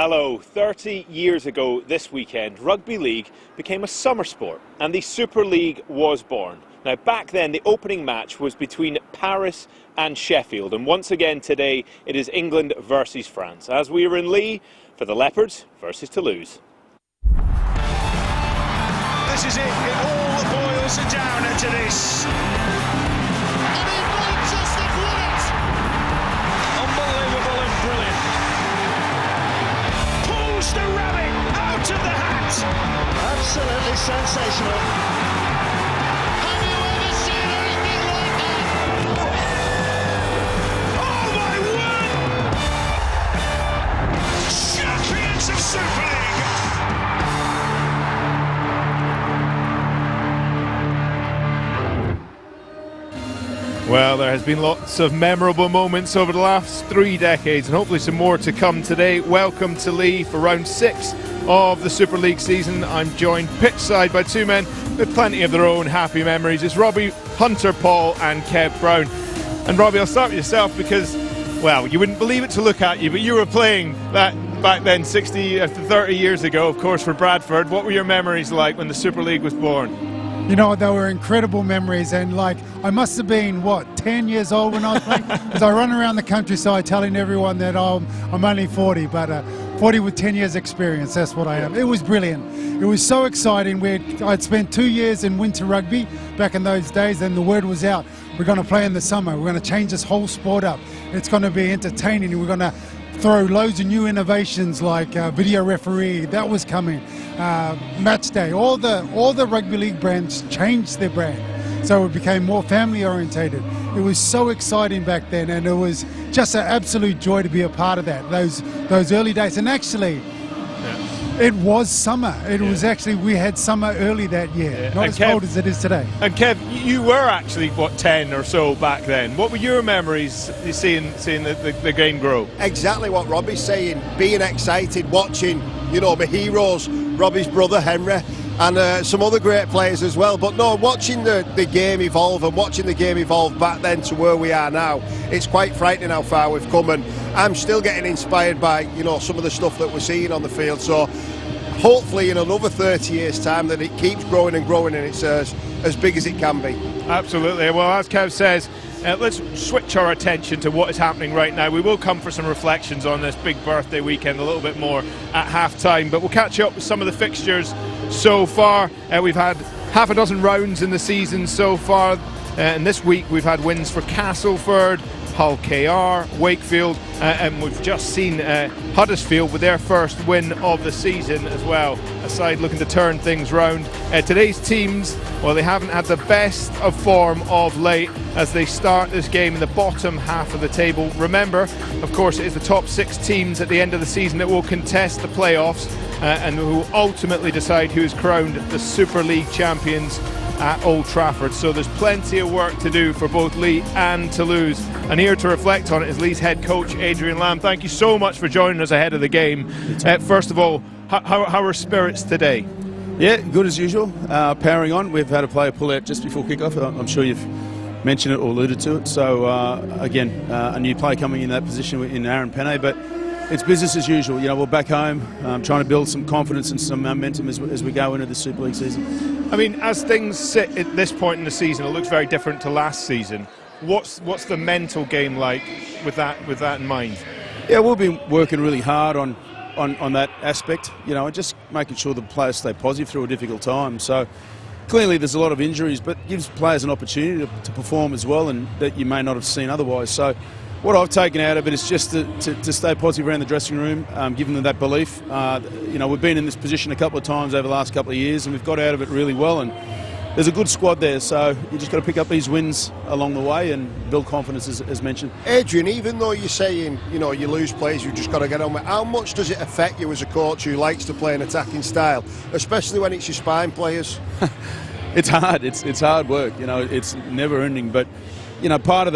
Hello. 30 years ago this weekend, Rugby League became a summer sport and the Super League was born. Now back then the opening match was between Paris and Sheffield, and once again today it is England versus France, as we are in Leigh for the Leopards versus Toulouse. This is it all boils down to this. And he might just have won it! Unbelievable and brilliant. Pulls the rabbit out of the hat! Absolutely sensational. Have you ever seen anything like that? Oh my word! Champions of Super League! Well, there has been lots of memorable moments over the last 3 decades and hopefully some more to come today. Welcome to Leigh for round 6 of the Super League season. I'm joined pitchside by two men with plenty of their own happy memories. It's Robbie, Hunter Paul and Kev Brown. And Robbie, I'll start with yourself because, well, you wouldn't believe it to look at you, but you were playing that back then 30 years ago, of course, for Bradford. What were your memories like when the Super League was born? You know, they were incredible memories, and like I must have been 10 years old when I was playing, because I run around the countryside telling everyone that I'm only 40, but 40 with 10 years experience, that's what I am. It was brilliant. It was so exciting. I'd spent 2 years in winter rugby back in those days, and the word was out, we're going to play in the summer, we're going to change this whole sport up, it's going to be entertaining, and we're going to throw loads of new innovations like video referee, that was coming, match day, all the rugby league brands changed their brand, so it became more family orientated. It was so exciting back then, and it was just an absolute joy to be a part of that, those early days. And actually it was summer. It was actually, we had summer early that year, not as cold as it is today. And Kev, you were actually, 10 or so back then. What were your memories seeing the game grow? Exactly what Robbie's saying, being excited, watching, my heroes, Robbie's brother Henry, and some other great players as well. But no, watching the game evolve and watching the game evolve back then to where we are now, it's quite frightening how far we've come, and I'm still getting inspired by some of the stuff that we're seeing on the field. So hopefully in another 30 years time that it keeps growing and growing, and it's as big as it can be. Absolutely. Well, as Kev says, let's switch our attention to what is happening right now. We will come for some reflections on this big birthday weekend a little bit more at half-time, but we'll catch up with some of the fixtures so far. We've had half a dozen rounds in the season so far, and this week we've had wins for Castleford, Hull KR, Wakefield, and we've just seen Huddersfield with their first win of the season as well, a side looking to turn things round. Today's teams, well, they haven't had the best of form of late as they start this game in the bottom half of the table. Remember, of course, it is the top 6 teams at the end of the season that will contest the playoffs and who will ultimately decide who is crowned the Super League champions at Old Trafford. So there's plenty of work to do for both Leigh and Toulouse, and here to reflect on it is Leigh's head coach Adrian Lamb. Thank you so much for joining us ahead of the game. First of all, how are spirits today? Yeah, good as usual, powering on. We've had a player pull out just before kickoff. I'm sure you've mentioned it or alluded to it. So again, a new player coming in that position in Aaron Penne, but it's business as usual. We're back home, trying to build some confidence and some momentum as we go into the Super League season. I mean, as things sit at this point in the season, it looks very different to last season. What's the mental game like with that in mind? Yeah, we've been working really hard on that aspect, and just making sure the players stay positive through a difficult time. So clearly there's a lot of injuries, but gives players an opportunity to perform as well, and that you may not have seen otherwise. So what I've taken out of it is just to stay positive around the dressing room, giving them that belief. We've been in this position a couple of times over the last couple of years, and we've got out of it really well. And there's a good squad there, so you just got to pick up these wins along the way and build confidence, as mentioned. Adrian, even though you're saying, you lose players, you've just got to get on with, how much does it affect you as a coach who likes to play an attacking style, especially when it's your spine players? It's hard. It's hard work. It's never ending. But part of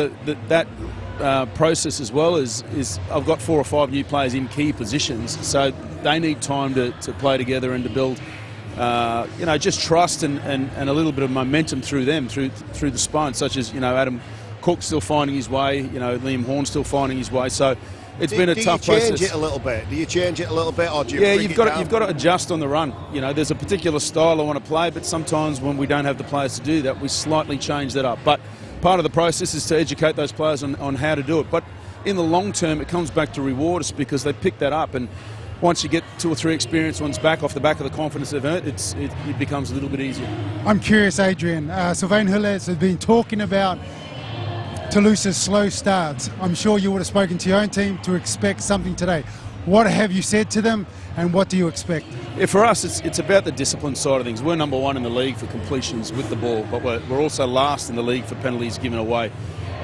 that process as well is I've got 4 or 5 new players in key positions, so they need time to play together and to build just trust and a little bit of momentum through them, through the spine, such as Adam Cook's still finding his way. Liam Horn's still finding his way. So it's been a tough process. Do you change it a little bit? Do you change it a little bit, or do you? Yeah, bring you've it got down? you've got to adjust on the run. There's a particular style I want to play, but sometimes when we don't have the players to do that, we slightly change that up. But part of the process is to educate those players on how to do it. But in the long term, it comes back to reward us because they pick that up, and once you get 2 or 3 experienced ones back off the back of the confidence they've earned, it becomes a little bit easier. I'm curious, Adrian. Sylvain Hillez has been talking about Toulouse's slow starts. I'm sure you would have spoken to your own team to expect something today. What have you said to them, and what do you expect? Yeah, for us, it's about the discipline side of things. We're number 1 in the league for completions with the ball, but we're also last in the league for penalties given away.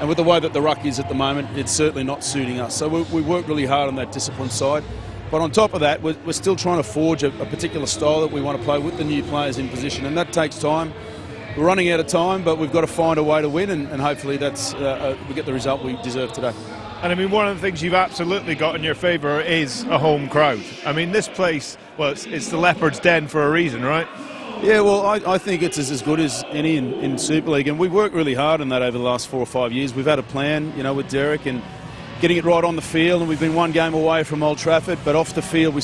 And with the way that the ruck is at the moment, it's certainly not suiting us. So we work really hard on that discipline side. But on top of that, we're still trying to forge a particular style that we want to play with the new players in position, and that takes time. We're running out of time, but we've got to find a way to win, and hopefully we get the result we deserve today. And I mean, one of the things you've absolutely got in your favour is a home crowd. I mean, this place, well, it's the Leopards' den for a reason, right? Yeah, well, I think it's as good as any in Super League, and we've worked really hard on that over the last 4 or 5 years. We've had a plan, with Derek, and getting it right on the field, and we've been 1 game away from Old Trafford, but off the field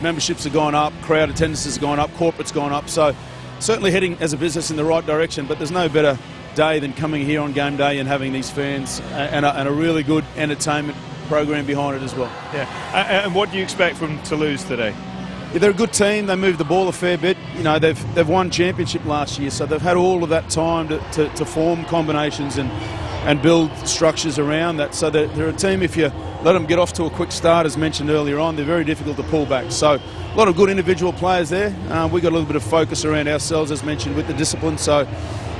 memberships have gone up, crowd attendance has gone up, corporate's gone up, so certainly heading as a business in the right direction. But there's no better day than coming here on game day and having these fans and a really good entertainment program behind it as well. Yeah, and what do you expect from Toulouse today? Yeah, they're a good team. They move the ball a fair bit. They've won championship last year, so they've had all of that time to form combinations and build structures around that. So they're a team, if you let them get off to a quick start, as mentioned earlier on, they're very difficult to pull back. So a lot of good individual players there. We've got a little bit of focus around ourselves, as mentioned, with the discipline. So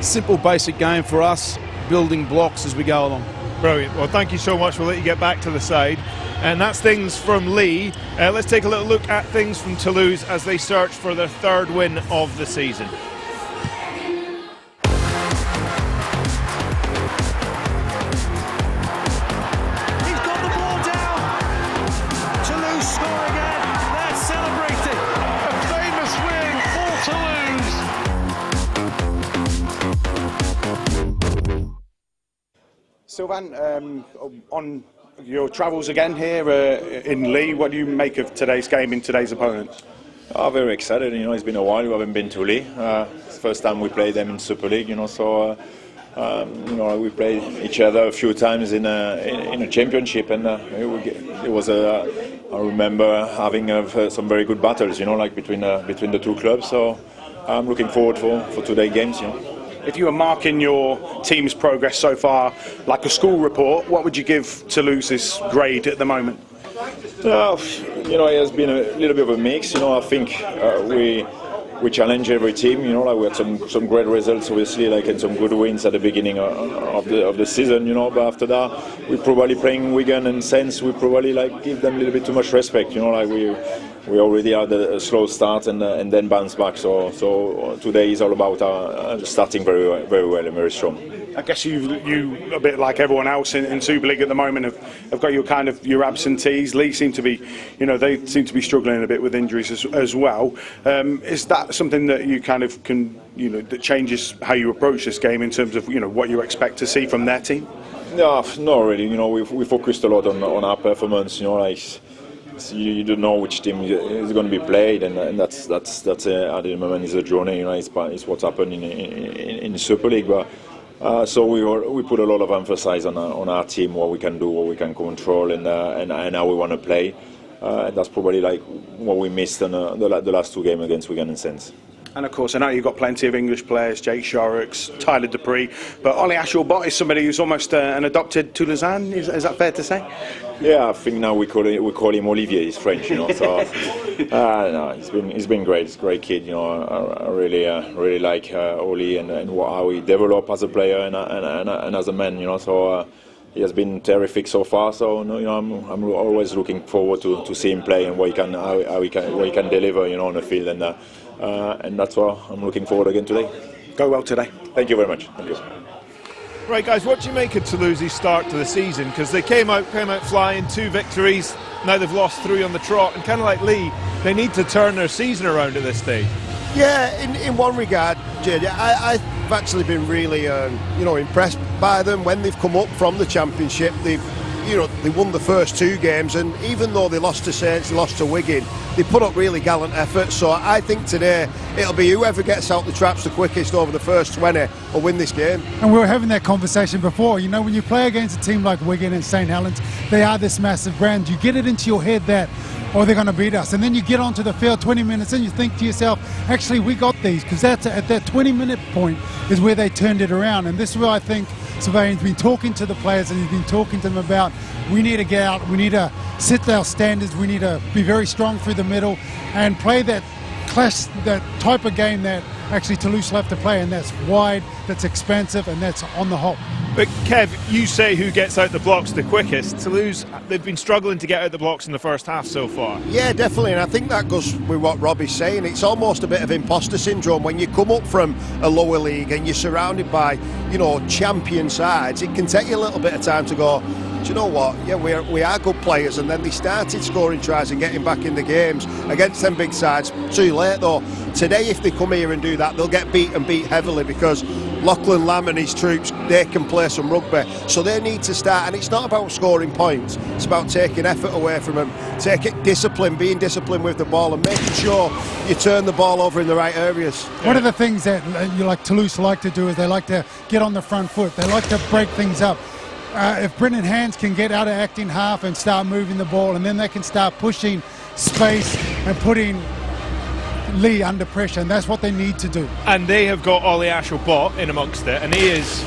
simple, basic game for us, building blocks as we go along. Brilliant. Well, thank you so much. We'll let you get back to the side. And that's things from Leigh. Let's take a little look at things from Toulouse as they search for their 3rd win of the season. He's got the ball down. Toulouse score again. They're celebrating. A famous win for Toulouse. Sylvain, on your travels again here in Leigh, what do you make of today's game in today's opponents? Very excited. It's been a while. We haven't been to Leigh. It's the first time we played them in Super League. So we played each other a few times in a championship, and it was I remember having some very good battles. Between the 2 clubs. So I'm looking forward for today's games. If you were marking your team's progress so far like a school report, what would you give Toulouse's grade at the moment? It has been a little bit of a mix. I think we challenge every team. We had some great results, obviously, and some good wins at the beginning of the season. But after that, we probably playing Wigan and Saints. We probably give them a little bit too much respect. We already had a slow start and then bounce back. So today is all about starting very well and very strong. I guess you a bit like everyone else in Super League at the moment have got your absentees. Leigh seem to be, they seem to be struggling a bit with injuries as well. Is that something that you can, that changes how you approach this game in terms of what you expect to see from their team? No, not really. We focused a lot on our performance. You don't know which team is going to be played, and that's at the moment is a journey. It's what's happened in Super League, but. So we put a lot of emphasis on our team, what we can do, what we can control, and how we want to play. And that's probably what we missed in the last 2 games against Wigan and Saints. And of course, I know you've got plenty of English players, Jake Shorrocks, Tyler Dupree, but Ollie Ashelbot is somebody who's almost an adopted Toulousain. Is that fair to say? Yeah, I think now we call him Olivier. He's French, So no, he's been great. He's a great kid. I really like Ollie and how he developed as a player and as a man. So he has been terrific so far. So I'm always looking forward to see him play and what he can deliver, on the field, and that's what I'm looking forward again today. Go well today. Thank you very much. Thank you. Right, guys, what do you make of Toulouse's start to the season? Because they came out flying, 2 victories. Now they've lost 3 on the trot, and kind of like Leigh, they need to turn their season around at this stage. Yeah, in one regard, JJ, I've actually been really, impressed by them when they've come up from the Championship. They won the first 2 games, and even though they lost to Saints, they lost to Wigan, they put up really gallant efforts. So I think today it'll be whoever gets out the traps the quickest over the first 20 will win this game. And we were having that conversation before. When you play against a team like Wigan and St Helens, they are this massive brand. You get it into your head that, they're going to beat us. And then you get onto the field 20 minutes and you think to yourself, actually, we got these, because that's at that 20-minute point is where they turned it around. And this is where I think Sylvain's been talking to the players, and he's been talking to them about, we need to get out, we need to set our standards, we need to be very strong through the middle and play that clash, that type of game that actually Toulouse love to play, and that's wide, that's expansive, and that's on the hop. But Kev, you say who gets out the blocks the quickest. Toulouse, they've been struggling to get out the blocks in the first half so far. Yeah, definitely, and I think that goes with what Robbie's saying. It's almost a bit of imposter syndrome when you come up from a lower league and you're surrounded by, champion sides. It can take you a little bit of time to go, do you know what? Yeah, we are good players, and then they started scoring tries and getting back in the games against them big sides. Too late though. Today, if they come here and do that, they'll get beat heavily, because Lachlan Lamb and his troops, they can play some rugby, so they need to start. And it's not about scoring points, it's about taking effort away from them, being disciplined with the ball, and making sure you turn the ball over in the right areas. One of the things that Toulouse like to do is they like to get on the front foot, they like to break things up. If Brendan Hands can get out of acting half and start moving the ball, and then they can start pushing space and putting Leigh under pressure, and that's what they need to do. And they have got Ollie Ashelbot in amongst it, and he is,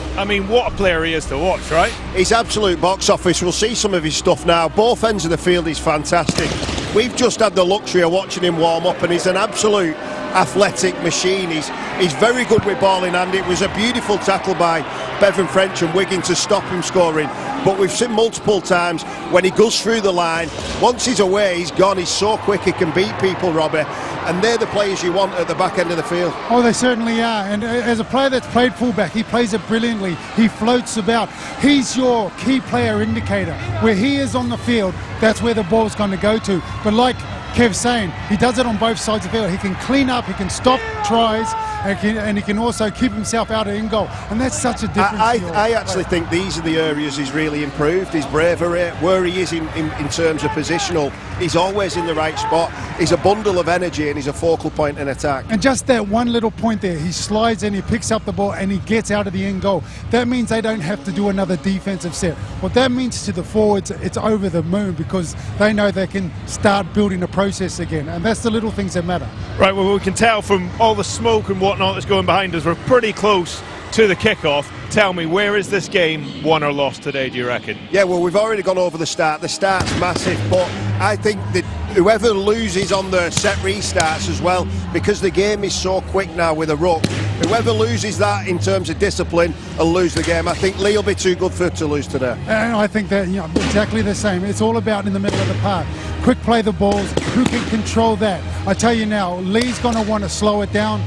what a player he is to watch, right? He's absolute box office. We'll see some of his stuff now. Both ends of the field, he's fantastic. We've just had the luxury of watching him warm up, and he's an absolute athletic machine. He's very good with ball in hand. It was a beautiful tackle by Bevan French and Wigan to stop him scoring, but we've seen multiple times when he goes through the line, once he's away, he's gone. He's so quick, he can beat people, Robbie, and they're the players you want at the back end of the field. Oh, they certainly are, and as a player that's played fullback, he plays it brilliantly. He floats about. He's your key player indicator. Where he is on the field, that's where the ball's going to go to. But like Kev's saying, he does it on both sides of the field. He can clean up, he can stop tries, and he can also keep himself out of in goal, and that's such a difference. I actually think these are the areas he's really improved. His bravery, where he is in terms of positional, he's always in the right spot. He's a bundle of energy, and he's a focal point in attack. And just that one little point there, he slides and he picks up the ball and he gets out of the end goal. That means they don't have to do another defensive set. What that means to the forwards, it's over the moon, because they know they can start building a process again, and that's the little things that matter. Right, well, we can tell from all the smoke and whatnot that's going behind us, we're pretty close to the kickoff. Tell me, where is this game won or lost today, do you reckon? Yeah, well, we've already gone over the start. The start's massive, but I think that whoever loses on the set restarts as well, because the game is so quick now with a ruck, whoever loses that in terms of discipline will lose the game. I think Leigh will be too good for Toulouse today. And I think that exactly the same. It's all about in the middle of the park. Quick play the balls, who can control that? I tell you now, Leigh's going to want to slow it down.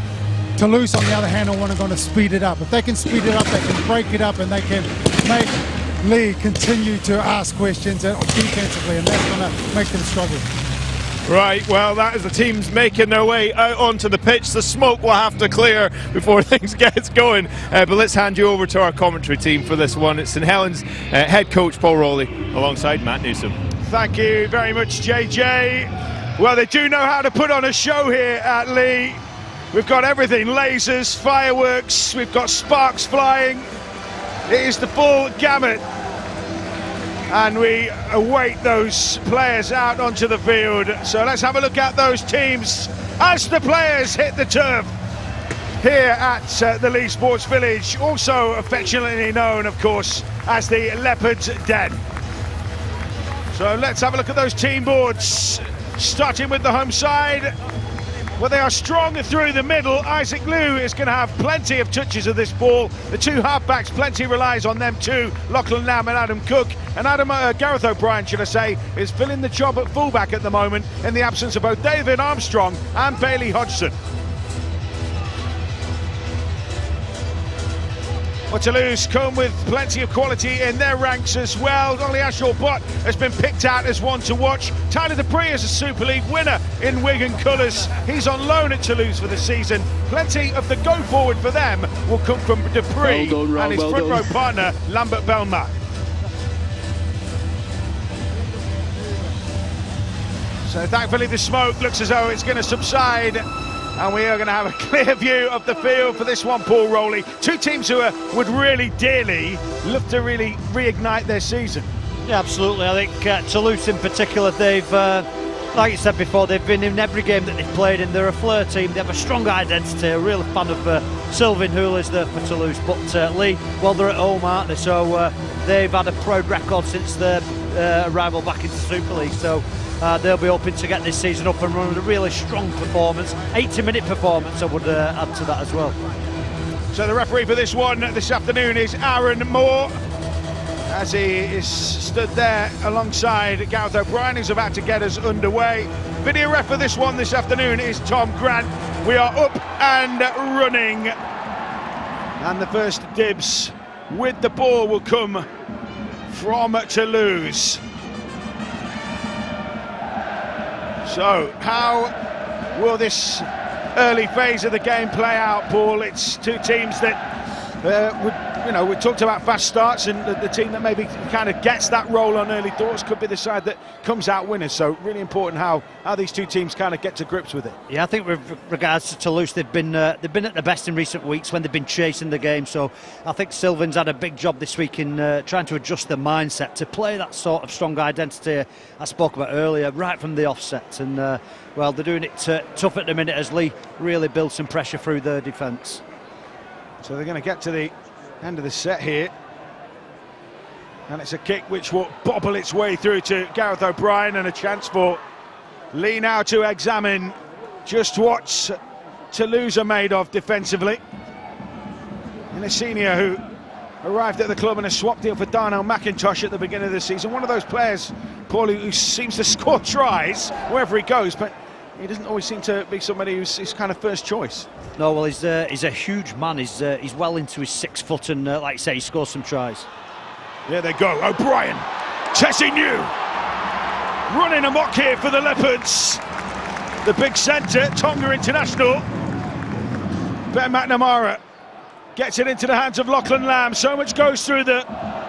Toulouse, on the other hand, are going to speed it up. If they can speed it up, they can break it up, and they can make Leigh continue to ask questions defensively, and that's going to make them struggle. Right, well, that is the teams making their way out onto the pitch. The smoke will have to clear before things get going. But let's hand you over to our commentary team for this one. It's St Helens head coach Paul Rowley alongside Matt Newsom. Thank you very much, JJ. Well, they do know how to put on a show here at Leigh. We've got everything, lasers, fireworks, we've got sparks flying. It is the full gamut. And we await those players out onto the field. So let's have a look at those teams as the players hit the turf here at the Leigh Sports Village, also affectionately known, of course, as the Leopards Den. So let's have a look at those team boards, starting with the home side. Well, they are strong through the middle. Isaac Liu is going to have plenty of touches of this ball. The two halfbacks, plenty relies on them too. Lachlan Lamb and Adam Cook. And Gareth O'Brien, should I say, is filling the job at fullback at the moment in the absence of both David Armstrong and Bailey Hodgson. Well, Toulouse come with plenty of quality in their ranks as well. Only Ashore Bott has been picked out as one to watch. Tyler Dupree is a Super League winner in Wigan colours. He's on loan at Toulouse for the season. Plenty of the go forward for them will come from Dupree and his front row partner, Lambert Belma. So thankfully the smoke looks as though it's going to subside, and we are going to have a clear view of the field for this one, Paul Rowley. Two teams who would really dearly love to really reignite their season. Yeah, absolutely. I think Toulouse in particular, they've, like you said before, they've been in every game that they've played in. They're a flair team, they have a strong identity, a real fan of Sylvain Houle is there for Toulouse. But Leigh, well, they're at home, aren't they? So they've had a proud record since their arrival back into Super League. So they'll be hoping to get this season up and running with a really strong performance, 80-minute performance, I would add to that as well. So the referee for this one this afternoon is Aaron Moore, as he is stood there alongside Gareth O'Brien, who's about to get us underway. Video ref for this one this afternoon is Tom Grant. We are up and running, and the first dibs with the ball will come from Toulouse. So, how will this early phase of the game play out, Paul? It's two teams that we talked about fast starts, and the team that maybe kind of gets that roll on early thoughts could be the side that comes out winners. So, really important how these two teams kind of get to grips with it. Yeah, I think with regards to Toulouse, they've been at the best in recent weeks when they've been chasing the game. So, I think Sylvain's had a big job this week in trying to adjust the mindset to play that sort of strong identity I spoke about earlier, right from the offset. And well, they're doing it tough at the minute as Leigh really builds some pressure through their defence. So they're going to get to the end of the set here, and it's a kick which will bobble its way through to Gareth O'Brien, and a chance for Leigh now to examine just what Toulouse are made of defensively. And a senior who arrived at the club in a swap deal for Darnell McIntosh at the beginning of the season, one of those players, Paul, who seems to score tries wherever he goes, but he doesn't always seem to be somebody who's kind of first choice. No, well, he's a huge man. He's well into his 6 foot, and like you say, he scores some tries. There they go. O'Brien, Tessie New, running amok here for the Leopards. The big centre, Tonga international. Ben McNamara gets it into the hands of Lachlan Lamb. So much goes through the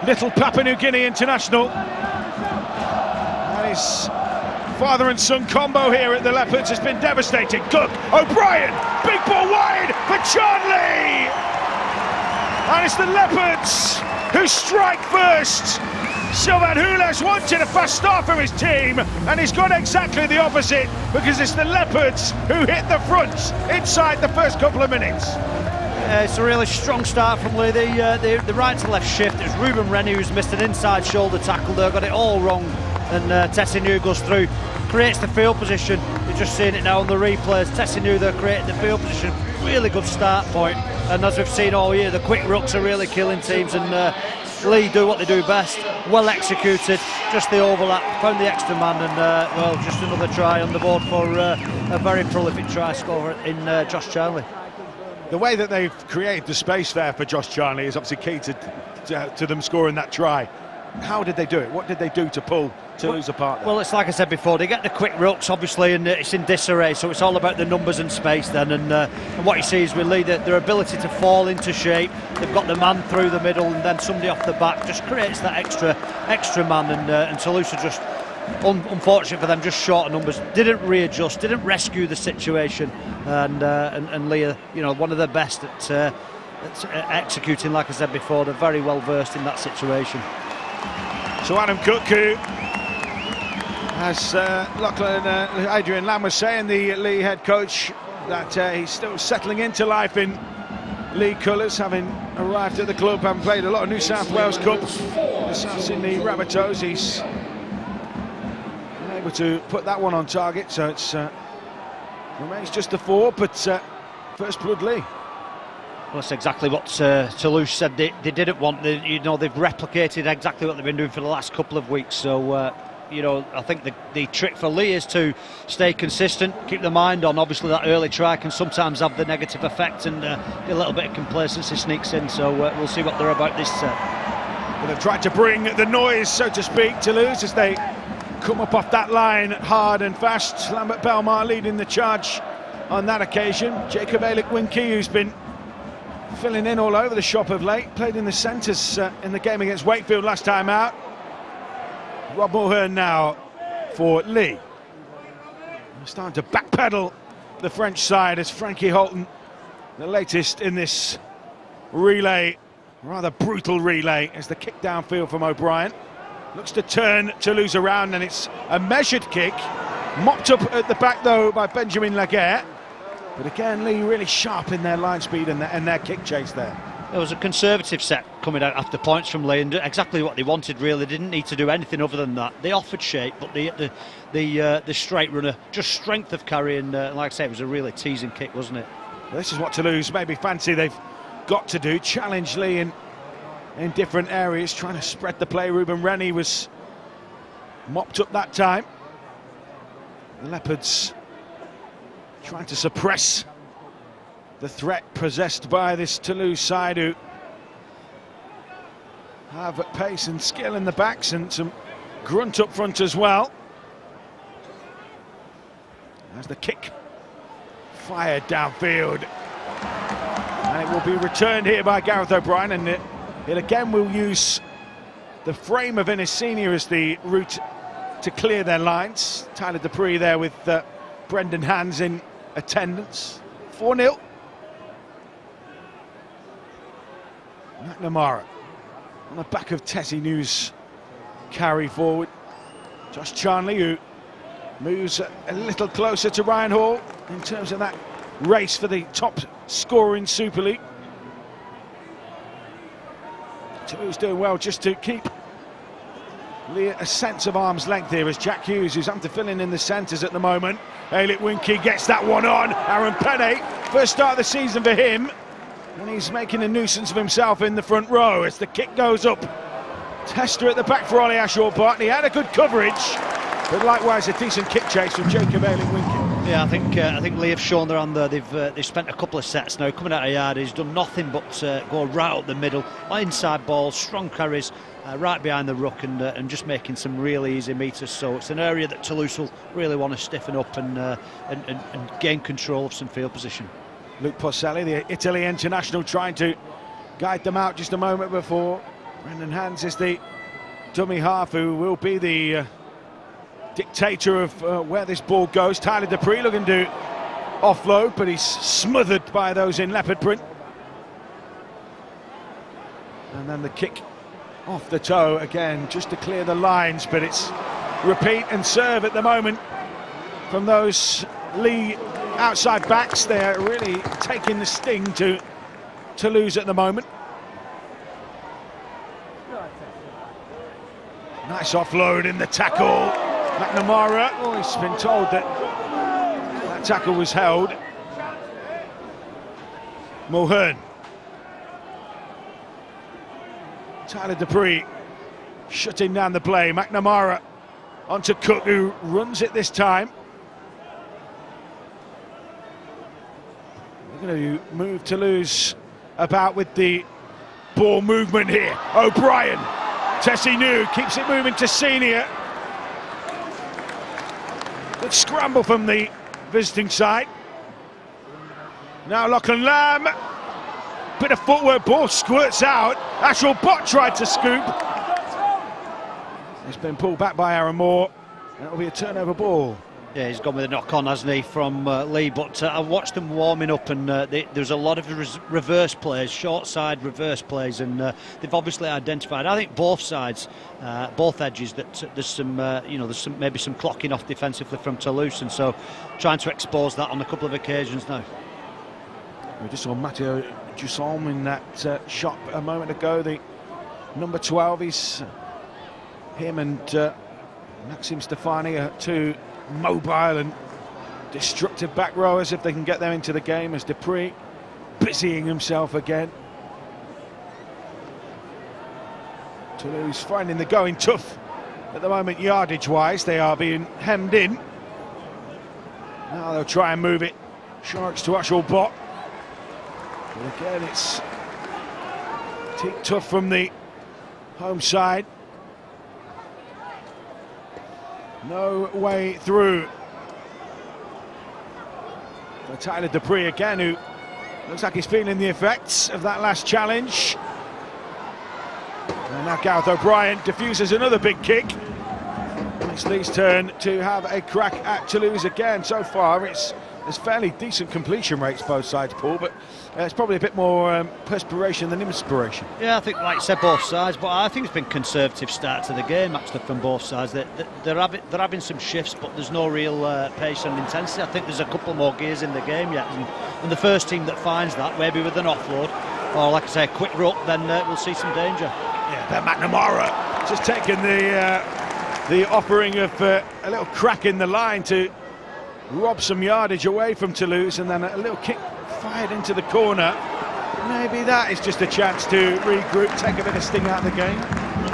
little Papua New Guinea international. And his father and son combo here at the Leopards has been devastating. Cook, O'Brien, big ball wide for John Leigh. And it's the Leopards who strike first. Sylvain Houle has wanted a fast start from his team, and he's got exactly the opposite, because it's the Leopards who hit the front inside the first couple of minutes. It's a really strong start from Leigh. The right to left shift. It was Ruben Rennie who's missed an inside shoulder tackle there, got it all wrong, and Tessie New goes through, creates the field position. You're just seeing it now on the replays. Tessie New there created the field position. Really good start point, and as we've seen all year, the quick rucks are really killing teams, and Leigh do what they do best, well executed, just the overlap, found the extra man, and well, just another try on the board for a very prolific try scorer in Josh Charnley. The way that they've created the space there for Josh Charnley is obviously key to them scoring that try. How did they do it? What did they do to pull Toulouse apart there? Well, it's like I said before, they get the quick rucks obviously, and it's in disarray, so it's all about the numbers and space then, and what you see is with Leigh, their ability to fall into shape. They've got the man through the middle, and then somebody off the back just creates that extra man, and Toulouse are just unfortunate for them, just short of numbers, didn't readjust, didn't rescue the situation, and Leigh, one of the best at executing. Like I said before, they're very well versed in that situation. So Adam Cook, who, as Adrian Lamb was saying, the Leigh head coach, that he's still settling into life in Leigh colours, having arrived at the club, having played a lot of New South Wales Cup in the Rabbitohs. He's been able to put that one on target, so it's remains just the 4, but first blood Leigh. Well, that's exactly what Toulouse said they didn't want. They've replicated exactly what they've been doing for the last couple of weeks. So you know, I think the trick for Leigh is to stay consistent, keep the mind on. Obviously that early try can sometimes have the negative effect, and a little bit of complacency sneaks in, so we'll see what they're about this set. Well, they've tried to bring the noise, so to speak, Toulouse as they come up off that line hard and fast. Lambert Belmar leading the charge on that occasion. Jacob Aylik-Winkie, who's been filling in all over the shop of late, played in the centres in the game against Wakefield last time out. Rob Mulhern now for Leigh. Starting to backpedal the French side as Frankie Holton, the latest in this relay, rather brutal relay, as the kick downfield from O'Brien. Looks to turn Toulouse around, and it's a measured kick. Mopped up at the back though by Benjamin Laguerre. But again, Leigh really sharp in their line speed and their kick chase there. There was a conservative set coming out after points from Leigh, and exactly what they wanted really. They didn't need to do anything other than that. They offered shape, but the straight runner, just strength of carry, and like I say, it was a really teasing kick, wasn't it? This is what Toulouse maybe fancy they've got to do, challenge Leigh in different areas, trying to spread the play. Ruben Rennie was mopped up that time. The Leopards trying to suppress the threat possessed by this Toulouse side, who have pace and skill in the backs and some grunt up front as well. As the kick fired downfield, and it will be returned here by Gareth O'Brien, and it again will use the frame of Innes Senior as the route to clear their lines. Tyler Dupree there with Brendan Hands in attendance. 4-0. McNamara on the back of Tessie New's carry forward. Josh Charnley, who moves a little closer to Ryan Hall in terms of that race for the top scorer in Super League. Toulouse doing well just to keep Leigh a sense of arm's length here, as Jack Hughes, who's under filling in the centres at the moment. Aylik-Winkie gets that one on. Aaron Penne, first start of the season for him, and he's making a nuisance of himself in the front row as the kick goes up. Tester at the back for Ollie Ashore-Barton. He had a good coverage, but likewise a decent kick chase from Jacob Aylik-Winkie. Yeah, I think Leigh have shown their hand there. They've spent a couple of sets now coming out of yard. He's done nothing but go right up the middle, inside balls, strong carries, right behind the ruck, and just making some really easy meters. So it's an area that Toulouse will really want to stiffen up and gain control of some field position. Luke Porcelli, the Italy international, trying to guide them out just a moment before. Brendan Hands is the dummy half who will be the dictator of where this ball goes. Tyler Dupree looking to offload, but he's smothered by those in leopard print. And then the kick off the toe again, just to clear the lines, but it's repeat and serve at the moment from those Leigh outside backs. They're really taking the sting to Toulouse at the moment. Nice offload in the tackle. McNamara, he's been told that that tackle was held. Mulhern. Tyler Dupree shutting down the play. McNamara onto Cook, who runs it this time. They're going to move Toulouse about with the ball movement here. O'Brien. Tessie New keeps it moving to Senior. Good scramble from the visiting side. Now Lachlan Lamb. Bit of footwork, ball squirts out. Ashwell Bott tried to scoop. It's been pulled back by Aaron Moore. That'll be a turnover ball. Yeah, he's gone with a knock on, hasn't he, from Leigh, but I watched them warming up, and there's a lot of reverse plays, short side reverse plays, and they've obviously identified, I think both sides, both edges, that there's some maybe some clocking off defensively from Toulouse, and so trying to expose that on a couple of occasions now. We just saw Matteo Jusson in that shot a moment ago, the number 12. He's him and Maxime Stefani are two mobile and destructive back rowers if they can get them into the game, as Dupree busying himself again. Toulouse finding the going tough at the moment, yardage-wise. They are being hemmed in. Now they'll try and move it. Sharks to Ashwell Bot. But again, it's tough from the home side. No way through. For Tyler Dupree again, who looks like he's feeling the effects of that last challenge. And now Gareth O'Brien diffuses another big kick. It's Leigh's turn to have a crack at Toulouse again. So far, it's fairly decent completion rates both sides, Paul, but it's probably a bit more perspiration than inspiration. Yeah, I think, like you said, both sides, but I think it's been conservative start to the game actually from both sides. They're having some shifts, but there's no real pace and intensity. I think there's a couple more gears in the game yet, and the first team that finds that, maybe with an offload or, like I say, a quick ruck, then we'll see some danger. Yeah, but McNamara just taking the offering of a little crack in the line to rob some yardage away from Toulouse, and then a little kick fired into the corner. Maybe that is just a chance to regroup, take a bit of sting out of the game.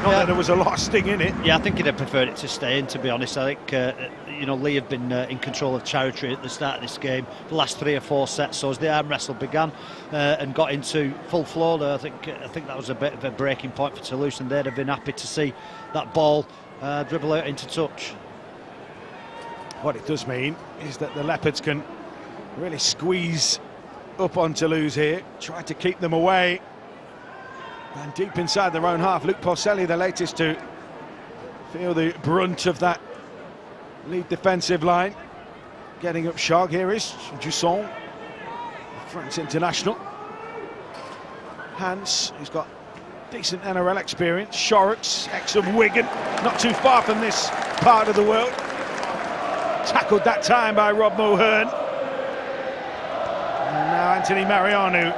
Not that there was a lot of sting in it. Yeah, I think he'd have preferred it to stay in, to be honest. I think Leigh have been in control of territory at the start of this game, the last 3 or 4 sets. So as the arm wrestle began and got into full flow there, I think that was a bit of a breaking point for Toulouse, and they'd have been happy to see that ball dribble out into touch. What it does mean is that the Leopards can really squeeze up on Toulouse here, try to keep them away. And deep inside their own half, Luke Porcelli, the latest to feel the brunt of that lead defensive line. Getting up sharp here is Jusson, France international. Hans, who's got decent NRL experience. Shorrocks, ex of Wigan, not too far from this part of the world. Tackled that time by Rob Mulhern. And now Anthony Mariano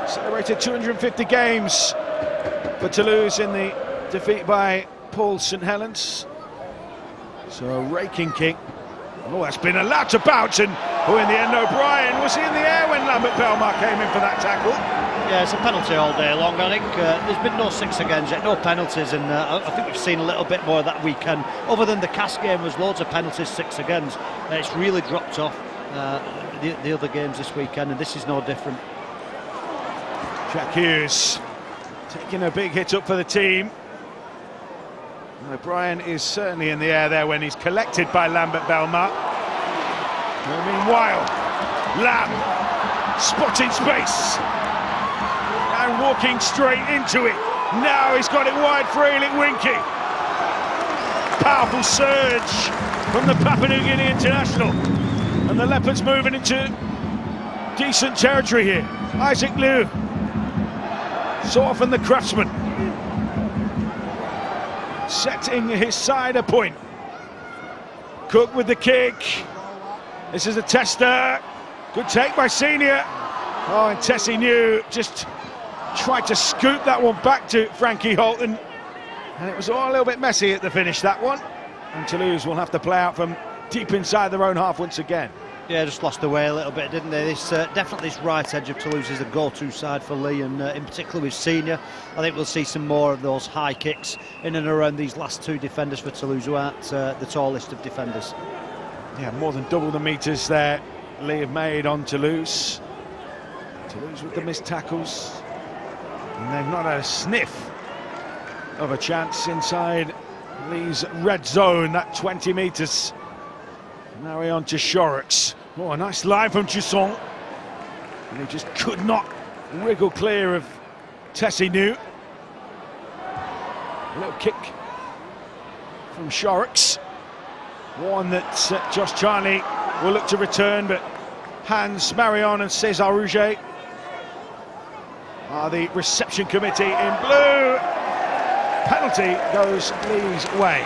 celebrated 250 games for Toulouse in the defeat by Paul St Helens. So a raking kick. Oh, that's been allowed to bounce, and in the end O'Brien was he in the air when Lambert Belmar came in for that tackle. Yeah, it's a penalty all day long. I think there's been no 6 agains yet, no penalties, and I think we've seen a little bit more of that weekend. Other than the Cass game, was loads of penalties, 6 agains. It's really dropped off the other games this weekend, and this is no different. Jack Hughes taking a big hit up for the team. O'Brien is certainly in the air there when he's collected by Lambert Belmar. Meanwhile, Lamb spotting space and walking straight into it. Now he's got it wide for Ailic Winky. Powerful surge from the Papua New Guinea international, and the Leopards moving into decent territory here. Isaac Liu, so often the craftsman, setting his side a point. Cook with the kick. This is a tester. Good take by Senior. Oh, and Tessie New just tried to scoop that one back to Frankie Holton, and it was all a little bit messy at the finish, that one. And Toulouse will have to play out from deep inside their own half once again. Yeah, just lost the way a little bit, didn't they? Definitely this right edge of Toulouse is the go-to side for Leigh, and in particular with Senior, I think we'll see some more of those high kicks in and around these last 2 defenders for Toulouse, who aren't the tallest of defenders. Yeah, more than double the metres there Leigh have made on Toulouse. Toulouse with the missed tackles, and they've not had a sniff of a chance inside Leigh's red zone, that 20 metres. Now we're on to Shorrocks. Oh, a nice line from Jusson. And he just could not wriggle clear of Tessie New. A little kick from Shorrocks. One that Josh Charnley will look to return, but Hans Marion and César Rouget are the reception committee in blue. Penalty goes Leigh's way.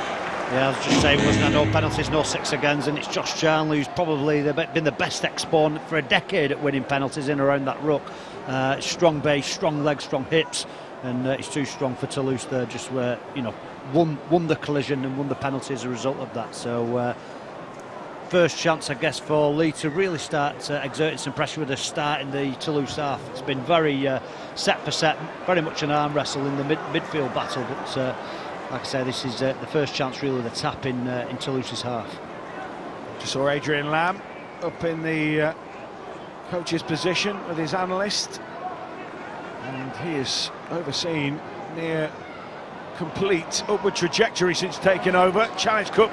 Yeah, I was just saying, wasn't there no penalties, no 6 agains, and it's Josh Charnley who's probably been the best exponent for a decade at winning penalties in around that ruck. Strong base, strong legs, strong hips, and it's too strong for Toulouse there. Just won the collision and won the penalty as a result of that. So first chance, I guess, for Leigh to really start exerting some pressure with a start in the Toulouse half. It's been very set for set, very much an arm wrestle in the midfield battle, but like I say, this is the first chance really of the tap in Toulouse's half. Just saw Adrian Lamb up in the coach's position with his analyst, and he is overseen near complete upward trajectory since taking over. Challenge Cup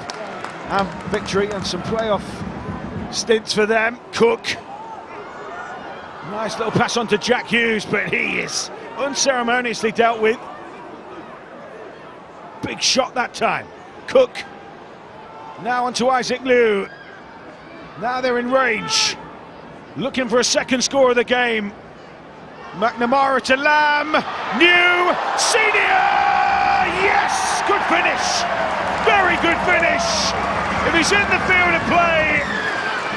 and victory, and some playoff stints for them. Cook, nice little pass on to Jack Hughes, but he is unceremoniously dealt with. Big shot that time. Cook, now on to Isaac Liu. Now they're in range, looking for a second score of the game. McNamara to Lamb, new senior! Yes, good finish, very good finish. If he's in the field of play,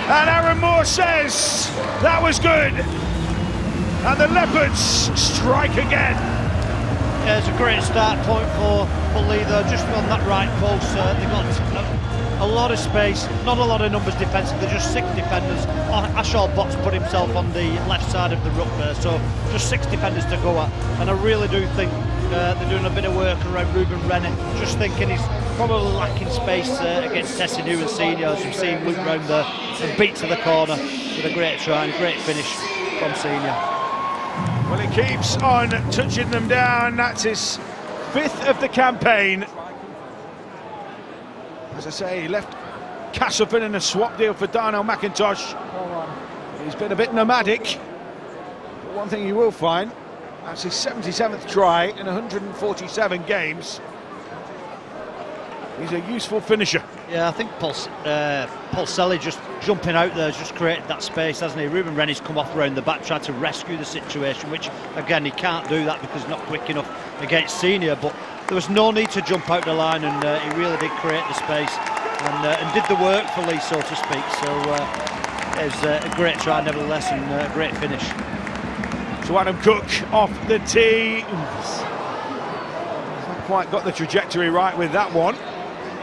and Aaron Moore says that was good, and the Leopards strike again. Yeah, it's a great start point for Leigh though, just on that right post. They've got a lot of space, not a lot of numbers defensively, just 6 defenders. Ashall Botts put himself on the left side of the ruck there, so just 6 defenders to go at. And I really do think they're doing a bit of work around Ruben Rennie. Just thinking he's probably lacking space against Tessinu and Senior, as we've seen loop round there and beat to the corner with a great try and a great finish from Senior. Well, he keeps on touching them down. That's his 5th of the campaign. As I say, he left Castlefin in a swap deal for Darnell McIntosh. He's been a bit nomadic, but one thing you will find, that's his 77th try in 147 games. He's a useful finisher. Yeah, I think Paul Selly just jumping out there has just created that space, hasn't he? Ruben Rennie's come off around the back, tried to rescue the situation, which again he can't do that because he's not quick enough against Senior, but there was no need to jump out the line, and he really did create the space and did the work for Leigh, so to speak. So it was a great try nevertheless, and a great finish. So Adam Cook off the tee. He's not quite got the trajectory right with that one.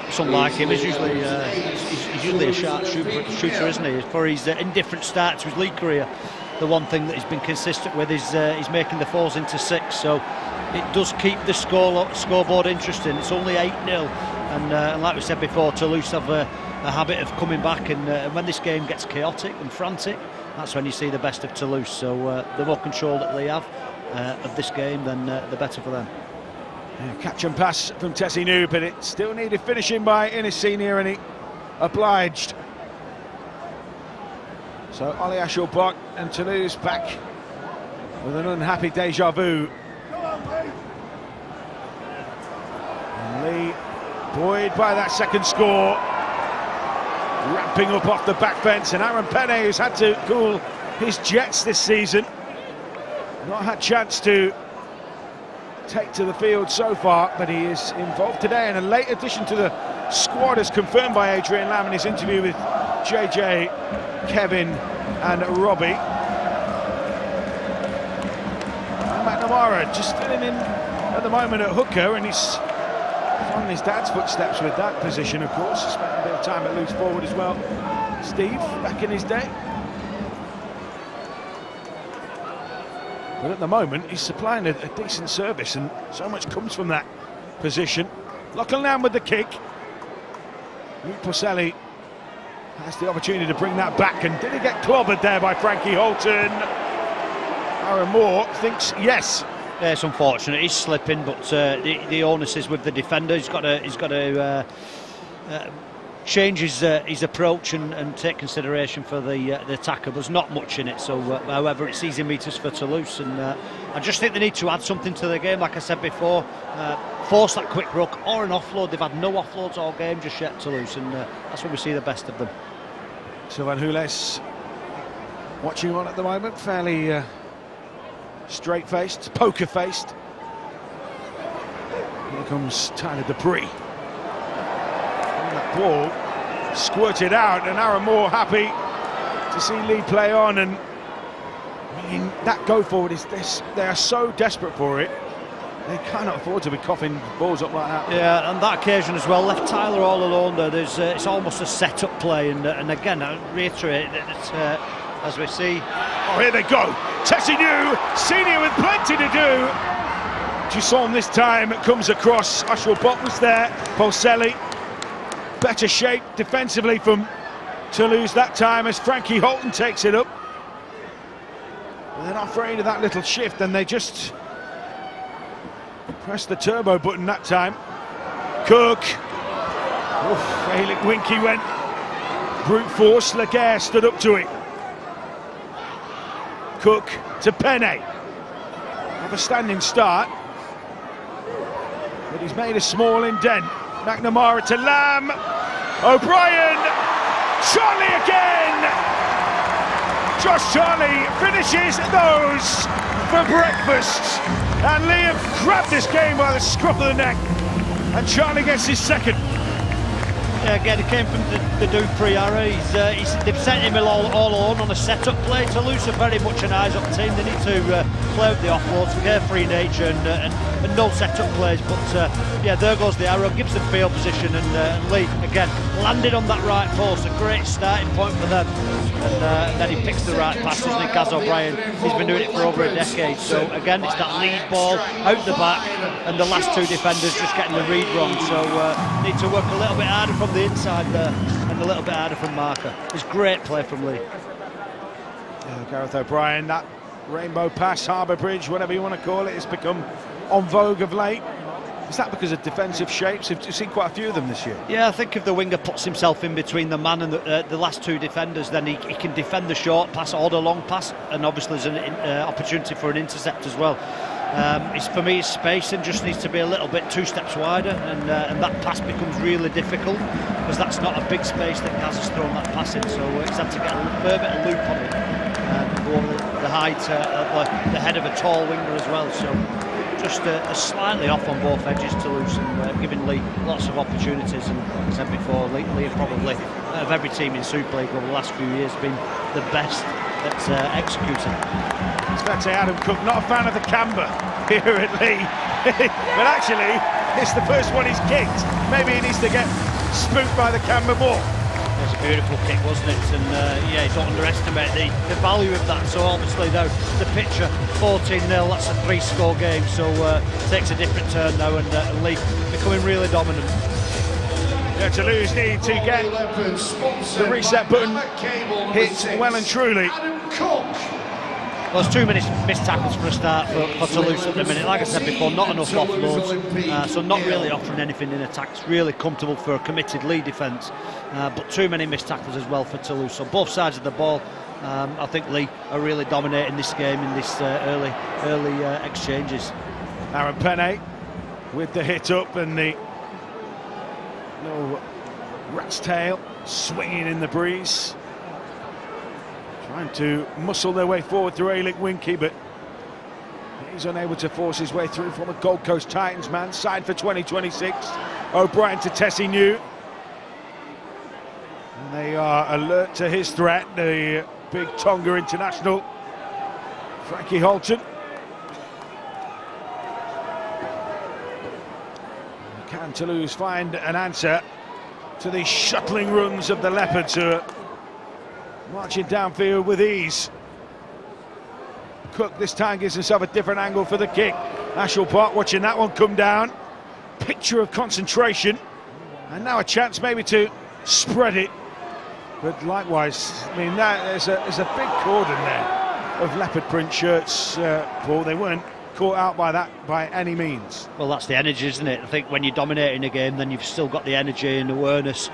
It's unlike him. He's usually a sharp shooter, isn't he? For his indifferent start to his Leigh career, the one thing that he's been consistent with is he's making the 4s into 6. So it does keep the scoreboard interesting. It's only 8-0, and like we said before, Toulouse have a habit of coming back, and when this game gets chaotic and frantic, that's when you see the best of Toulouse. So the more control that Leigh have of this game, then the better for them. Yeah, catch and pass from Tessinu, but it still needed finishing by Innes Senior, and he obliged. So Ollie Ashall-Bott and Toulouse back with an unhappy deja vu. And Leigh buoyed by that second score, ramping up off the back fence, and Aaron Penne, who's had to cool his jets this season, not had chance to take to the field so far, but he is involved today, and a late addition to the squad, as confirmed by Adrian Lamb in his interview with JJ, Kevin and Robbie. And McNamara just filling in at the moment at hooker, and he's following his dad's footsteps with that position, of course. He spent a bit of time at loose forward as well, Steve, back in his day. But at the moment, he's supplying a decent service, and so much comes from that position. Lachlan Lamb with the kick. Luke Porcelli has the opportunity to bring that back, and did he get clobbered there by Frankie Holton? Aaron Moore thinks yes. Yeah, it's unfortunate. He's slipping, but the onus is with the defender. He's got to change his approach and take consideration for the attacker. There's not much in it, so however, it's easy meters for Toulouse, and I just think they need to add something to the game, like I said before. Force that quick ruck or an offload. They've had no offloads all game just yet, Toulouse, and that's when we see the best of them. Sylvain Hules watching on at the moment, fairly straight-faced, poker-faced. Here comes Tyler Dupree. That ball squirted out, and Aaron Moore happy to see Leigh play on, and I mean, that go forward is this. They are so desperate for it. They cannot afford to be coughing balls up like that. Yeah, on that occasion as well, left Tyler all alone there. It's almost a set-up play, and again, I reiterate that as we see. Oh, here they go. Tessinu, Senior with plenty to do. Dusson this time comes across. Ashelbot was there. Polselli, better shape defensively from Toulouse that time as Frankie Holton takes it up. They're not afraid of that little shift, and they just press the turbo button that time. Cook. Gaelic Winky went brute force. Leigh stood up to it. Cook to Penne. Have a standing start, but he's made a small indent. McNamara to Lamb. O'Brien. Charlie again. Josh Charlie finishes those for breakfast. And Leigh have grabbed this game by the scruff of the neck. And Charlie gets his second. Yeah, again, it came from the Dupree era. They've sent him all alone on a set-up play. Toulouse are very much an eyes-up team. They need to play with the offloads, carefree nature and no set-up plays. But yeah, there goes the arrow, gives them field position, and Leigh, again, landed on that right post. A great starting point for them. And then he picks the right pass, isn't he, Gaz O'Brien? He's been doing it for over a decade. So again, it's that lead ball out the back, and the last two defenders just getting the read wrong. So need to work a little bit harder from the inside there, and a little bit harder from marker. It's great play from Leigh. Yeah, Gareth O'Brien, that rainbow pass, Harbour Bridge, whatever you want to call it, it's become en vogue of late. Is that because of defensive shapes? You've seen quite a few of them this year. Yeah, I think if the winger puts himself in between the man and the last two defenders, then he can defend the short pass or the long pass, and obviously there's an opportunity for an intercept as well. For me, his spacing just needs to be a little bit 2 steps wider, and that pass becomes really difficult because that's not a big space that Gaz has thrown that pass in. So he's had to get a fair bit of loop on it, and go over the height, the head of a tall winger as well. So just slightly off on both edges, Toulouse, and giving Leigh lots of opportunities. And like I said before, Leigh probably of every team in Super League over the last few years been the best at executing. It's fair to say Adam Cook, not a fan of the camber here at Leigh, but actually it's the first one he's kicked. Maybe he needs to get spooked by the camber more. It was a beautiful kick, wasn't it? And yeah, you don't underestimate the value of that. So obviously though, the picture 14-0, that's a 3-score game, so takes a different turn now, and Leigh becoming really dominant. Yeah, Toulouse need to get the reset button hit well and truly. Well, there's too many missed tackles for a start for Toulouse at the minute. Like I said before, not enough offloads, so not really offering anything in attack. It's really comfortable for a committed Leigh defence, but too many missed tackles as well for Toulouse. On both sides of the ball, I think Leigh are really dominating this game in this early exchanges. Aaron Penne with the hit up and the little rat's tail swinging in the breeze. Trying to muscle their way forward through Gaelic Winky, but he's unable to force his way through from a Gold Coast Titans man. Side for 2026. O'Brien to Tessie New. And they are alert to his threat, the big Tonga international, Frankie Holton. Can Toulouse find an answer to the shuttling runs of the Leopards, who are marching downfield with ease? Cook this time gives himself a different angle for the kick. Ashelbot watching that one come down. Picture of concentration. And now a chance maybe to spread it. But likewise, I mean, there's a big cordon there of leopard print shirts, Paul. They weren't caught out by that by any means. Well, that's the energy, isn't it? I think when you're dominating a game, then you've still got the energy and awareness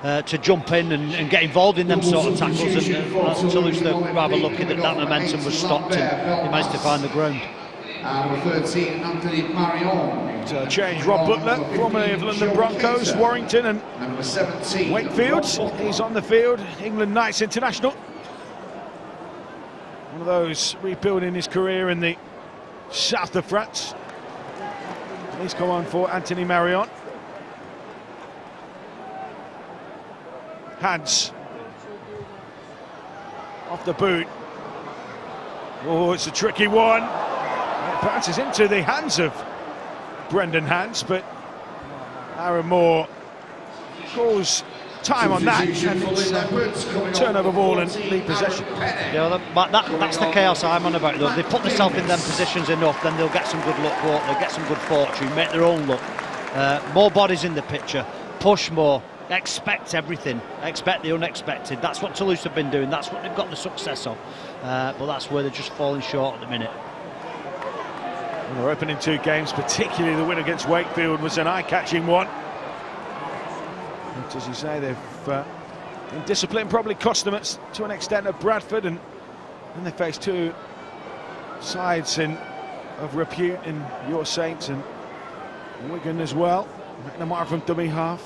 to jump in and get involved in them sort of tackles, and Toulouse are rather lucky that momentum was stopped and he managed to find the ground. Number 13, Anthony Marion. To change, Rob Butler, formerly of London Broncos, Warrington and Number 17, Wakefield. He's on the field, England Knights international. One of those rebuilding his career in the south of France. He's come on for Anthony Marion. Hands off the boot. Oh, it's a tricky one. It bounces into the hands of Brendan Hans, but Aaron Moore goes time on that, and For it's the Leopards coming turnover on, ball and 14, lead possession. Aaron Penney. Yeah, that's the chaos I'm on about, though. If they put themselves in them positions enough, then they'll get some good luck, won't they? Get some good fortune, make their own luck. More bodies in the picture, push more, expect everything, expect the unexpected. That's what Toulouse have been doing, that's what they've got the success of. But that's where they're just falling short at the minute. In their opening 2 games, particularly the win against Wakefield, was an eye-catching one. But as you say, they've been disciplined, probably cost them to an extent at Bradford, and they face 2 sides of repute in Your Saints and Wigan as well. McNamara from dummy half.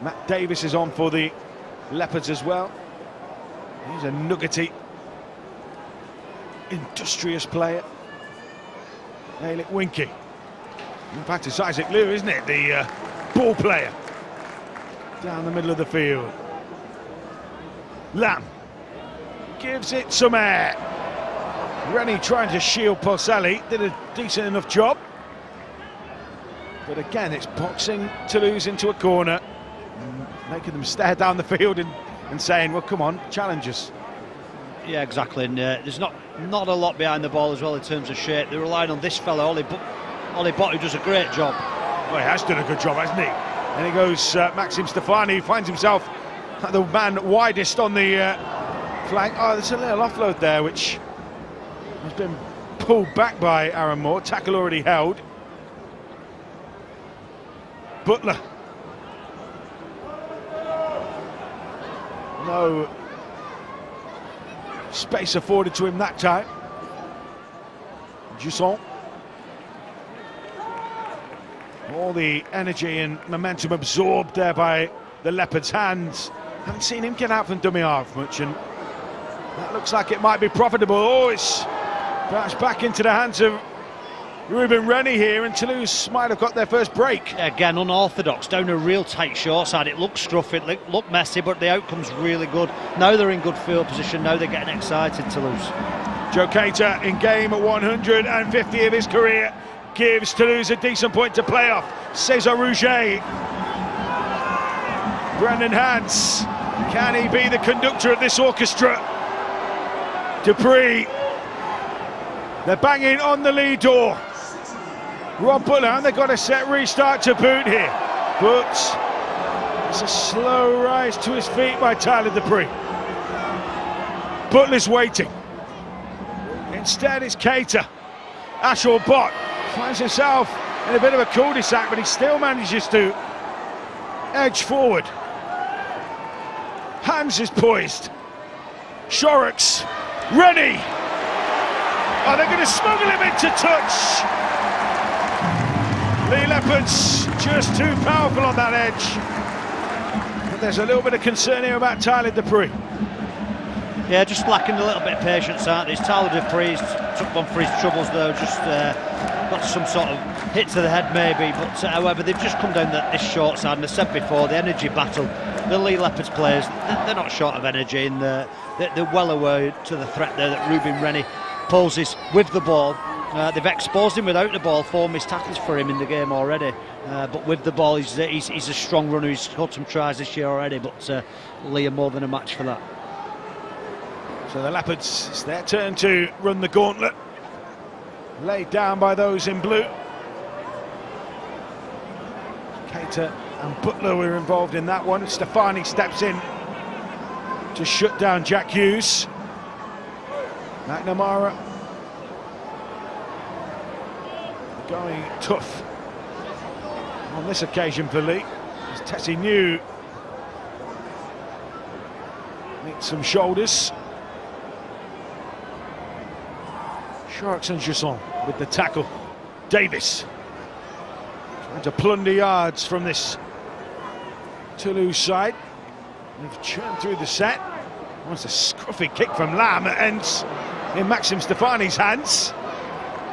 Matt Davis is on for the Leopards as well. He's a nuggety, industrious player. Leigh Winky. In fact, it's Isaac Liu, isn't it? The ball player. Down the middle of the field. Lamb gives it some air. Rennie trying to shield Porcelli. Did a decent enough job. But again, it's boxing Toulouse into a corner, making them stare down the field and saying, well, come on, challenge us. Yeah, exactly. And there's not a lot behind the ball as well in terms of shape. They're relying on this fella, Ollie Bott, who does a great job. Well, he has done a good job, hasn't he? And he goes Maxime Stefani, who finds himself the man widest on the flank. Oh, there's a little offload there, which has been pulled back by Aaron Moore. Tackle already held. Butler. No space afforded to him that time. Jusson. All the energy and momentum absorbed there by the Leopards' hands. Haven't seen him get out from dummy half much, and that looks like it might be profitable. Oh, it's perhaps back into the hands of Ruben Rennie here, and Toulouse might have got their first break. Again, unorthodox, down a real tight short side. It looked scruffy, it looked messy, but the outcome's really good. Now they're in good field position, now they're getting excited, Toulouse. Joe Keita, in game 150 of his career, gives Toulouse a decent point to play off. Cesar Rouget. Brendan Hans, can he be the conductor of this orchestra? Dupree. They're banging on the lead door. Rob Butler, and they've got a set restart to boot here. But it's a slow rise to his feet by Tyler Dupree. Butler's waiting. Instead, it's Keita. Ashwell Bott finds himself in a bit of a cul-de-sac, but he still manages to edge forward. Hans is poised. Shorrocks. Rennie. Oh, they're going to smuggle him into touch. The Leopards just too powerful on that edge. But there's a little bit of concern here about Tyler Dupree. Yeah, just lacking a little bit of patience, aren't they? Tyler Dupree took one for his troubles though, just got some sort of hit to the head maybe, but however they've just come down this short side, and I said before, the energy battle, the Leigh Leopards players, they're not short of energy, and they're well aware to the threat there that Ruben Rennie poses with the ball. They've exposed him without the ball, 4 missed tackles for him in the game already, but with the ball he's a strong runner, he's scored some tries this year already, but Leigh are more than a match for that. So the Leopards, it's their turn to run the gauntlet, laid down by those in blue. Keita and Butler were involved in that one. Stefani steps in to shut down Jack Hughes. McNamara going tough on this occasion for Leigh, as Tessie New meets some shoulders. Sharks and Jusson with the tackle. Davis trying to plunder yards from this Toulouse side. They've churned through the set. Wants a scruffy kick from Lamb that ends in Maxime Stefani's hands.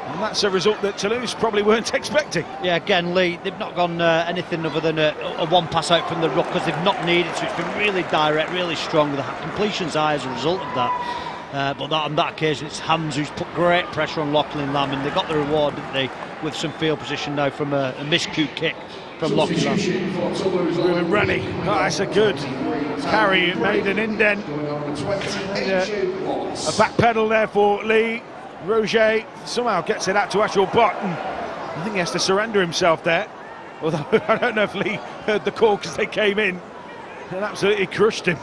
And that's a result that Toulouse probably weren't expecting. Yeah, again, Leigh, they've not gone anything other than a one pass out from the ruck because they've not needed to. It's been really direct, really strong. The completion's high as a result of that. But on that occasion, it's Hans who's put great pressure on Lachlan Lamb, and they got the reward, didn't they, with some field position now from a miscued kick from Lockie Lamb. Ruben Rennie. Oh, that's a good carry. It made an indent. A back pedal there for Leigh. Roger somehow gets it out to Ashwell Button. I think he has to surrender himself there. Although I don't know if Leigh heard the call because they came in and absolutely crushed him.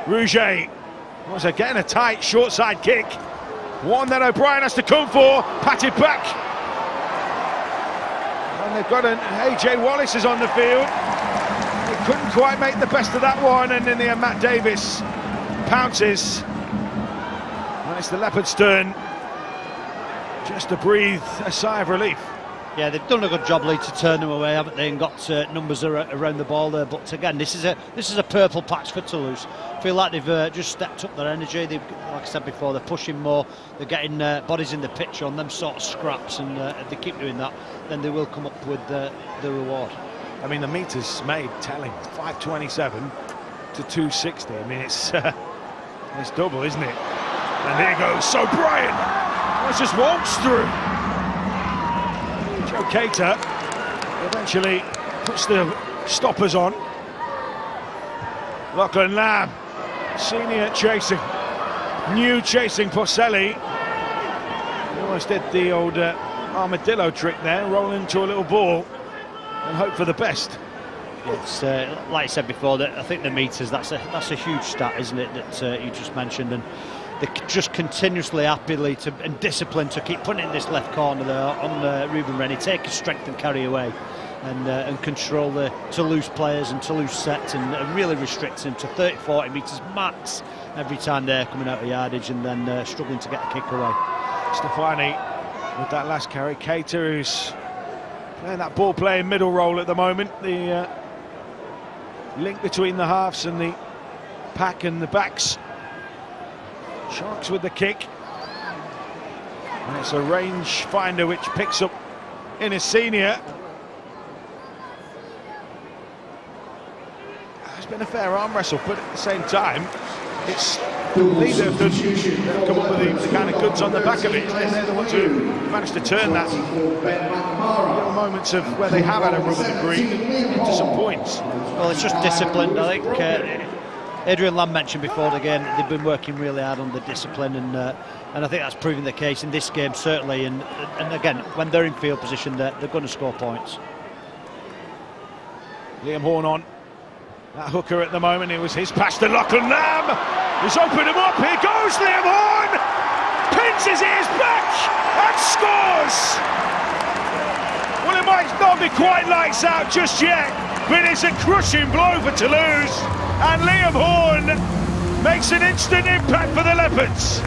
Rouget was getting a tight short side kick. One that O'Brien has to come for. Patted back. And they've got an AJ Wallace is on the field. They couldn't quite make the best of that one, and in the end Matt Davis pounces. And it's the Leopards' turn just to breathe a sigh of relief. Yeah, they've done a good job, Leigh, to turn them away, haven't they, and got numbers around the ball there. But again, this is a purple patch for Toulouse. I feel like they've just stepped up their energy. They've, like I said before, they're pushing more. They're getting bodies in the pitch on them sort of scraps, and if they keep doing that, then they will come up with the reward. I mean, the meters made telling 5:27 to 2:60. I mean, it's double, isn't it? And there goes. So Brian just walks through. Joe Cater eventually puts the stoppers on. Lachlan Lamb, senior chasing, new chasing Porcelli. He almost did the old armadillo trick there, roll into a little ball and hope for the best. It's like I said before, that I think the meters, that's a huge stat, isn't it, that you just mentioned, and they're just continuously happily and disciplined to keep putting it in this left corner there on Ruben Rennie, take his strength and carry away, and control the Toulouse players and Toulouse sets, and really restrict them to 30-40 metres max every time they're coming out of yardage, and then struggling to get a kick away. Stefani with that last carry. Cater, who's playing that ball playing middle role at the moment, the link between the halves and the pack and the backs. Sharks with the kick, and it's a range finder which picks up in his senior. It's been a fair arm wrestle, but at the same time, it's Leigh that have come up with the kind of goods on the back of it. They're the ones who managed to turn that little moments of where they have had a rub of the green into some points. Well, it's just discipline. I think Adrian Lamb mentioned before the game that they've been working really hard on the discipline, and I think that's proving the case in this game certainly. And again, when they're in field position, they're going to score points. Liam Horn on that hooker at the moment. It was his pass to Lachlan Lamb. He's opened him up. Here goes Liam Horn. Pins his ears back and scores. Well, it might not be quite lights out just yet, but it's a crushing blow for Toulouse. And Liam Horn makes an instant impact for the Leopards.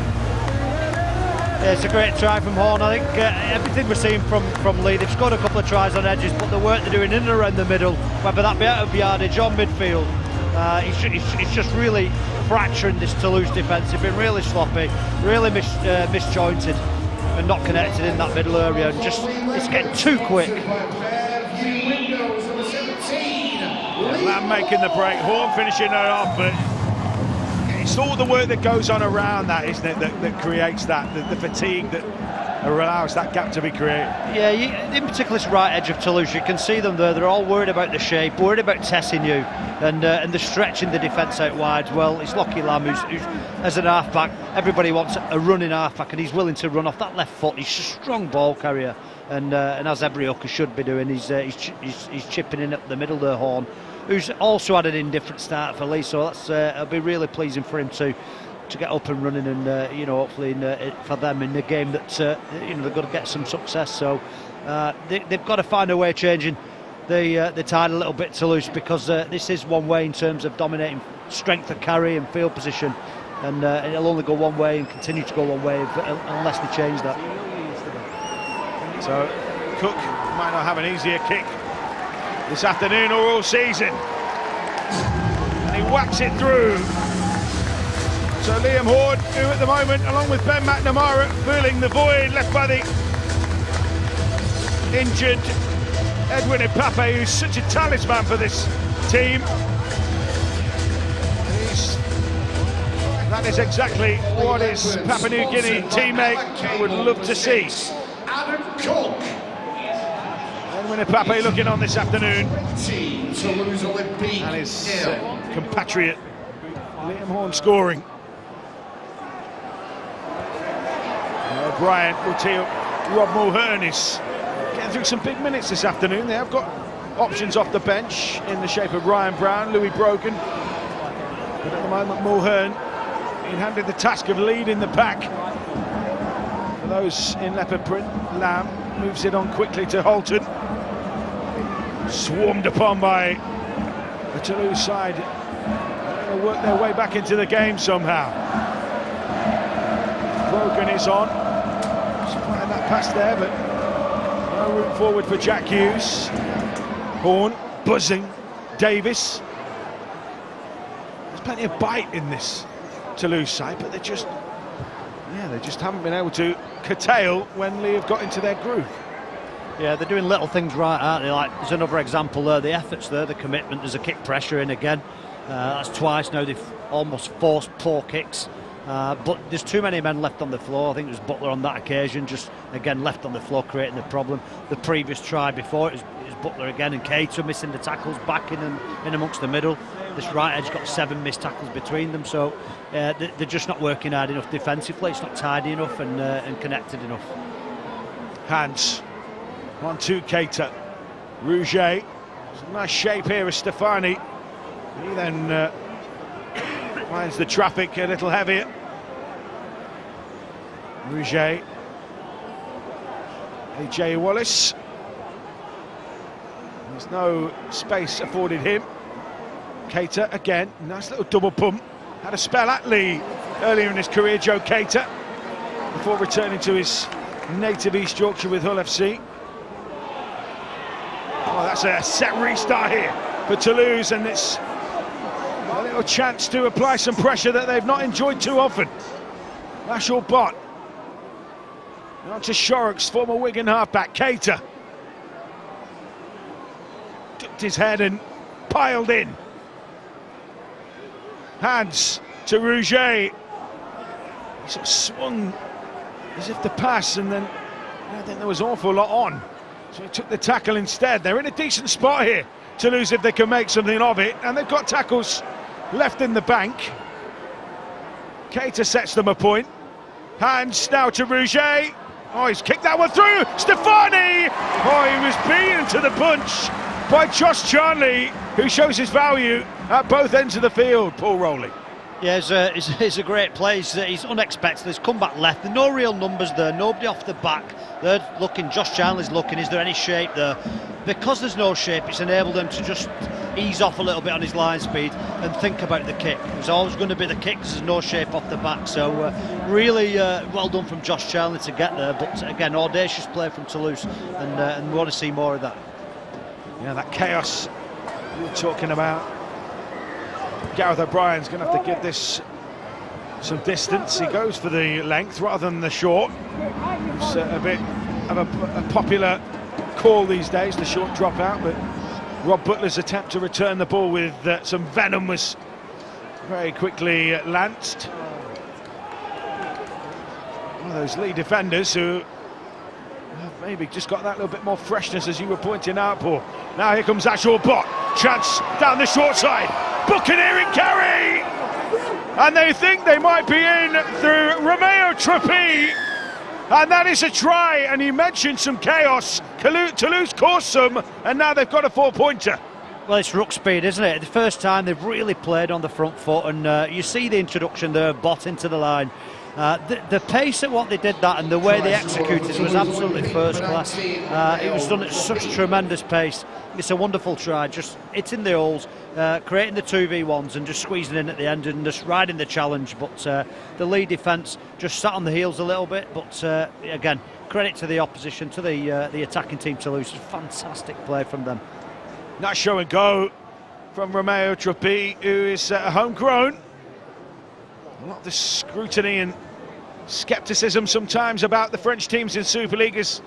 Yeah, it's a great try from Horn. I think everything we're seeing from Leigh, they've scored a couple of tries on edges, but the work they're doing in and around the middle, whether that be out of yardage or midfield, it's just really fracturing this Toulouse defence. They've been really sloppy, really misjointed and not connected in that middle area, and just it's getting too quick. Lamb making the break, Horn finishing it off, but it's all the work that goes on around that, isn't it, that creates that, the fatigue that allows that gap to be created. Yeah, in particular this right edge of Toulouse, you can see them there, they're all worried about the shape, worried about testing you, and the stretching the defence out wide. Well, it's Lockie Lamb who's as an half-back, everybody wants a running half-back, and he's willing to run off that left foot. He's a strong ball carrier, and as every hooker should be doing, he's chipping in up the middle there, Horn, who's also had an indifferent start for Leigh, so that's it'll be really pleasing for him to get up and running, and hopefully for them in the game that they've got to get some success. So they've got to find a way of changing the tide a little bit, Toulouse, because this is one way in terms of dominating strength of carry and field position, and it'll only go one way and continue to go one way unless they change that. So Cook might not have an easier kick this afternoon or all season, and he whacks it through. So Liam Horn, who at the moment, along with Ben McNamara, filling the void left by the injured Edwin Ipape, who's such a talisman for this team. That is exactly what his Papua New Guinea teammate would love to see. Adam Cook. Benjamin Pape looking on this afternoon. Toulouse Olympique And his 0. compatriot Liam Horn scoring. Bryant will tee up. Rob Mulhern is getting through some big minutes this afternoon. They have got options off the bench in the shape of Ryan Brown, Louis Brogan. But at the moment, Mulhern being handed the task of leading the pack. For those in leopard print, Lamb moves it on quickly to Holton. Swarmed upon by the Toulouse side. They'll work their way back into the game somehow. Brogan is on. Supplying that pass there, but no room forward for Jack Hughes. Horn buzzing. Davis. There's plenty of bite in this Toulouse side, but they just haven't been able to curtail when Leigh have got into their groove. Yeah, they're doing little things right, aren't they? Like, there's another example there, the efforts there, the commitment. There's a kick pressure in again. That's twice now they've almost forced poor kicks. But there's too many men left on the floor. I think it was Butler on that occasion, just again left on the floor, creating the problem. The previous try before it was Butler again, and Keita missing the tackles back in amongst the middle. This right edge got 7 missed tackles between them, so they're just not working hard enough defensively. It's not tidy enough and connected enough. Hands 1-2 Keita. Rouget. Some nice shape here as Stefani. He then finds the traffic a little heavier. Rouget. AJ Wallace. There's no space afforded him. Keita again, nice little double pump. Had a spell at Leigh earlier in his career, Joe Keita, before returning to his native East Yorkshire with Hull FC. Oh, that's a set restart here for Toulouse, and it's a little chance to apply some pressure that they've not enjoyed too often. Lashall Bott. On to Shorrock's former Wigan halfback, Keita. Ducked his head and piled in. Hands to Rouget. He sort of swung as if to pass, and then I think there was an awful lot on. So he took the tackle instead. They're in a decent spot here, Toulouse, if they can make something of it. And they've got tackles left in the bank. Keita sets them a point. Hands now to Rouget. Oh, he's kicked that one through. Stefani! Oh, he was beaten to the punch by Josh Charnley, who shows his value at both ends of the field, Paul Rowley. Yeah, it's a great play. He's unexpected. He's come back left. There's no real numbers there. Nobody off the back. They're looking. Josh Charnley's looking. Is there any shape there? Because there's no shape, it's enabled them to just ease off a little bit on his line speed and think about the kick. It's always going to be the kick because there's no shape off the back. So really well done from Josh Charnley to get there. But again, audacious play from Toulouse, and we want to see more of that. Yeah, that chaos you were talking about. Gareth O'Brien's going to have to give this some distance. He goes for the length rather than the short. It's a bit of a popular call these days, the short drop out, but Rob Butler's attempt to return the ball with some venom was very quickly lanced. One of those Leigh defenders who have maybe just got that little bit more freshness, as you were pointing out, Paul. Now here comes Lashall Bott. Chance down the short side. Buccaneering carry! And they think they might be in through Romeo Trapi. And that is a try, and you mentioned some chaos. Toulouse caused some, and now they've got a 4-pointer. Well, it's ruck speed, isn't it? The first time they've really played on the front foot, and you see the introduction there, Bott into the line. The pace at what they did that and the way they executed was absolutely first class. It was done at such a tremendous pace. It's a wonderful try, just hitting the holes, creating the 2v1s and just squeezing in at the end and just riding the challenge. But the Leigh defence just sat on the heels a little bit. But again, credit to the opposition, to the attacking team Toulouse. Fantastic play from them. Nice show and go from Romeo Trapi, who is homegrown. A lot of the scrutiny and scepticism sometimes about the French teams in Super League is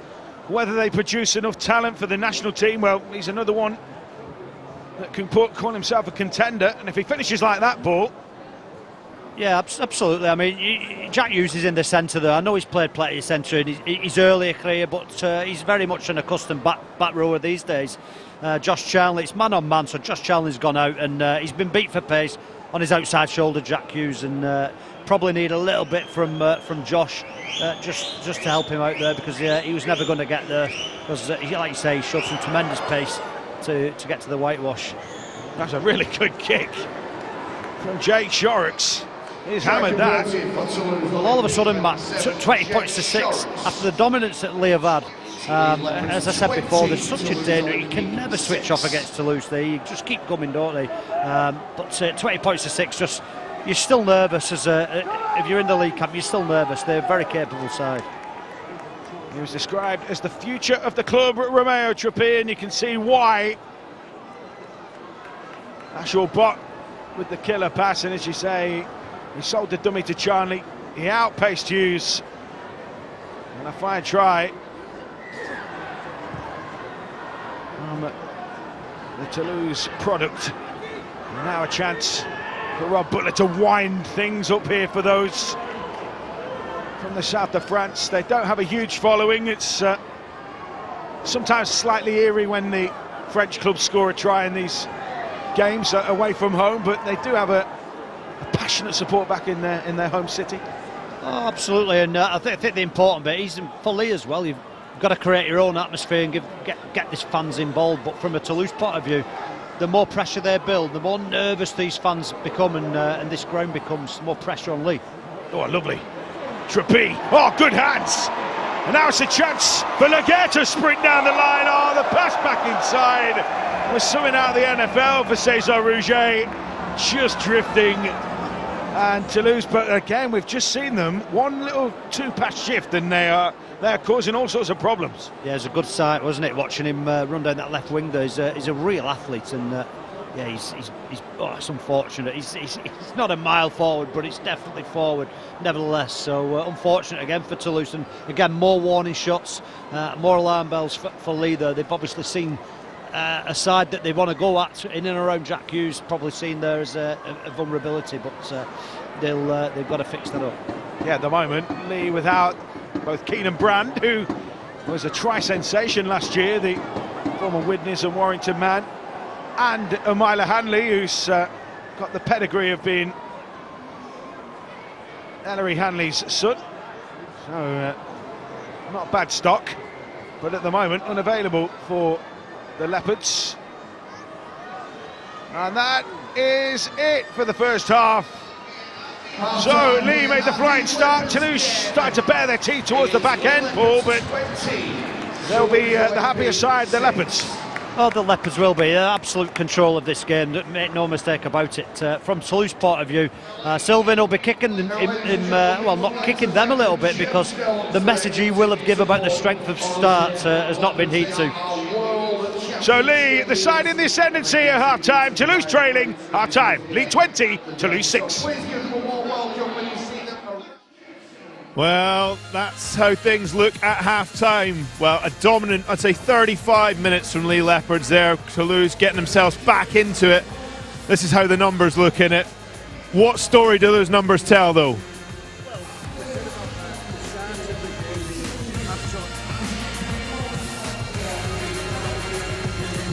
whether they produce enough talent for the national team. Well, he's another one that can call himself a contender, and if he finishes like that, Paul, Yeah, absolutely. I mean, Jack Hughes is in the centre there. I know he's played plenty of centre in his earlier career, but he's very much an accustomed back rower these days. Josh Charnley, it's man on man, so Josh Charnley's gone out and he's been beat for pace on his outside shoulder, Jack Hughes, and probably need a little bit from Josh just to help him out there, because he was never going to get there, because like you say, he showed some tremendous pace to get to the whitewash. That's a really good kick from Jake Shorrocks. He's hammered that. Well, all of a sudden, Matt, 20 points to 6 after the dominance that Leigh have had. As I said before, there's such a danger. You can never switch off against Toulouse. They just keep coming, don't they? But 20 points to 6, just you're still nervous if you're in the league camp. You're still nervous. They're a very capable side. He was described as the future of the club, Romeo Trappi, and you can see why. Ashwell Bott with the killer pass, and as you say, he sold the dummy to Charnley. He outpaced Hughes, and a fine try. The Toulouse product. And now a chance for Rob Butler to wind things up here for those from the south of France. They don't have a huge following. It's sometimes slightly eerie when the French clubs score a try in these games away from home, but they do have a passionate support back in their home city. Oh, absolutely, and I think the important bit is for Leigh as well. You've got to create your own atmosphere and get these fans involved. But from a Toulouse point of view, the more pressure they build, the more nervous these fans become, and this ground becomes more pressure on Leigh. Oh, lovely. Trappi. Oh, good hands. And now it's a chance for Leigh to sprint down the line. Oh, the pass back inside was something out of the NFL for Cesar Rouget. Just drifting. And Toulouse, but again, we've just seen them. One little two-pass shift and they're causing all sorts of problems. Yeah, it was a good sight, wasn't it, watching him run down that left wing there. He's a real athlete, and yeah, he's it's unfortunate. He's not a mile forward, but it's definitely forward nevertheless. So unfortunate again for Toulouse, and again more warning shots, more alarm bells for Leigh there. They've obviously seen a side that they want to go at in and around Jack Hughes, probably seen there as a vulnerability, but they've got to fix that up. Yeah, at the moment, Leigh without both Keenan Brand, who was a try sensation last year, the former Widnes and Warrington man, and Omila Hanley, who's got the pedigree of being Ellery Hanley's son. So, not bad stock, but at the moment unavailable for the Leopards. And that is it for the first half. So Leigh made the flying start. Toulouse started to bare their teeth towards the back end, Paul, but they'll be the happier side, the Leopards. Oh, the Leopards will be absolute control of this game, make no mistake about it. From Toulouse point of view, Sylvain will be kicking well, not kicking them a little bit, because the message he will have given about the strength of start has not been heed to. So Leigh, the side in the ascendancy at half-time. Toulouse trailing, half-time. Leigh 20, Toulouse 6. Well, that's how things look at half-time. Well, a dominant, I'd say 35 minutes from Leigh Leopards there. Toulouse getting themselves back into it. This is how the numbers look in it. What story do those numbers tell, though?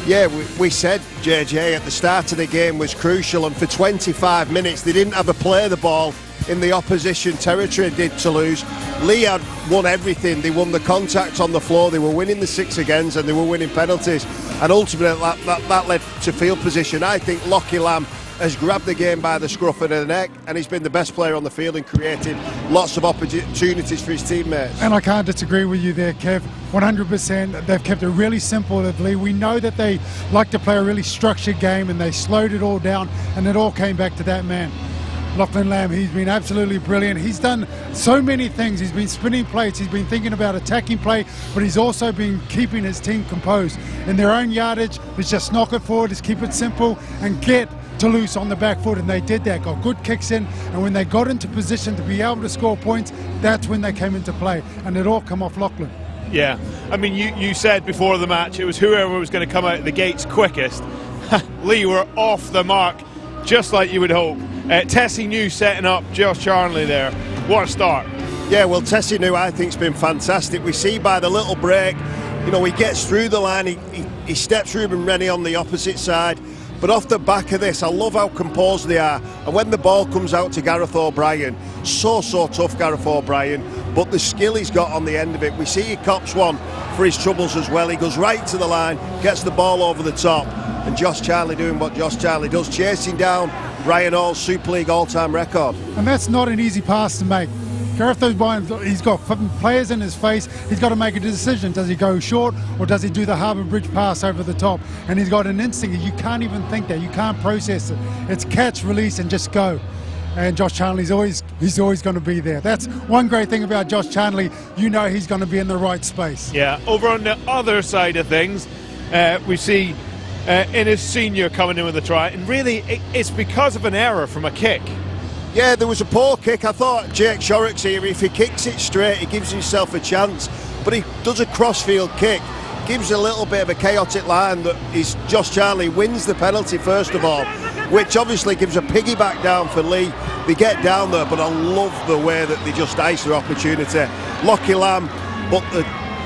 Yeah, we said JJ at the start of the game was crucial, and for 25 minutes they didn't have a play the ball in the opposition territory, did Toulouse. Leigh had won everything. They won the contact on the floor, they were winning the 6 agains, and they were winning penalties, and ultimately that led to field position. I think Lockie Lamb has grabbed the game by the scruff of the neck, and he's been the best player on the field and created lots of opportunities for his teammates. And I can't disagree with you there, Kev. 100%. They've kept it really simple with Leigh. We know that they like to play a really structured game, and they slowed it all down, and it all came back to that man, Lachlan Lamb. He's been absolutely brilliant. He's done so many things. He's been spinning plates, he's been thinking about attacking play, but he's also been keeping his team composed. In their own yardage, let's just knock it forward, just keep it simple and get Toulouse on the back foot, and they did that, got good kicks in, and when they got into position to be able to score points, that's when they came into play, and it all come off Lachlan. Yeah, I mean, you said before the match it was whoever was going to come out of the gates quickest. Leigh were off the mark, just like you would hope. Tessie New setting up Josh Charnley there. What a start. Yeah, well, Tessie New, I think, has been fantastic. We see by the little break, you know, he gets through the line, he steps Ruben Rennie on the opposite side. But off the back of this, I love how composed they are. And when the ball comes out to Gareth O'Brien, so tough, Gareth O'Brien. But the skill he's got on the end of it, we see he cops one for his troubles as well. He goes right to the line, gets the ball over the top. And Josh Charnley doing what Josh Charnley does, chasing down Ryan Hall's Super League all-time record. And that's not an easy pass to make. Gareth O'Brien, he's got players in his face. He's got to make a decision. Does he go short or does he do the Harbour Bridge pass over the top? And he's got an instinct. You can't even think that. You can't process it. It's catch, release, and just go. And Josh Charnley's always going to be there. That's one great thing about Josh Charnley. You know he's going to be in the right space. Yeah. Over on the other side of things, we see Innes Senior coming in with a try, and really it's because of an error from a kick. Yeah, there was a poor kick. I thought Jake Shorrock's here, if he kicks it straight, he gives himself a chance. But he does a crossfield kick, gives a little bit of a chaotic line that Josh Charnley wins the penalty first of all, which obviously gives a piggyback down for Leigh. They get down there, but I love the way that they just ice their opportunity. Lockie Lamb, but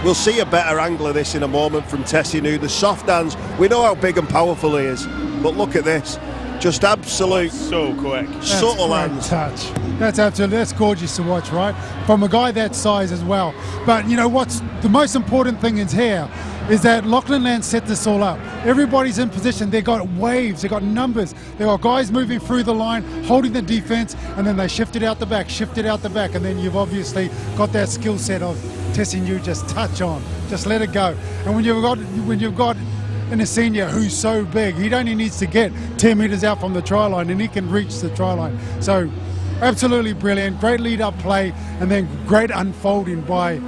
we'll see a better angle of this in a moment from Tessie New. The soft hands, we know how big and powerful he is, but look at this. Just absolute, so quick, subtle hands. Touch. That's gorgeous to watch, right? From a guy that size as well. But you know what's the most important thing is here is that Lachlan Land set this all up. Everybody's in position. They got waves. They got numbers. They got guys moving through the line, holding the defense, and then they shifted out the back, and then you've obviously got that skill set of Tessie New, just touch on, just let it go. And when you've got in a senior who's so big, he only needs to get 10 metres out from the try line and he can reach the try line. So absolutely brilliant, great lead up play, and then great unfolding by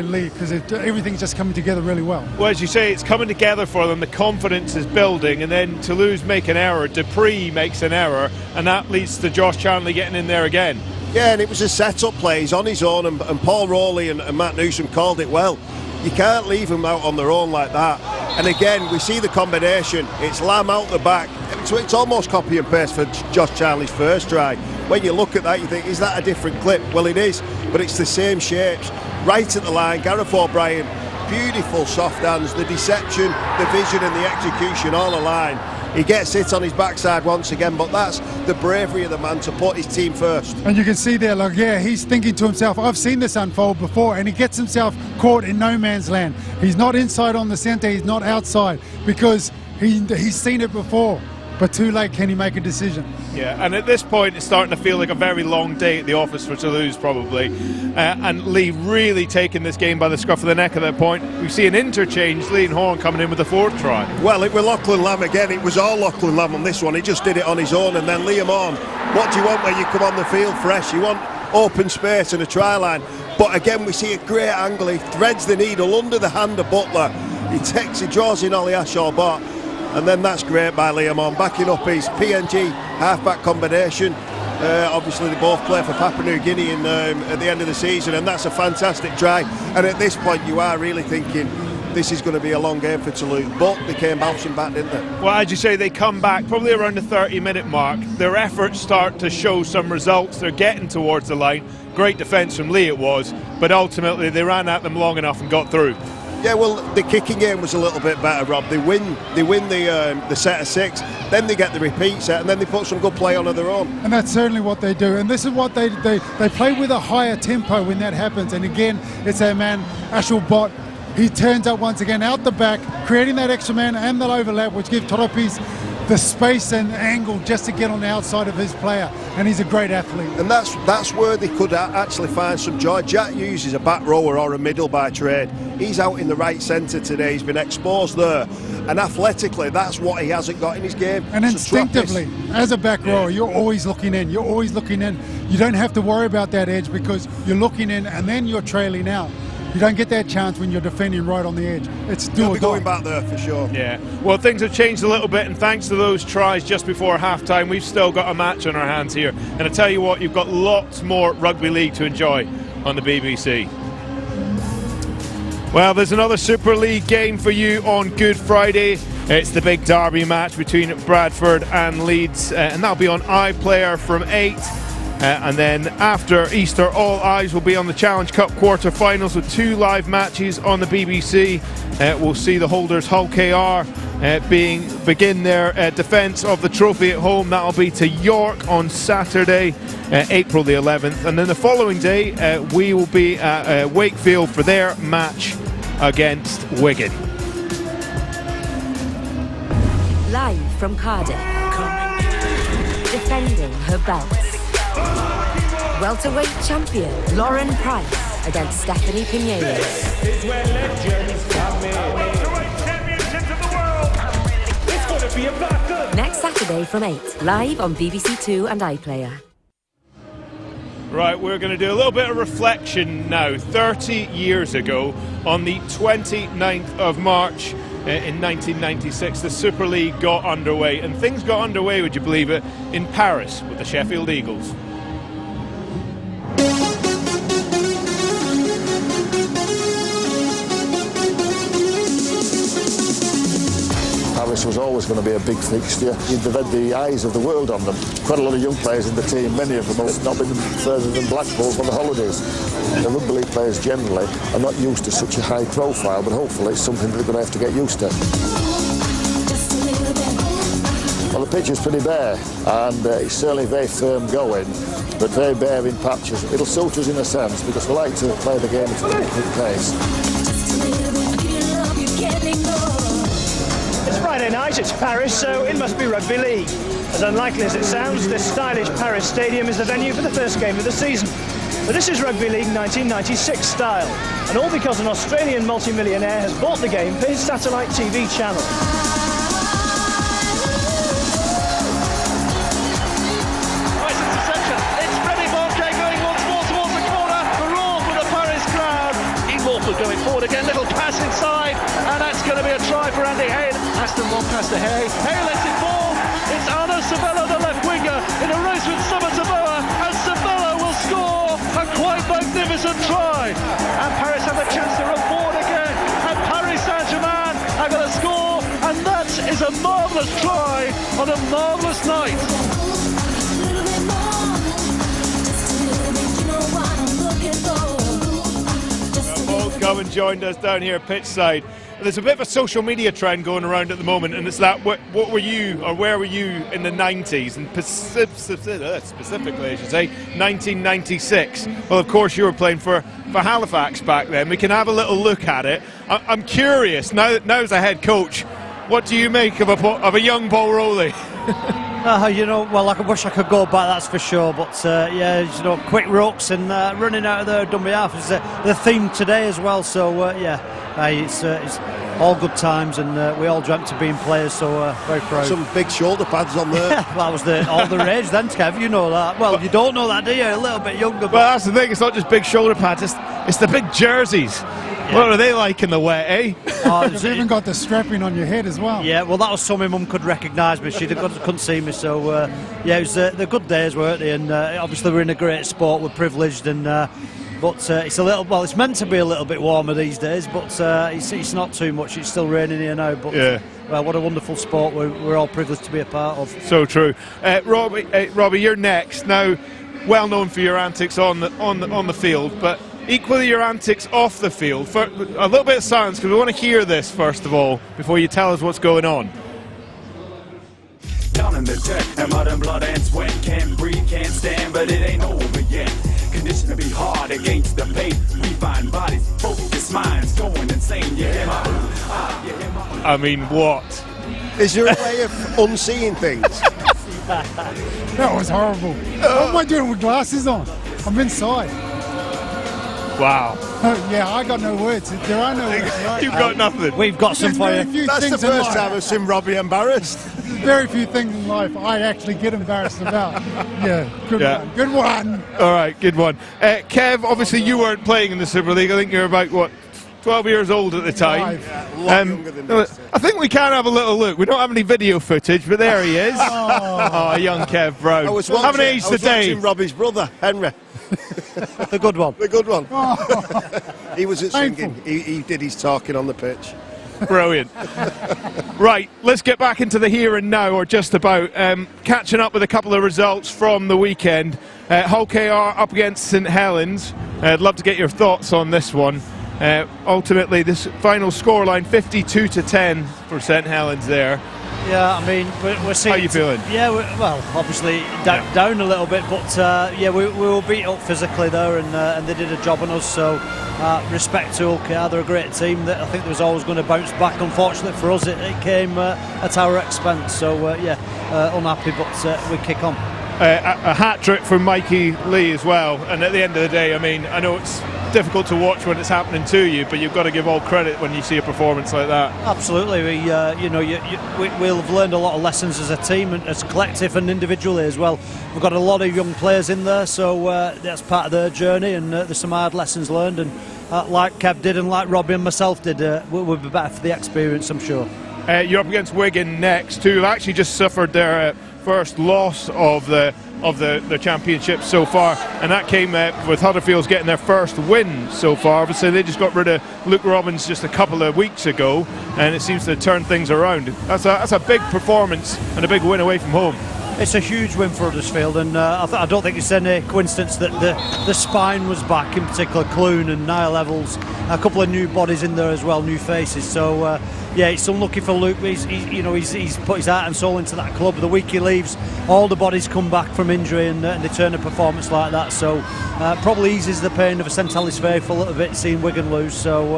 Leigh, because everything's just coming together really well. Well, as you say, it's coming together for them, the confidence is building, and then Toulouse make an error, Dupree makes an error, and that leads to Josh Charnley getting in there again. Yeah, and it was a set-up play. He's on his own, and Paul Rowley and Matt Newsom called it well. You can't leave them out on their own like that. And again, we see the combination. It's Lamb out the back. So it's almost copy and paste for Josh Charnley's first try. When you look at that, you think, is that a different clip? Well, it is, but it's the same shapes. Right at the line, Gareth O'Brien, beautiful soft hands, the deception, the vision and the execution all aligned. He gets hit on his backside once again, but that's the bravery of the man to put his team first. And you can see there, like, yeah, he's thinking to himself, I've seen this unfold before, and he gets himself caught in no man's land. He's not inside on the centre, he's not outside, because he's seen it before. But too late, can he make a decision? Yeah, and at this point it's starting to feel like a very long day at the office for Toulouse probably, and Leigh really taking this game by the scruff of the neck at that point. We see an interchange, Leigh and Horn coming in with the fourth try. Well, it was Lachlan Lamb again. It was all Lachlan Lamb on this one. He just did it on his own, and then Liam on. What do you want when you come on the field fresh? You want open space and a try line. But again, we see a great angle. He threads the needle under the hand of Butler. He draws in Ollie Ashall-Bott. And then that's great by Liam on, backing up his PNG halfback combination. Obviously they both play for Papua New Guinea at the end of the season, and that's a fantastic try. And at this point you are really thinking this is going to be a long game for Toulouse, but they came bouncing back, didn't they? Well, as you say, they come back probably around the 30-minute mark. Their efforts start to show some results. They're getting towards the line. Great defence from Leigh it was, but ultimately they ran at them long enough and got through. Yeah, well, the kicking game was a little bit better, Rob. They win the set of 6, then they get the repeat set, and then they put some good play on of their own. And that's certainly what they do. And this is what they play with a higher tempo when that happens. And again, it's their man, Ashall-Bott. He turns up once again out the back, creating that extra man and the overlap, which gives Toropis the space and angle just to get on the outside of his player, and he's a great athlete. And that's where they could actually find some joy. Jack Hughes is a back rower or a middle by trade. He's out in the right centre today. He's been exposed there, and athletically that's what he hasn't got in his game. And instinctively, as a back rower, you're always looking in. You don't have to worry about that edge because you're looking in and then you're trailing out. You don't get that chance when you're defending right on the edge. It's do or die. Going back there for sure. Yeah. Well, things have changed a little bit, and thanks to those tries just before half-time, we've still got a match on our hands here. And I tell you what, you've got lots more rugby league to enjoy on the BBC. Well, there's another Super League game for you on Good Friday. It's the big derby match between Bradford and Leeds, and that'll be on iPlayer from 8. And then after Easter, all eyes will be on the Challenge Cup quarter-finals with 2 live matches on the BBC. We'll see the holders Hull KR begin their defence of the trophy at home. That'll be to York on Saturday, April the 11th. And then the following day, we will be at Wakefield for their match against Wigan. Live from Cardiff, defending her belt. Welterweight champion Lauren Price against Stephanie Piñeiro. Next Saturday from 8, live on BBC Two and iPlayer. Right, we're going to do a little bit of reflection now. 30 years ago, on the 29th of March in 1996, the Super League got underway. And things got underway, would you believe it, in Paris with the Sheffield Eagles. Paris was always going to be a big fixture. They've had the eyes of the world on them. Quite a lot of young players in the team, many of them have not been further than Blackpool for the holidays. The rugby league players generally are not used to such a high profile, but hopefully it's something that they're going to have to get used to. Well, the pitch is pretty bare, and it's certainly very firm going, but very bare in patches. It'll suit us in a sense, because we like to play the game at a quick pace. It's Friday night, it's Paris, so it must be Rugby League. As unlikely as it sounds, this stylish Paris stadium is the venue for the first game of the season. But this is Rugby League 1996 style, and all because an Australian multimillionaire has bought the game for his satellite TV channel. Going forward again, little pass inside, and that's going to be a try for Andy Hay. Aston one pass to Hay. Hay lets it fall. It's Arno Sabella, the left winger, in a race with Summer Sabella, and Sabella will score a quite magnificent try. And Paris have a chance to run forward again, and Paris Saint-Germain are going to score, and that is a marvellous try on a marvellous night. Govan joined us down here at pitchside. There's a bit of a social media trend going around at the moment, and it's that what were you, or where were you in the 90s, and specifically I should say 1996. Well, of course you were playing for Halifax back then. We can have a little look at it. I'm curious now as a head coach, what do you make of a young Paul Rowley? You know, well, I wish I could go back, that's for sure. But yeah, you know, quick rucks and running out of there on behalf is the theme today as well. So yeah, it's all good times, and we all dreamt of being players. So very proud. Some big shoulder pads on there. That was all the rage then, Kev. You know that. Well, you don't know that, do you? A little bit younger. But well, that's the thing. It's not just big shoulder pads. It's the big jerseys. Yeah. What are they like in the wet, eh? You've even got the strapping on your head as well. Yeah, well, that was so my mum could recognise me. She couldn't see me, so yeah, it was the good days, weren't they? And obviously we're in a great sport, we're privileged, and but it's a little, well, it's meant to be a little bit warmer these days, but it's not too much. It's still raining here now, but yeah. Well, what a wonderful sport we're all privileged to be a part of. So true. Robbie, you're next. Now, well known for your antics on the field, but equally your antics off the field. For a little bit of silence, because we want to hear this first of all before you tell us what's going on. Down in the dirt, and mud and blood and sweat. Can't breathe, can't stand, but it ain't over yet. Condition to be hard against the pain. We find bodies, focus minds going insane. Yeah, I mean, what? Is there a way of unseeing things? That was horrible. What am I doing with glasses on? I'm inside. Wow. Yeah, I got no words. There are no words. Right? You've got nothing. We've got some for you. That's the first time I've seen Robbie embarrassed. Very few things in life I actually get embarrassed about. Yeah, good one. Good one. All right, good one. Kev, obviously you weren't playing in the Super League. I think you're about, what, 12 years old at the time. I think we can have a little look. We don't have any video footage, but there he is. Oh, young Kev Brown. Haven't aged a day. Watching Robbie's brother, Henry. The good one. The good one. Oh. He wasn't singing. He did his talking on the pitch. Brilliant. Right, let's get back into the here and now, or just about. Catching up with a couple of results from the weekend. Hull KR up against St Helens. I'd love to get your thoughts on this one. Ultimately, this final scoreline 52-10 for St Helens there. Yeah, I mean, we're seeing. How are you feeling? Yeah, well, obviously down a little bit, but yeah, we were beat up physically there, and they did a job on us. So respect to Hull KR, they're a great team. That I think they was always going to bounce back. Unfortunately for us, it came at our expense. So yeah, unhappy, but we kick on. A hat-trick from Mikey Leigh as well, and at the end of the day, I mean, I know it's difficult to watch when it's happening to you, but you've got to give all credit when you see a performance like that. Absolutely, we'll have learned a lot of lessons as a team and as a collective and individually as well. We've got a lot of young players in there, so that's part of their journey, and there's some hard lessons learned, and like Kev did and like Robbie and myself did, we'll be better for the experience, I'm sure. You're up against Wigan next, who have actually just suffered their first loss of the championship so far, and that came with Huddersfield getting their first win so far. Obviously, they just got rid of Luke Robbins just a couple of weeks ago, and it seems to turn things around. That's a big performance and a big win away from home. It's a huge win for Huddersfield, and I don't think it's any coincidence that the spine was back, in particular Clune and Niall Evans, a couple of new bodies in there as well, new faces. So yeah, it's unlucky for Luke. He's put his heart and soul into that club. The week he leaves, all the bodies come back from injury, and they turn a performance like that. So probably eases the pain of a St Helens faithful a little bit seeing Wigan lose. So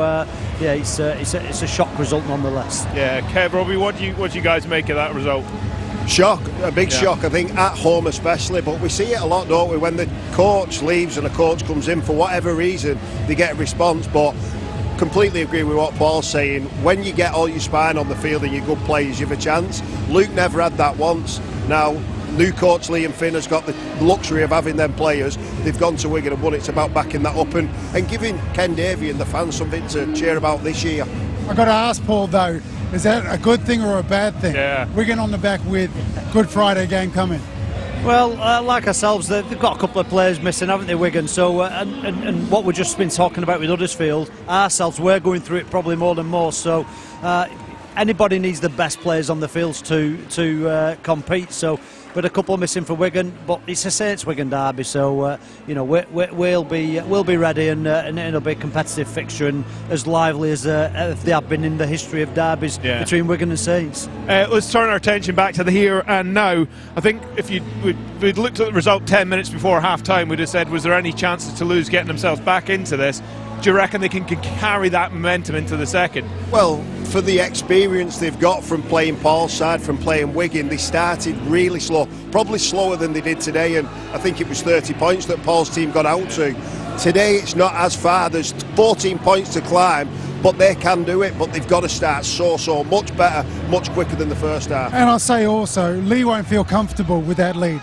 yeah, it's a shock result nonetheless. Yeah, Kev, Robbie, what do you guys make of that result? Shock, a big shock, I think, at home especially, but we see it a lot, don't we, when the coach leaves and a coach comes in, for whatever reason, they get a response. But completely agree with what Paul's saying. When you get all your spine on the field and you're good players, you have a chance. Luke never had that once. Now, new coach Liam Finn has got the luxury of having them players. They've gone to Wigan and won. It's about backing that up and giving Ken Davey and the fans something to cheer about this year. I've got to ask Paul, though, is that a good thing or a bad thing? Yeah. Wigan on the back with Good Friday game coming. Well, like ourselves, they've got a couple of players missing, haven't they, Wigan? So, and what we've just been talking about with Huddersfield, ourselves, we're going through it probably more than most. So, anybody needs the best players on the fields to compete. So, but a couple missing for Wigan, but it's a Saints Wigan derby, so we'll be ready, and it'll be a competitive fixture and as lively as they have been in the history of derbies between Wigan and Saints. Let's turn our attention back to the here and now. I think if we'd looked at the result 10 minutes before half-time, we'd have said, was there any chance of Toulouse getting themselves back into this? Do you reckon they can carry that momentum into the second? Well, for the experience they've got from playing Paul's side, from playing Wigan, they started really slow, probably slower than they did today, and I think it was 30 points that Paul's team got out to. Today it's not as far, there's 14 points to climb, but they can do it, but they've got to start so much better, much quicker than the first half. And I'll say also, Leigh won't feel comfortable with that lead.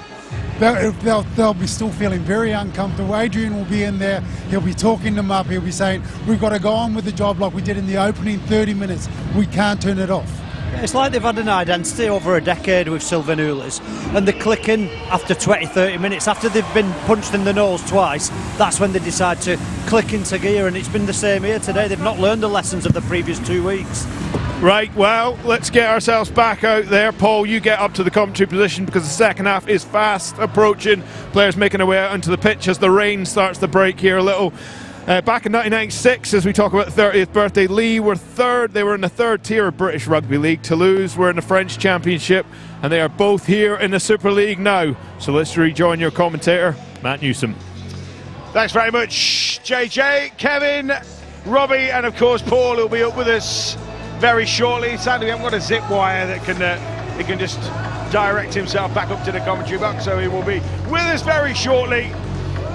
They'll be still feeling very uncomfortable. Adrian will be in there, he'll be talking them up, he'll be saying, we've got to go on with the job like we did in the opening 30 minutes. We can't turn it off. It's like they've had an identity over a decade with Sylvan Ulis, and they're clicking after 20-30 minutes. After they've been punched in the nose twice, that's when they decide to click into gear, and it's been the same here today. They've not learned the lessons of the previous 2 weeks. Right, well, let's get ourselves back out there. Paul, you get up to the commentary position because the second half is fast approaching. Players making their way out onto the pitch as the rain starts to break here a little. Back in 1996, as we talk about the 30th birthday, Leigh were third. They were in the third tier of British Rugby League. Toulouse were in the French Championship, and they are both here in the Super League now. So let's rejoin your commentator, Matt Newsom. Thanks very much, JJ, Kevin, Robbie, and of course Paul, who'll be up with us very shortly. Sadly, we haven't got a zip wire that he can just direct himself back up to the commentary box, so he will be with us very shortly.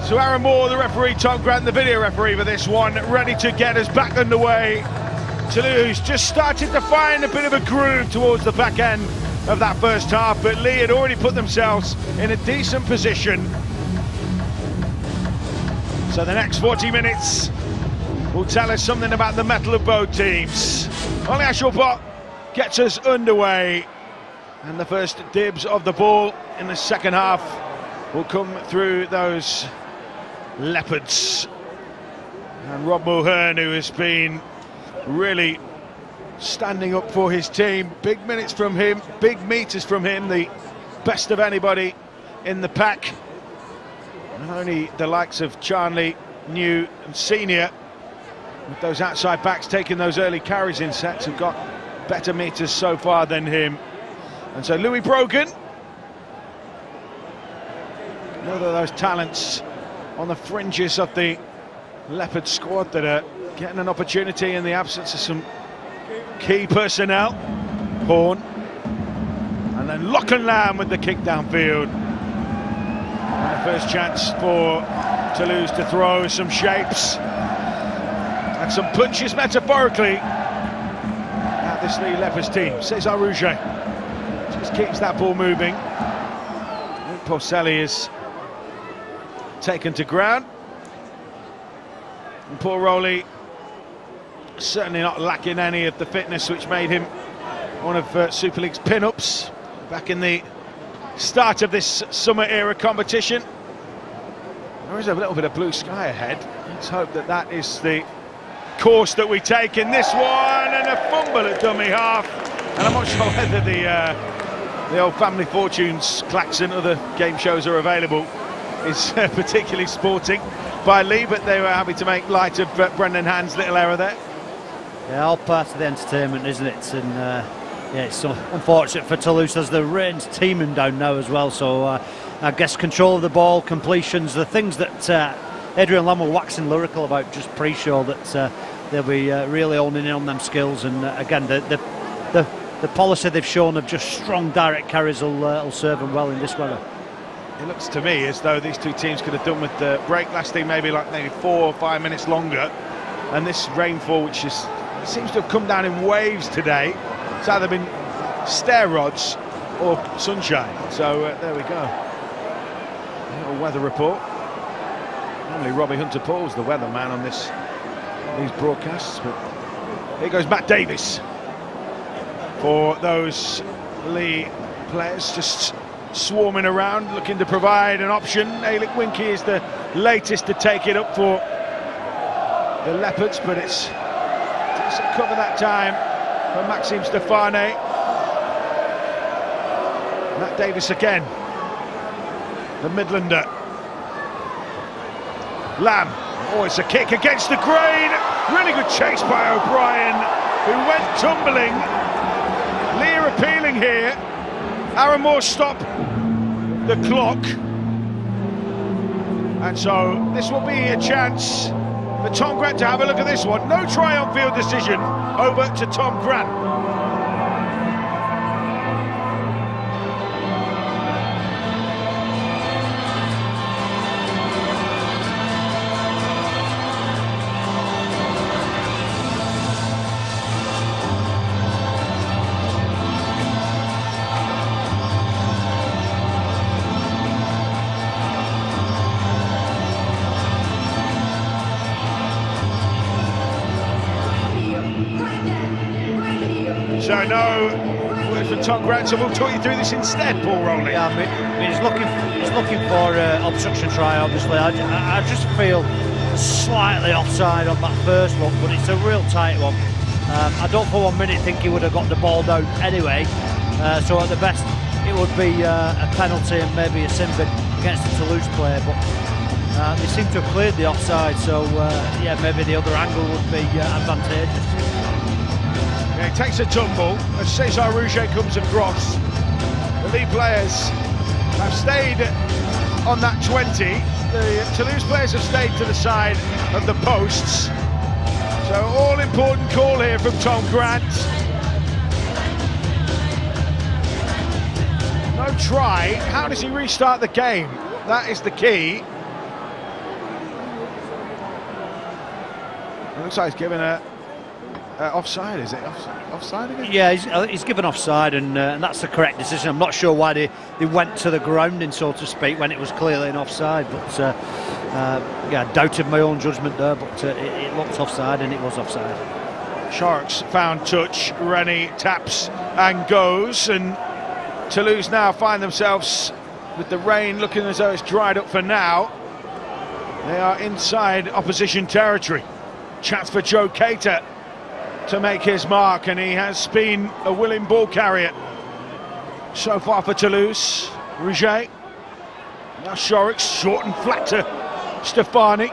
So Aaron Moore, the referee, Tom Grant, the video referee for this one, ready to get us back underway. Toulouse just started to find a bit of a groove towards the back end of that first half, but Leigh had already put themselves in a decent position. So the next 40 minutes will tell us something about the mettle of both teams. Ollie Ashelbot gets us underway, and the first dibs of the ball in the second half will come through those Leopards. And Rob Mulhern, who has been really standing up for his team. Big minutes from him, big meters from him, the best of anybody in the pack. And only the likes of Charnley, New and Senior, with those outside backs taking those early carries in sets, have got better meters so far than him. And so Louis Brogan, another of those talents on the fringes of the Leopard squad that are getting an opportunity in the absence of some key personnel. Horn, and then Lock and Lamb with the kick downfield. And the first chance for Toulouse to throw some shapes and some punches, metaphorically, at this Leigh Leopards team. César Rouget just keeps that ball moving. Porcelli is taken to ground. And poor Rowley certainly not lacking any of the fitness which made him one of Super League's pin-ups back in the start of this summer era competition. There is a little bit of blue sky ahead. Let's hope that that is the course that we take in this one, and a fumble at dummy half. And I'm not sure whether the old Family Fortunes klaxon other game shows are available is particularly sporting by Leigh, but they were happy to make light of Brendan Hand's little error there. Yeah, all part of the entertainment, isn't it? And yeah, it's unfortunate for Toulouse as the rain's teeming down now as well. So I guess control of the ball, completions, the things that Adrian Lamb were waxing lyrical about just pre-show, that they'll be really honing in on them skills. And again, the policy they've shown of just strong direct carries will serve them well in this weather. It looks to me as though these two teams could have done with the break lasting maybe 4 or 5 minutes longer, and this rainfall, which seems to have come down in waves today, it's either been stair rods or sunshine. So there we go. A little weather report. Normally Robbie Hunter-Paul's the weatherman on these broadcasts, but here goes Matt Davis for those Leigh players, just swarming around, looking to provide an option. Ailic Winky is the latest to take it up for the Leopards, but it's doesn't cover that time for Maxime Stefane. Matt Davis again, the Midlander. Lamb, oh, it's a kick against the grain. Really good chase by O'Brien, who went tumbling. Leigh are appealing here. Aaron Moore stop the clock, and so this will be a chance for Tom Grant to have a look at this one. No try on field decision, over to Tom Grant. So no words from Tom Grant, so we'll talk you through this instead, Paul Rowley. Yeah, I mean, he's looking for obstruction try, obviously. I just feel slightly offside on that first look, but it's a real tight one. I don't for 1 minute think he would have got the ball down anyway, so at the best it would be a penalty and maybe a sin bin against the Toulouse player, but they seem to have cleared the offside, so yeah, maybe the other angle would be advantageous. Yeah, he takes a tumble as César Rouget comes across. The Leigh players have stayed on that 20. The Toulouse players have stayed to the side of the posts. So all important call here from Tom Grant. No try. How does he restart the game? That is the key. It looks like he's given a offside, is it? Offside again? Yeah, he's given offside, and that's the correct decision. I'm not sure why they went to the grounding, so to speak, when it was clearly an offside. But yeah, I doubted my own judgment there, but it looked offside, and it was offside. Sharks found touch. Rennie taps and goes, and Toulouse now find themselves with the rain looking as though it's dried up for now. They are inside opposition territory. Chance for Joe Cater to make his mark, and he has been a willing ball carrier so far for Toulouse. Rouget, now Shorrock, short and flat to Stefani.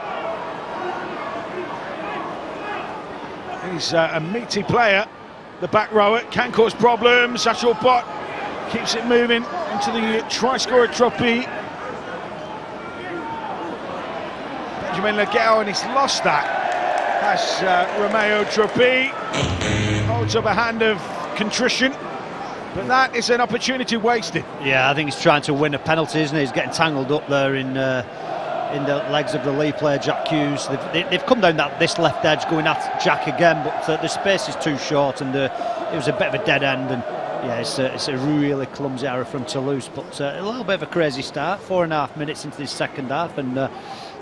He's a meaty player, the back rower, can cause problems. Satchel Bott keeps it moving into the try-scorer Tropy. Benjamin Legal, and he's lost that. That's Romeo Tropy. Holds up a hand of contrition, but that is an opportunity wasted. Yeah, I think he's trying to win a penalty, isn't he? He's getting tangled up there in the legs of the Leigh player, Jack Hughes. They've come down this left edge going at Jack again, but the space is too short, and it was a bit of a dead end. And yeah, it's a really clumsy error from Toulouse, but a little bit of a crazy start. 4.5 minutes into this second half, and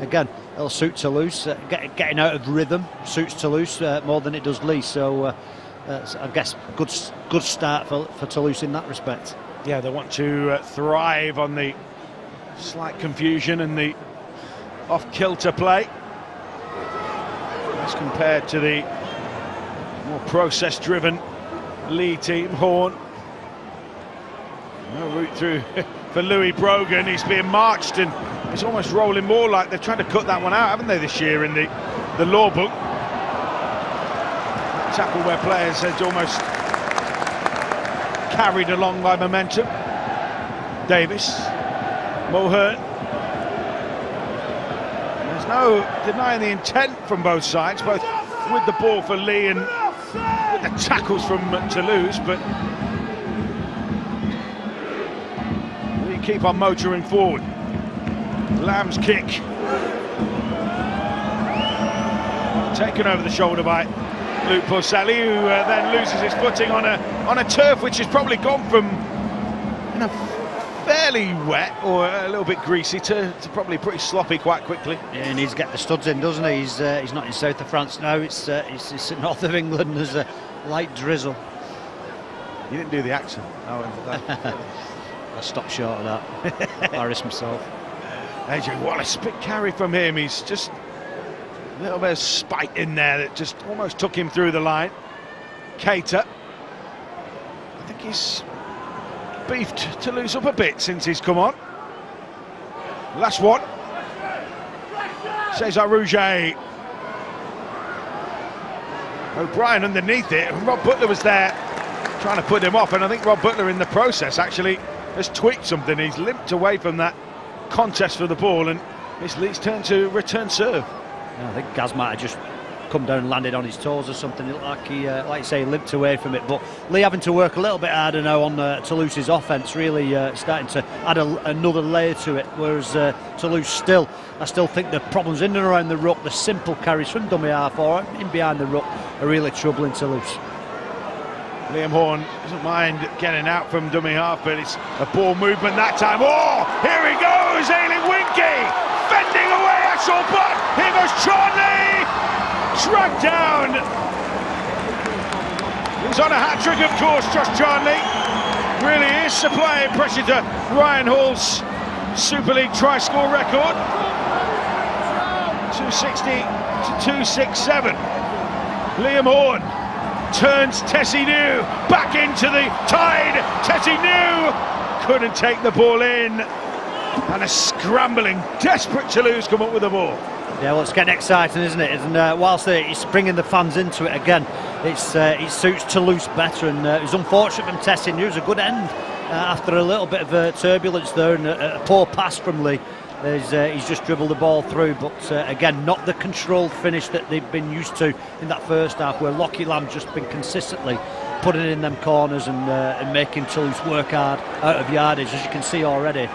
again, it'll suit Toulouse. Getting out of rhythm suits Toulouse more than it does Leigh. So I guess good start for Toulouse in that respect. Yeah, they want to thrive on the slight confusion and the off-kilter play as compared to the more process-driven Leigh team. Horn, no route through for Louis Brogan. He's being marched and it's almost rolling more, like they've tried to cut that one out, haven't they, this year in the law book. Tackle where players had almost carried along by momentum. Davis, Mulhern. There's no denying the intent from both sides, both with the ball for Leigh and with the tackles from Toulouse, but we keep on motoring forward. Lamb's kick taken over the shoulder by Luke Porcelli, who then loses his footing on a turf which has probably gone from fairly wet or a little bit greasy to probably pretty sloppy quite quickly. Yeah, he needs to get the studs in, doesn't he? He's not in south of France now. It's north of England. There's a light drizzle. You didn't do the accent. I stopped short of that. Embarrassed myself. AJ Wallace, big carry from him. He's just a little bit of spite in there that just almost took him through the line. Keita, I think he's beefed Toulouse up a bit since he's come on. Last one. Cesar Rouget. O'Brien underneath it, and Rob Butler was there trying to put him off, and I think Rob Butler in the process actually has tweaked something. He's limped away from that contest for the ball, and it's Leigh's turn to return serve. Yeah, I think Gaz might have just come down and landed on his toes or something. It looked like he, like you say, limped away from it. But Leigh having to work a little bit harder now on Toulouse's offence, really starting to add another layer to it. Whereas Toulouse I still think the problems in and around the ruck, the simple carries from dummy half or in behind the ruck, are really troubling Toulouse. Liam Horn doesn't mind getting out from dummy half, but it's a ball movement that time. Oh, here he goes, Aileen Winky, fending away Axel Butt. Here goes Charlie, dragged down. He's on a hat-trick, of course, Josh Charlie. Really is supplying pressure to Ryan Hall's Super League try-score record. 260 to 267. Liam Horn turns Tessie New back into the tide. Tessie New couldn't take the ball in, and a scrambling, desperate Toulouse come up with the ball. Yeah, well, it's getting exciting, isn't it? And whilst it's bringing the fans into it again, it suits Toulouse better. And it was unfortunate from Tessie New. It was a good end after a little bit of turbulence there and a poor pass from Leigh. He's just dribbled the ball through, but again, not the controlled finish that they've been used to in that first half, where Lockie Lamb's just been consistently putting it in them corners and making Toulouse work hard out of yardage, as you can see already,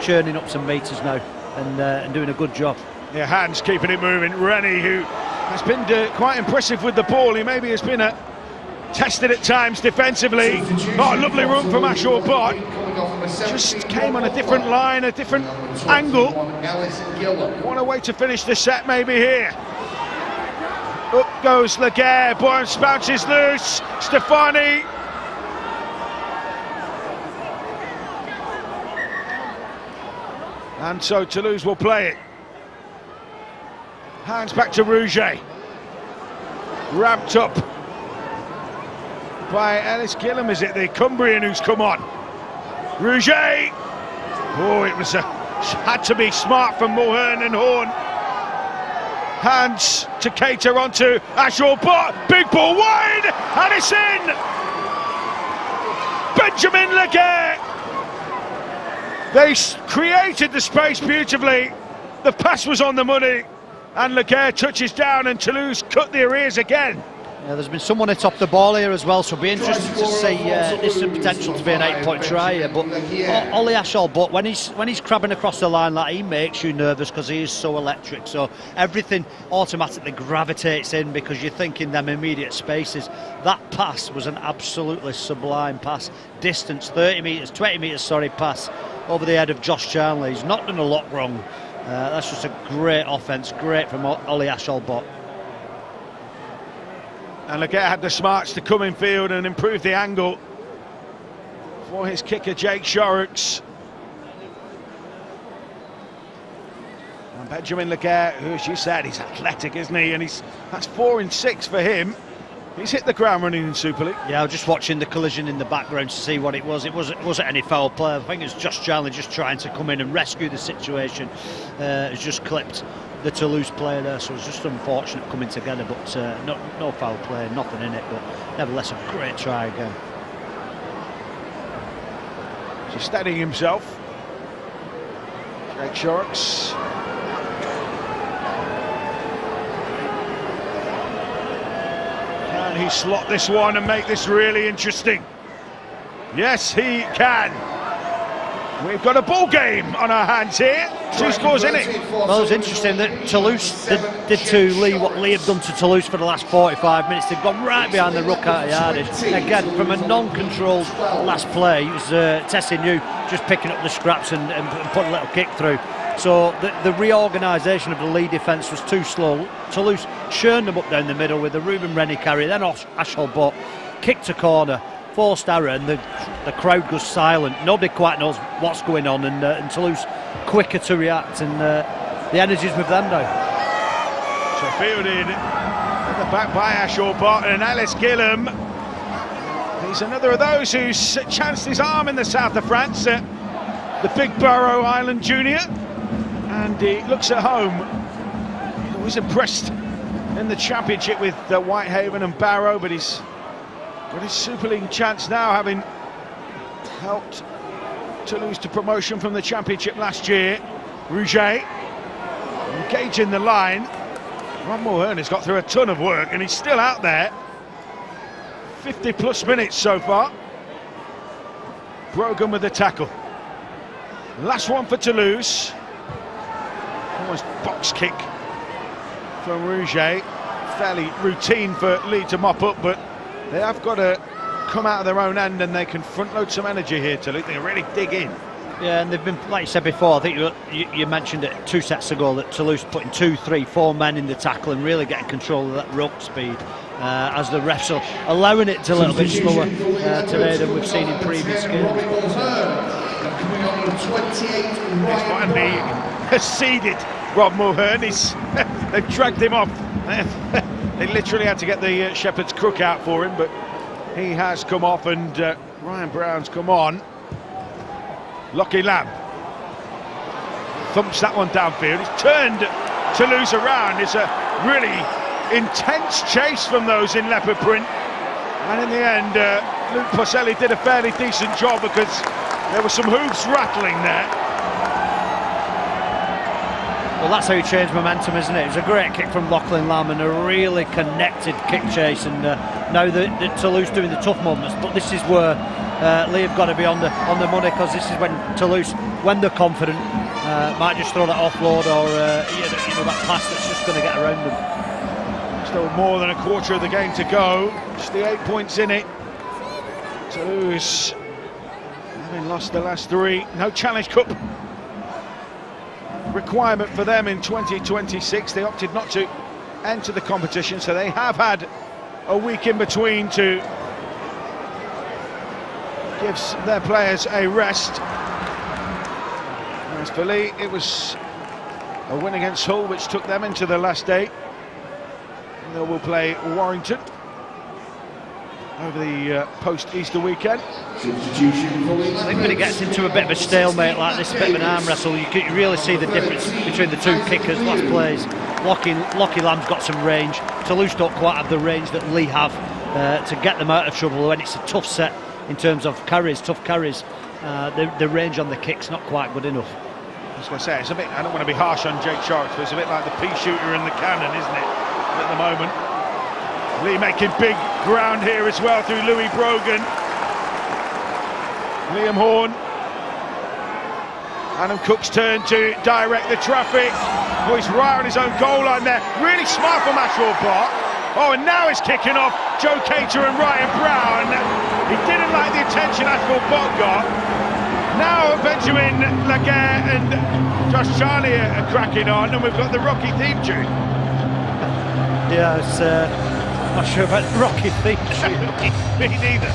churning up some metres now and doing a good job. Yeah, Hans keeping it moving. Rennie, who has been quite impressive with the ball. He maybe has been tested at times defensively. Oh, a lovely run from Ashore Bott. Just came on a different line, a different angle. What a way to finish the set maybe here. Up goes Laguerre, Boyce bounces loose. Stefani. And so Toulouse will play it. Hands back to Rouget. Ramped up by Ellis Gillam, is it the Cumbrian who's come on? Rouget! Oh, it was had to be smart from Mulhern and Horn. Hands to cater onto Ashore, but big ball wide, and it's in! Benjamin Leguer! They created the space beautifully. The pass was on the money, and Leguer touches down, and Toulouse cut their ears again. Yeah, there's been someone hit off the ball here as well, so it'll be interesting to see. This has potential to be an 8-point try here, but Ollie Ashall, but when he's crabbing across the line, like, he makes you nervous because he is so electric. So everything automatically gravitates in because you're thinking them immediate spaces. That pass was an absolutely sublime pass. Distance 20 metres, pass over the head of Josh Charnley. He's not done a lot wrong. That's just a great offence, great from Ollie Ashall. And Leguer had the smarts to come in field and improve the angle for his kicker, Jake Shorrocks. And Benjamin Leguer, who, as you said, he's athletic, isn't he? And that's 4 in 6 for him. He's hit the ground running in Super League. Yeah, I was just watching the collision in the background to see what it was. It wasn't any foul play. I think it's Josh Charnley just trying to come in and rescue the situation. It's just clipped the Toulouse player there, so it's just unfortunate coming together, but no foul play, nothing in it, but nevertheless a great try again. Just steadying himself, Jake Shorrocks. Can he slot this one and make this really interesting? Yes, he can. We've got a ball game on our hands here. 2 scores in it. Well, it was interesting that Toulouse did to Leigh what Leigh had done to Toulouse for the last 45 minutes. They've gone right behind the ruck out of yardage. Again, from a non-controlled last play, it was Tessinu just picking up the scraps and putting a little kick through. So the reorganisation of the Leigh defence was too slow. Toulouse churned them up down the middle with the Ruben Rennie carry, then Ashall Butt, kicked a corner, forced error, and the crowd goes silent. Nobody quite knows what's going on, and Toulouse quicker to react, and the energy's with them now. So fielded at the back by Ashore Butt, and Ellis Gillam. He's another of those who's chanced his arm in the south of France, the Big Barrow Island Junior, and he looks at home. He was impressed in the championship with Whitehaven and Barrow, but he's got his Super League chance now, having helped Toulouse to promotion from the championship last year. Rouget engaging the line. Ron Mulhern has got through a ton of work, and he's still out there. 50 plus minutes so far. Brogan with the tackle. Last one for Toulouse. Almost box kick from Rouget. Fairly routine for Leigh to mop up, but they have got to come out of their own end, and they can front load some energy here, Toulouse. They can really dig in. Yeah, and they've been, like you said before, I think you mentioned it 2 sets ago, that Toulouse putting 2, 3, 4 men in the tackle and really getting control of that ruck speed, as the refs are allowing it to a little bit slower today than we've seen in previous games. He's finally seeded Rob Mulhern. They've dragged him off. They literally had to get the shepherd's crook out for him, but he has come off, and Ryan Brown's come on. Lockie Lamb thumps that one downfield. He's turned Toulouse around. It's a really intense chase from those in leopard print, and in the end Luke Porcelli did a fairly decent job, because there were some hooves rattling there. Well, that's how you change momentum, isn't it? It was a great kick from Lachlan Lamb and a really connected kick chase, and now the Toulouse doing the tough moments, but this is where Leigh have got to be on the money, because this is when Toulouse, when they're confident, might just throw that offload or that pass that's just going to get around them. Still more than a quarter of the game to go. Just the 8 points in it. Toulouse having lost the last 3. No Challenge Cup requirement for them in 2026. They opted not to enter the competition, so they have had a week in between to give their players a rest. As for Leigh, it was a win against Hull which took them into the last 8. They will play Warrington over the post-Easter weekend. I think when it gets into a bit of a stalemate like this, a bit of an arm wrestle, you can really see the difference between the two kickers. Last plays, Lockie Lamb's got some range. Toulouse don't quite have the range that Leigh have to get them out of trouble when it's a tough set in terms of tough carries. The range on the kick's not quite good enough. I was going to say, it's a bit, I don't want to be harsh on Jake Shorrock, but it's a bit like the pea shooter and the cannon, isn't it, at the moment. Leigh making big ground here as well through Louis Brogan. Liam Horn. Adam Cook's turn to direct the traffic. Oh, he's right on his own goal line there. Really smart from Ashwell Bott. Oh, and now it's kicking off Joe Cater and Ryan Brown. He didn't like the attention Ashwell Bott got. Now Benjamin Laguerre and Josh Charlie are cracking on, and we've got the Rocky theme tune. Yeah, it's not sure about the Rocky theme tune. Me neither.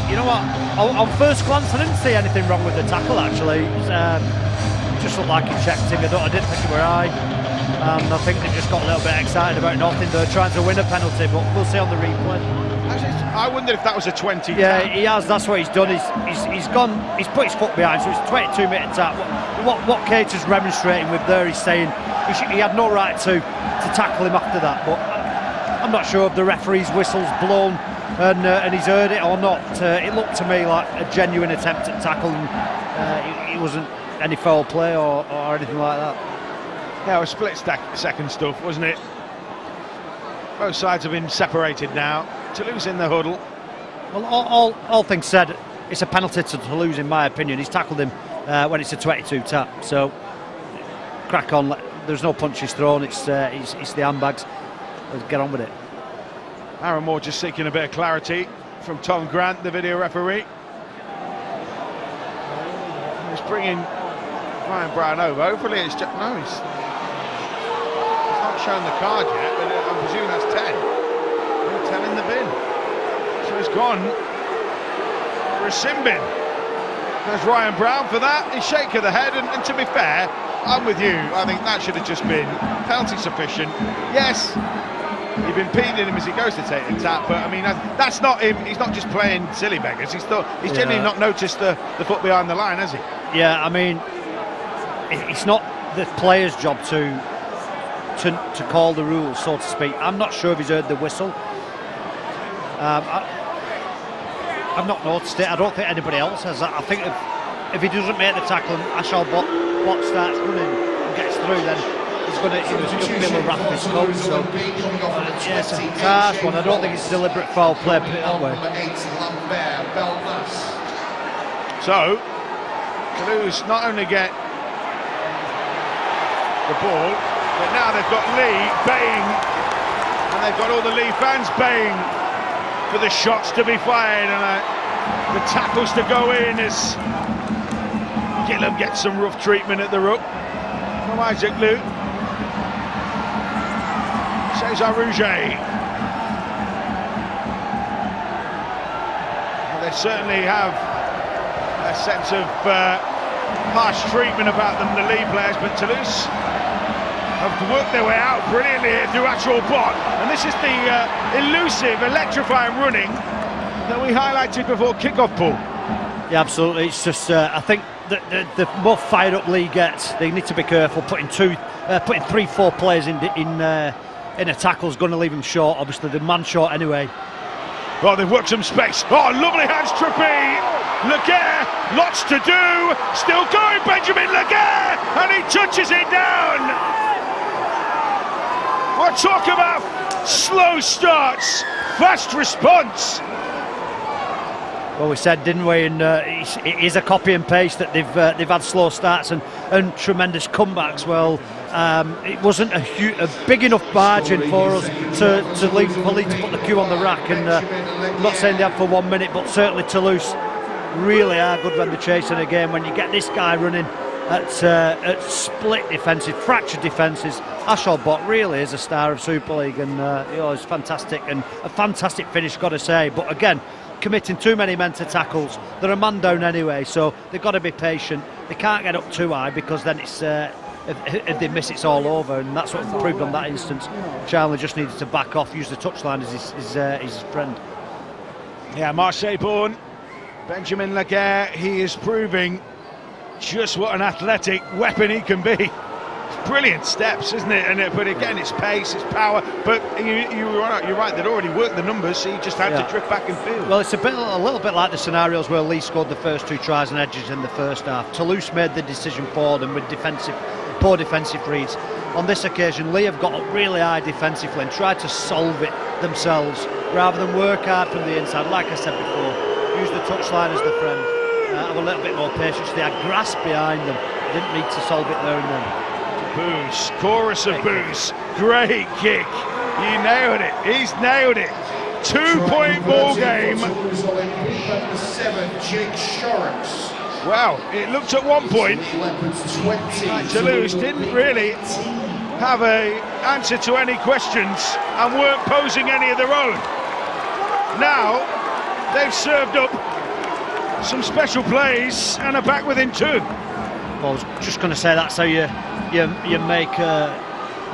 You know what? On first glance, I didn't see anything wrong with the tackle. Actually, it just looked like he checked him. I didn't think it were high. I think they just got a little bit excited about nothing. They're trying to win a penalty, but we'll see on the replay. I wonder if that was a 20. Yeah, he has. That's what he's done. He's gone. He's put his foot behind, so it's a 22-metre tap. What Cater's remonstrating with there, he's saying he had no right to tackle him after that. But I'm not sure if the referee's whistle's blown and he's heard it or not. It looked to me like a genuine attempt at tackle, and it wasn't any foul play or anything like that. Yeah, it was split-second stuff, wasn't it? Both sides have been separated now. Toulouse in the huddle. Well, all things said, it's a penalty to Toulouse in my opinion. He's tackled him when it's a 22 tap. So crack on. There's no punches thrown. It's the handbags. Let's get on with it. Aaron Moore just seeking a bit of clarity from Tom Grant, the video referee. He's bringing Ryan Brown over. Hopefully it's just... No, he's not shown the card yet, but I presume that's 10. 10 in the bin. So he's gone for a sin bin. There's Ryan Brown for that. He's shaking the head, and to be fair, I'm with you. I think that should have just been penalty sufficient. Yes, you've been impeding him as he goes to take the tap, but I mean, that's not him. He's not just playing silly beggars. He's genuinely not noticed the foot behind the line, has he? Yeah, I mean, it's not the player's job to call the rules, so to speak. I'm not sure if he's heard the whistle. I've not noticed it. I don't think anybody else has. I think if he doesn't make the tackle and Ashwell Bott starts running and gets through, then he's going to feel a wrap his coat. So yes, it's a harsh one. I don't think it's deliberate foul play, put it that way. So Toulouse not only get the ball, but now they've got Leigh baying, and they've got all the Leigh fans baying for the shots to be fired and the tackles to go in as Gillam gets some rough treatment at the ruck from Isaac Liu. Cesar Rouget. Well, they certainly have a sense of harsh treatment about them, the Leigh players, but Toulouse have worked their way out brilliantly here through Ashwell Bott, and this is the elusive, electrifying running that we highlighted before kick-off, Paul. Yeah, absolutely. It's just I think the more fired up Leigh gets, they need to be careful. Putting 3-4 players in a tackle is going to leave them short. Obviously, the man short anyway. Well, they've worked some space. Oh, lovely hands, Trippy. Laguerre, lots to do. Still going, Benjamin Laguerre, and he touches it down. We'll talk about slow starts, fast response. Well, we said, didn't we? And it is a copy and paste that they've had slow starts and tremendous comebacks. Well, it wasn't a big enough margin for us to leave for Leigh to put the cue on the rack. And I'm not saying they have for 1 minute, but certainly Toulouse really are good when they're chasing a game. When you get this guy running at split defences, fractured defences, Ashwell Bott really is a star of Super League, and it's fantastic, and a fantastic finish, got to say. But again, committing too many men to tackles. They're a man down anyway, so they've got to be patient. They can't get up too high because then if they miss, it's all over, and that's what proved on that instance. Charlie just needed to back off, use the touchline as his friend. Yeah, Marseille-born Benjamin Laguerre, he is proving just what an athletic weapon he can be. Brilliant steps, isn't it? But again, it's pace, it's power. But you're right, they'd already worked the numbers, so you just had to drift back and field. Well, it's a little bit like the scenarios where Leigh scored the first 2 tries and edges in the first half. Toulouse made the decision for them with poor defensive reads. On this occasion, Leigh have got really high defensively and tried to solve it themselves rather than work hard from the inside. Like I said before, use the touchline as the friend. Have a little bit more patience. They had grass behind them. Didn't need to solve it there and then. Boos, chorus of boos. Great kick. He nailed it. He's nailed it. 2-point ball game. Wow, it looked at one point like Toulouse didn't really have an answer to any questions and weren't posing any of their own. Now they've served up some special plays and are back within 2. Well, I was just going to say that's how you make the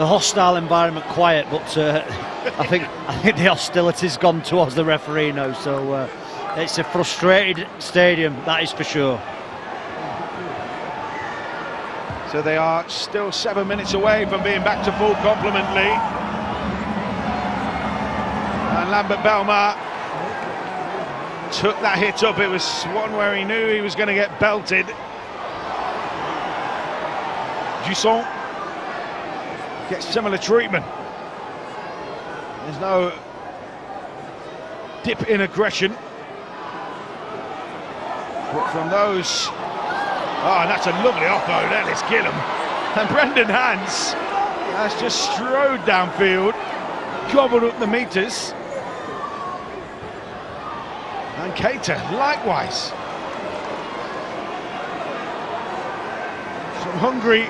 hostile environment quiet, but I think the hostility's gone towards the referee now, so it's a frustrated stadium, that is for sure. So they are still 7 minutes away from being back to full complement, Leigh. And Lambert Belmar took that hit up. It was one where he knew he was going to get belted. Jusson gets similar treatment. There's no dip in aggression. But from those... Oh, and that's a lovely offload, Ellis Gillam. And Brendan Hans has just strode downfield, gobbled up the metres. And Keita, likewise. Some hungry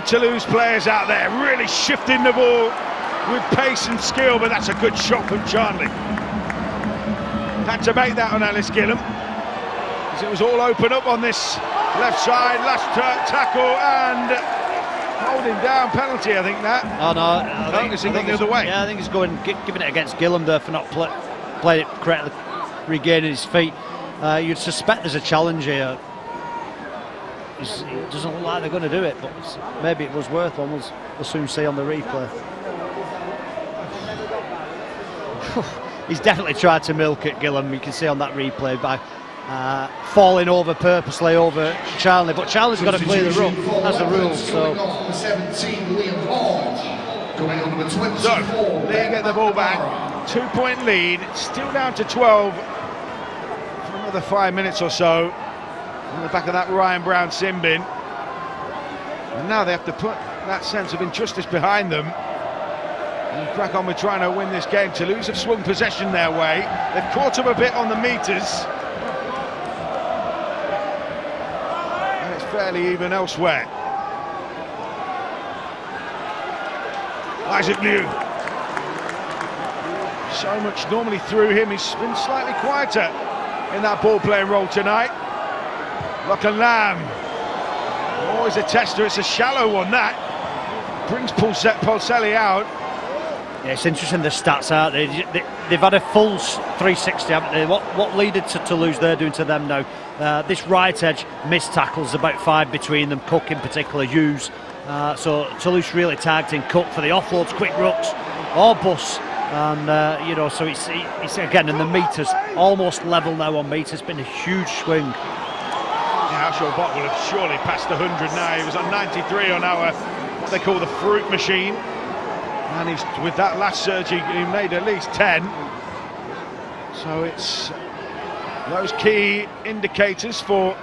Toulouse players out there, really shifting the ball with pace and skill, but that's a good shot from Charlie. Had to make that on Ellis Gillam, because it was all open up on this left side. Last tackle and holding down penalty, I think that. Oh no, I think it's gone the other way. Yeah, I think he's giving it against Gillam there for not playing it correctly, regaining his feet. You'd suspect there's a challenge here. It doesn't look like they're going to do it, but maybe it was worth one. We'll soon see on the replay. He's definitely tried to milk it, Gillam. You can see on that replay by falling over purposely over Charlie, but Charlie's got to clear the ruck. That's the rules. So Leigh get the ball back. 2-point lead, still down to 12 for another 5 minutes or so. On the back of that Ryan Brown sin bin. And now they have to put that sense of injustice behind them and crack on with trying to win this game. Toulouse have swung possession their way. They've caught up a bit on the meters. And it's fairly even elsewhere. Isaac Liu. So much normally through him. He's been slightly quieter in that ball playing role tonight. Lachlan Lamb, always a tester. It's a shallow one that brings Polselli out. Yeah, it's interesting the stats out there. They've had a full 360, haven't they? What Leigh did to Toulouse, they're doing to them now. This right edge missed tackles, about 5 between them. Cook in particular, Hughes. So Toulouse really tagged in Cook for the offloads, quick rucks, or bus. And so it's again in the meters, almost level now on meters. Been a huge swing. Ashore Bott will have surely passed 100 now. He was on 93 on our, what they call the fruit machine. And he's, with that last surge, he made at least 10. So it's those key indicators for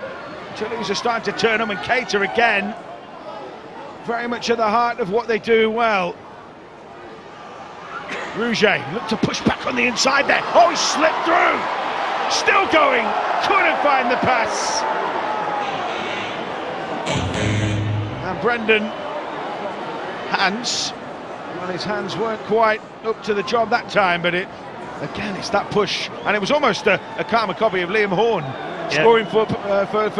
Toulouse are starting to turn them. And Keita again, very much at the heart of what they do well. Rouget looked to push back on the inside there. Oh, he slipped through. Still going. Couldn't find the pass. And Brendan Hans, well, his hands weren't quite up to the job that time, but it's that push, and it was almost a karma copy of Liam Horn scoring for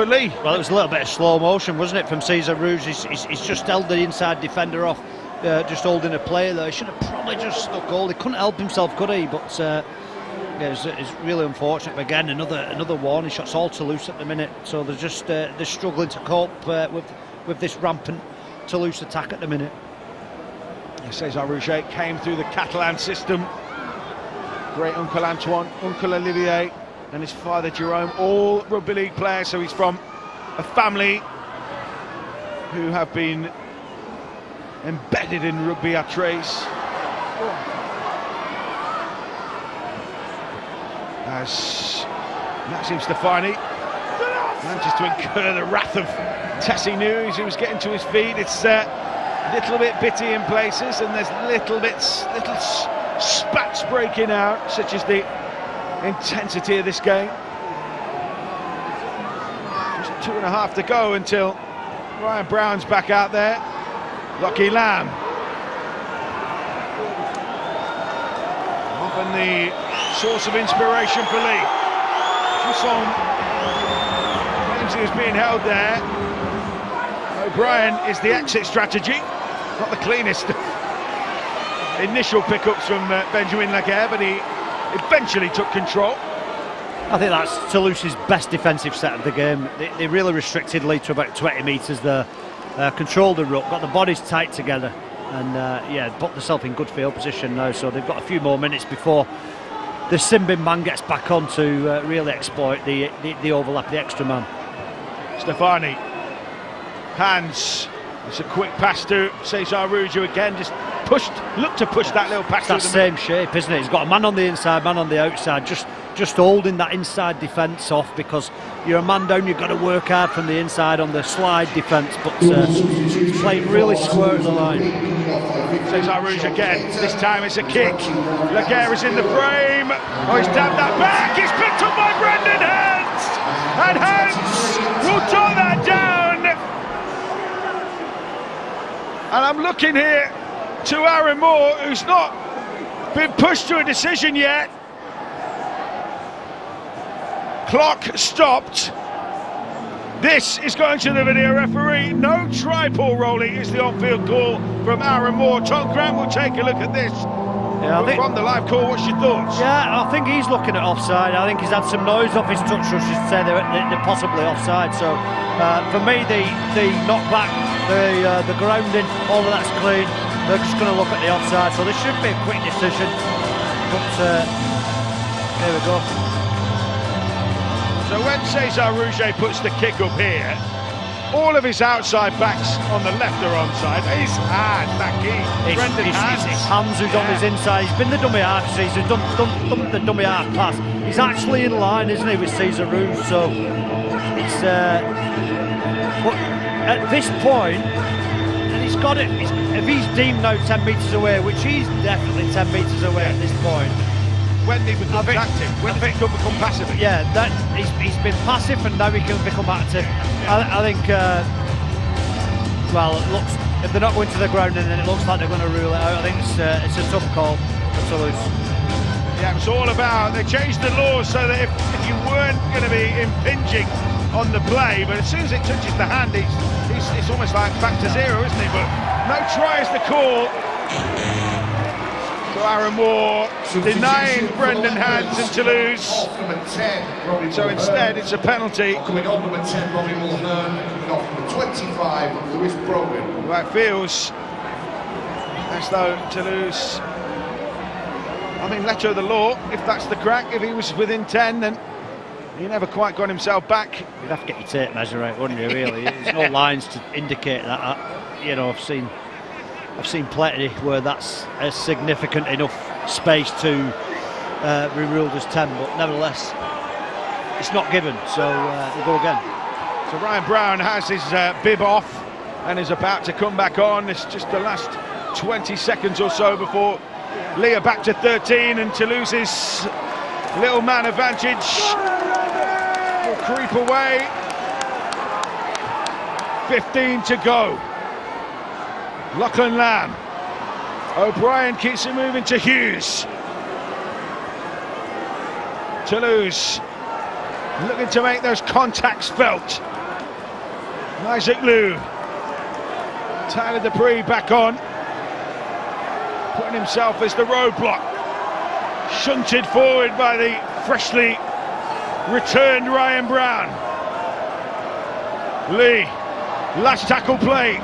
Leigh. Well, it was a little bit of slow motion, wasn't it, from Cesar Rouge? He's just held the inside defender off, just holding a player there. He should have probably just stuck goal. He couldn't help himself, could he? But it's really unfortunate. But again, another warning shot. It's all Toulouse at the minute, so they're just they're struggling to cope with this rampant Toulouse attack at the minute. Cesar Rouge came through the Catalan system. Great Uncle Antoine, Uncle Olivier, and his father Jerome, all rugby league players. So he's from a family who have been embedded in rugby à trace. As Maxime Stefani manages to incur the wrath of Tessie News, who was getting to his feet. It's a little bit bitty in places, and there's little spats breaking out, such as the intensity of this game. Just 2.5 to go until Ryan Brown's back out there. Lockie Lamb, often the source of inspiration for Leigh. Chisholm claims he was being held there. O'Brien is the exit strategy, not the cleanest initial pickups from Benjamin Laguerre, but he eventually took control. I think that's Toulouse's best defensive set of the game. They really restricted Leigh to about 20 metres there, controlled the ruck, got the bodies tight together, and put themselves in good field position now. So they've got a few more minutes before the Simbin man gets back on to really exploit the overlap, the extra man. Stefani, hands. It's a quick pass to Cesar Rouge, who again just looked to push that little pass. It's that same shape, isn't it? He's got a man on the inside, man on the outside, just holding that inside defence off, because you're a man down, you've got to work hard from the inside on the slide defence, but he's playing really square at the line. Cesar Rouge again, this time it's a kick. Laguerre is in the frame. Oh, he's dabbed that back. It's picked up by Brendan Hans, and Hans will tie that down. And I'm looking here to Aaron Moore, who's not been pushed to a decision yet. Clock stopped. This is going to the video referee. No try-ball rolling is the on-field call from Aaron Moore. Tom Grant will take a look at this. From the live call, what's your thoughts? Yeah, I think he's looking at offside. I think he's had some noise off his touch rushes to say they're possibly offside. So for me, the knockback, the grounding, all of that's clean. They're just going to look at the offside. So this should be a quick decision. But here we go. So when Cesar Rouge puts the kick up here, all of his outside backs on the left are onside. His hand back in. It's Hans who's on his inside. He's been the dummy half. He's done the dummy half pass. He's actually in line, isn't he, with Cesar Rouge? So it's but at this point, and he's got it. If he's deemed now 10 metres away, which he's definitely 10 metres away at this point. When he becomes active, when does he become passive? Yeah, that he's been passive, and now he can become active. I think, well, it looks, if they're not going to the ground, and then it looks like they're going to rule it out. I think it's a tough call for Toulouse. Yeah, it's all about, they changed the laws so that if you weren't going to be impinging on the play, but as soon as it touches the hand, it's almost like back to zero, isn't it? But no try is the call. So Aaron Moore denying Brendan Hans and Toulouse. So instead it's a penalty. Coming on number 10, Robbie Mulhern. Coming off number 25, Lewis Brogan. Well, it feels as though Toulouse, I mean, letter of the law, if that's the crack. If he was within 10, then he never quite got himself back. You'd have to get your tape measure right, wouldn't you, really? There's no lines to indicate that. You know, I've seen plenty where that's a significant enough space to be ruled as 10, but nevertheless, it's not given, so we'll go again. So Ryan Brown has his bib off and is about to come back on. It's just the last 20 seconds or so before Leigh back to 13, and Toulouse's little man advantage will creep away. 15 to go. Lachlan Lamb. O'Brien keeps it moving to Hughes. Toulouse looking to make those contacts felt. Isaac Liu, Tyler Dupree back on, putting himself as the roadblock, shunted forward by the freshly returned Ryan Brown. Leigh, last tackle play,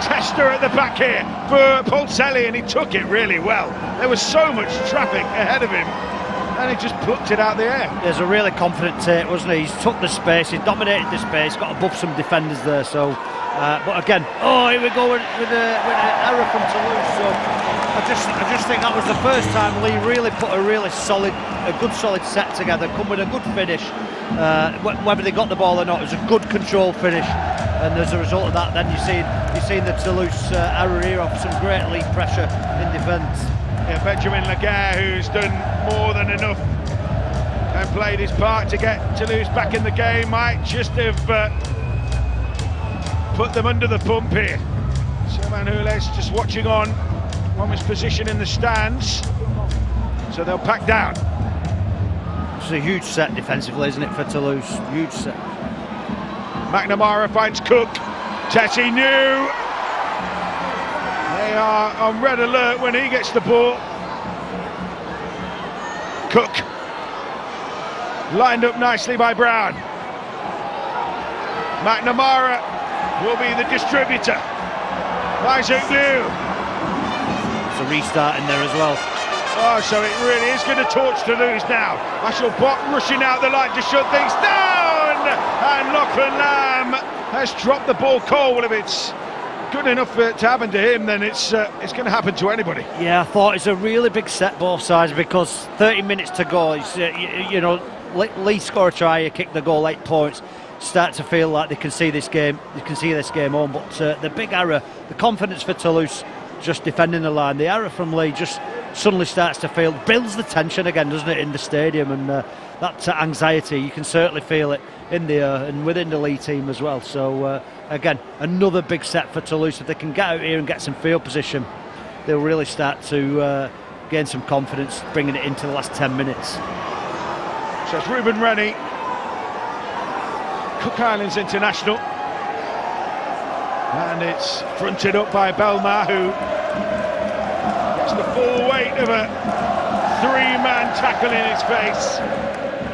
Tester at the back here for Polselli, and he took it really well. There was so much traffic ahead of him, and he just plucked it out the air. There's a really confident take, wasn't he? He's took the space, he dominated the space, got above some defenders there. So, but again, here we go with an error from Toulouse. So I just think that was the first time Leigh really put a good solid set together, come with a good finish. Whether they got the ball or not, it was a good controlled finish, and as a result of that, then you've seen the Toulouse error here off some great Leigh pressure in defence. Yeah, Benjamin Laguerre, who's done more than enough and played his part to get Toulouse back in the game, might just have put them under the pump here. Servan Hules just watching on from his position in the stands, so they'll pack down. It's a huge set defensively, isn't it, for Toulouse? Huge set. McNamara finds Cook. Tessie New. They are on red alert when he gets the ball. Cook. Lined up nicely by Brown. McNamara will be the distributor. Isaac Liu. It's a restart in there as well. Oh, so it really is going to torch Toulouse now. Ashel Bott rushing out the line to shut things down, and Lachlan Lamb has dropped the ball cold. If it's good enough for it to happen to him, then it's going to happen to anybody. Yeah, I thought it's a really big set both sides, because 30 minutes to go. It's, Leigh score a try, kick the goal, 8 points. Start to feel like they can see this game. They can see this game on. But the big error, the confidence for Toulouse, just defending the line. The error from Leigh just suddenly starts to feel, builds the tension again, doesn't it, in the stadium, and that anxiety, you can certainly feel it in the air and within the Leigh team as well. So again, another big set for Toulouse. If they can get out here and get some field position, they'll really start to gain some confidence, bringing it into the last 10 minutes. So it's Ruben Rennie, Cook Islands international, and it's fronted up by Belmar, who gets the full weight of a 3-man tackle in his face.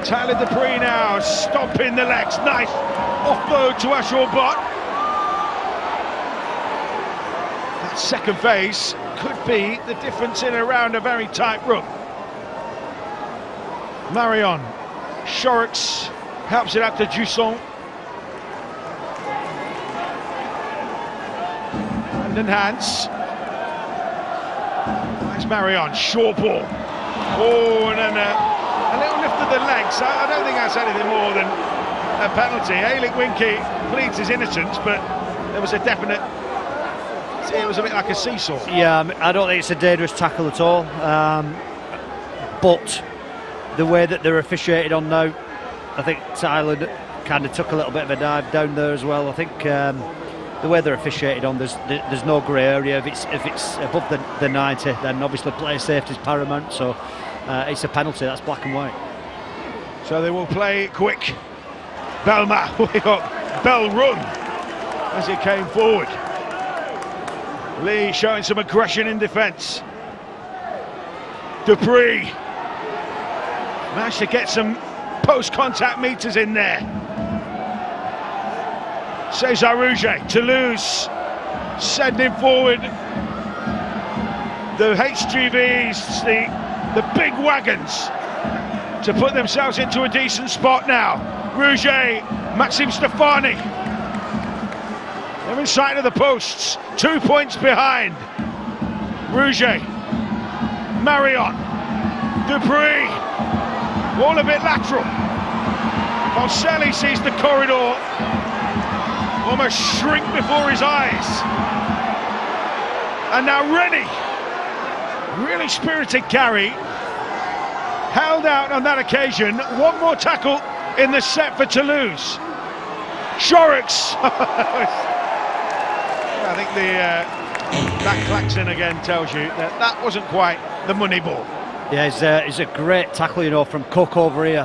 Tyler Dupree now stomping the legs. Nice offload to Ashel Bott. That second phase could be the difference in around a very tight run. Marion Shorrocks helps it out to Jusson. And Hans. Nice Marion, short ball. Oh, and then a little lift of the legs. I don't think that's anything more than a penalty. Ailic Winky pleads his innocence, but there was a definite... It was a bit like a seesaw. Yeah, I don't think it's a dangerous tackle at all. But the way that they're officiated on now, I think Tyler kind of took a little bit of a dive down there as well. I think the way they're officiated on, there's no grey area. If it's above the 90, then obviously player safety is paramount. So it's a penalty. That's black and white. So they will play quick. Belmar way up. Bell run as he came forward. Leigh showing some aggression in defence. Dupree managed to get some post-contact meters in there. Cesar Rouget, Toulouse sending forward the HGVs, the big wagons, to put themselves into a decent spot now. Rouget, Maxime Stefani, they're in sight of the posts, 2 points behind. Rouget, Marion, Dupree, all a bit lateral. Polselli sees the corridor almost shrink before his eyes. And now Rennie, really spirited carry, held out on that occasion. One more tackle in the set for Toulouse. Shorrocks. I think that klaxon again tells you that wasn't quite the money ball. Yeah, he's a great tackle, you know, from Cook over here.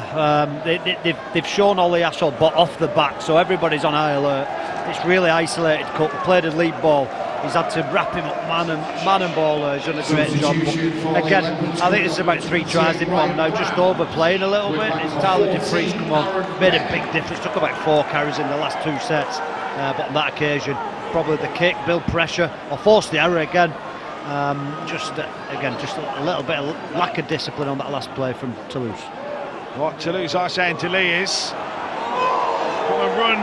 They've shown Ollie Ashelbot off the back, so everybody's on high alert. It's really isolated Cook, played a lead ball. He's had to wrap him up man and ball. He's done a great job. But again, I think this is about 3 tries they've won now, just overplaying a little bit. It's Tyler DeFries come on, made a big difference. Took about 4 carries in the last 2 sets, but on that occasion, probably the kick, build pressure, or force the error again. Just a little bit of lack of discipline on that last play from Toulouse. What Toulouse are saying to Leigh is, come and run,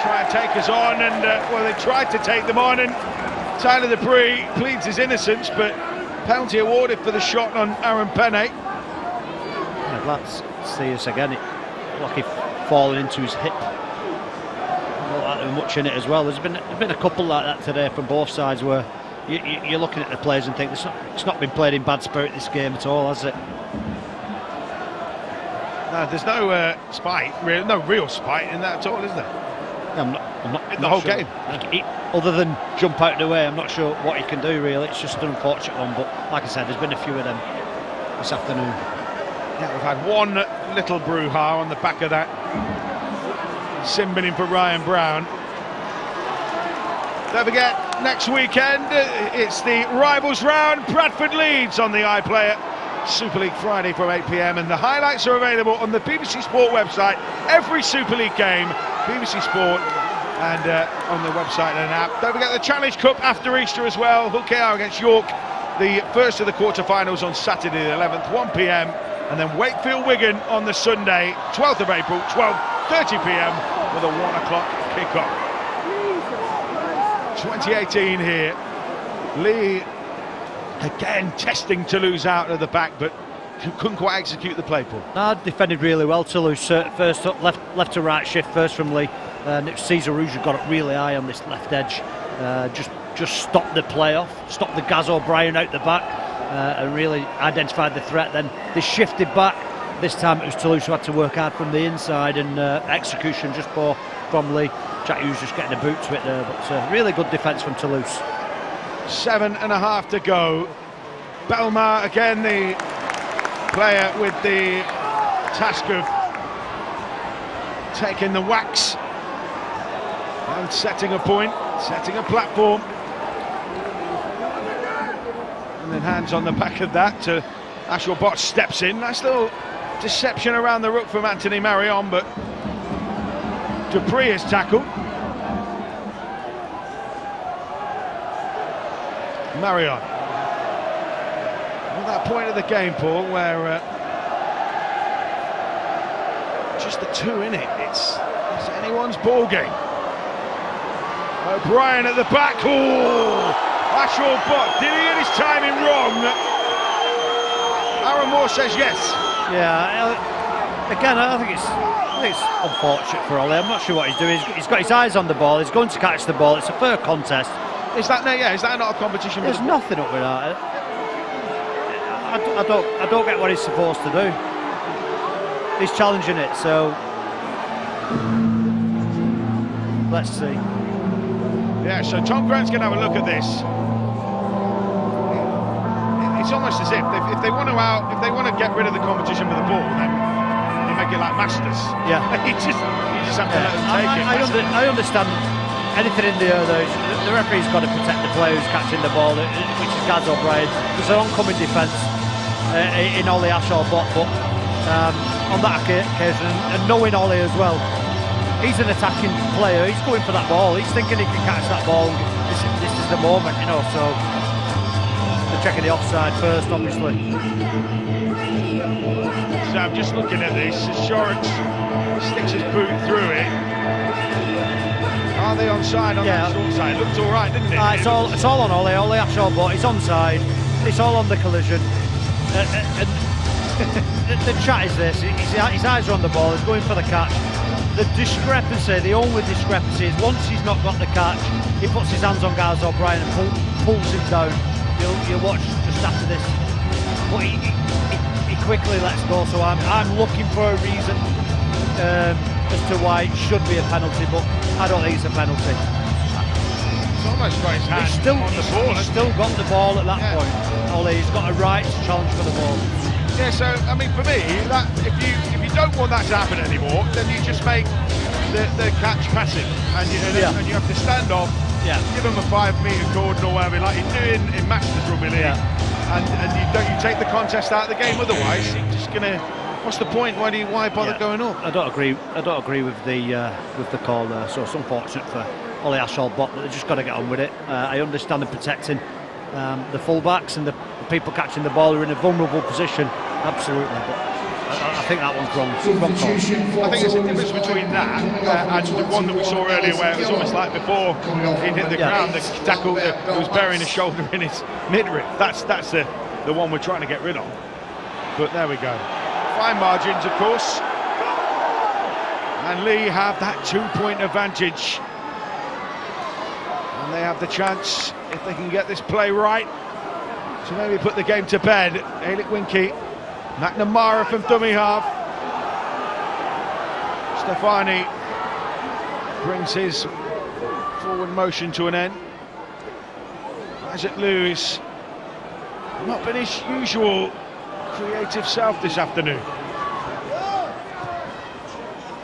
try and take us on, and they tried to take them on, and Tyler DeFries pleads his innocence, but penalty awarded for the shot on Aaron Penne. Yeah, let's see this again. Like he falling into his hip. Not like there much in it as well. There's been a couple like that today from both sides where you're looking at the players and think it's not been played in bad spirit this game at all, has it? No, there's no spite, no real spite in that at all, is there? I'm not in the whole sure. game. Other than jump out of the way, I'm not sure what he can do really. It's just an unfortunate one, but like I said, there's been a few of them this afternoon. Yeah, we've had one little brouhaha on the back of that. Sim binning for Ryan Brown. Don't forget, next weekend it's the Rivals round. Bradford Leeds on the iPlayer. Super League Friday from 8 p.m. and the highlights are available on the BBC Sport website. Every Super League game, BBC Sport, and on the website and an app. Don't forget the Challenge Cup after Easter as well. Hull KR against York, the first of the quarter-finals on Saturday the 11th, 1 p.m. and then Wakefield Wigan on the Sunday, 12th of April, 12:30 p.m. with a 1 o'clock kick-off. 2018 here. Leigh again testing Toulouse out of the back, but couldn't quite execute the play, Paul. No, defended really well. Toulouse first up, left to right shift first from Leigh. Cesar Rouge got up really high on this left edge. Just stopped the play off, stopped the Gaz O'Brien out the back, and really identified the threat. Then they shifted back. This time it was Toulouse who had to work hard from the inside, and execution just poor from Leigh. Jack Hughes just getting a boot to it there, but really good defence from Toulouse. 7.5 to go. Belmar again, the player with the task of taking the wax and setting a point, setting a platform, and then hands on the back of that to Ashelbot. Steps in. Nice little deception around the ruck from Anthony Marion, but Dupree is tackled. Marion. Well, that point of the game, Paul, where just the two in it. It's anyone's ball game. O'Brien at the back. Oh, Ashelbot. Did he get his timing wrong? Aaron Moore says yes. Yeah. Again, I think it's unfortunate for Ollie. I'm not sure what he's doing. He's got his eyes on the ball. He's going to catch the ball. It's a fair contest. Is that not a competition? There's nothing up with that. I don't get what he's supposed to do. He's challenging it, so let's see. Yeah, so Tom Grant's going to have a look at this. It's almost as if they want to get rid of the competition with the ball, then they make it like Masters. Yeah, you just have to let them take it. I understand. Anything in the air though, the referee's got to protect the player who's catching the ball, which is Gaz O'Brien. There's an oncoming defence in Ollie Ashelbot, but on that occasion, and knowing Ollie as well, he's an attacking player. He's going for that ball. He's thinking he can catch that ball. This is the moment, you know. So they're checking the offside first, obviously. So I'm just looking at this. Shorrock sticks his boot through it. Are they onside on that short side? Looked all right, didn't it? It's all on Ollie Ashelbot. He's onside. It's all on the collision. And the chat is this: his eyes are on the ball. He's going for the catch. The discrepancy, the only discrepancy, is once he's not got the catch, he puts his hands on Gaz O'Brien and pulls him down. You'll watch just after this. But he quickly lets go. So I'm looking for a reason as to why it should be a penalty, but I don't think it's a penalty. It's almost got his hand He's still on the ball. He's still got the ball at that point. Ollie, he's got a right to challenge for the ball. Yeah, so I mean, for me, that if you don't want that to happen anymore, then you just make the catch passive, and you have to stand off. Yeah. Give him a 5-metre cordon or whatever, like you do in Masters Rugby League, and you take the contest out of the game. Otherwise, you're just gonna. What's the point? Why bother going up? I don't agree with the call there. So it's unfortunate for Ollie Ashall, but they've just got to get on with it. I understand them protecting the fullbacks and the people catching the ball who are in a vulnerable position. Absolutely, but I think that one's wrong. Wrong call. I think there's a difference between that and the one that we saw earlier, where it was almost like before he hit the ground, the tackle that was burying his shoulder in his midriff. That's the one we're trying to get rid of. But there we go. Fine margins, of course. And Leigh have that 2-point advantage. And they have the chance, if they can get this play right, to maybe put the game to bed. Ailic Winky, McNamara from dummy half. Stefani brings his forward motion to an end. Isaac Lewis, not been his usual creative self this afternoon.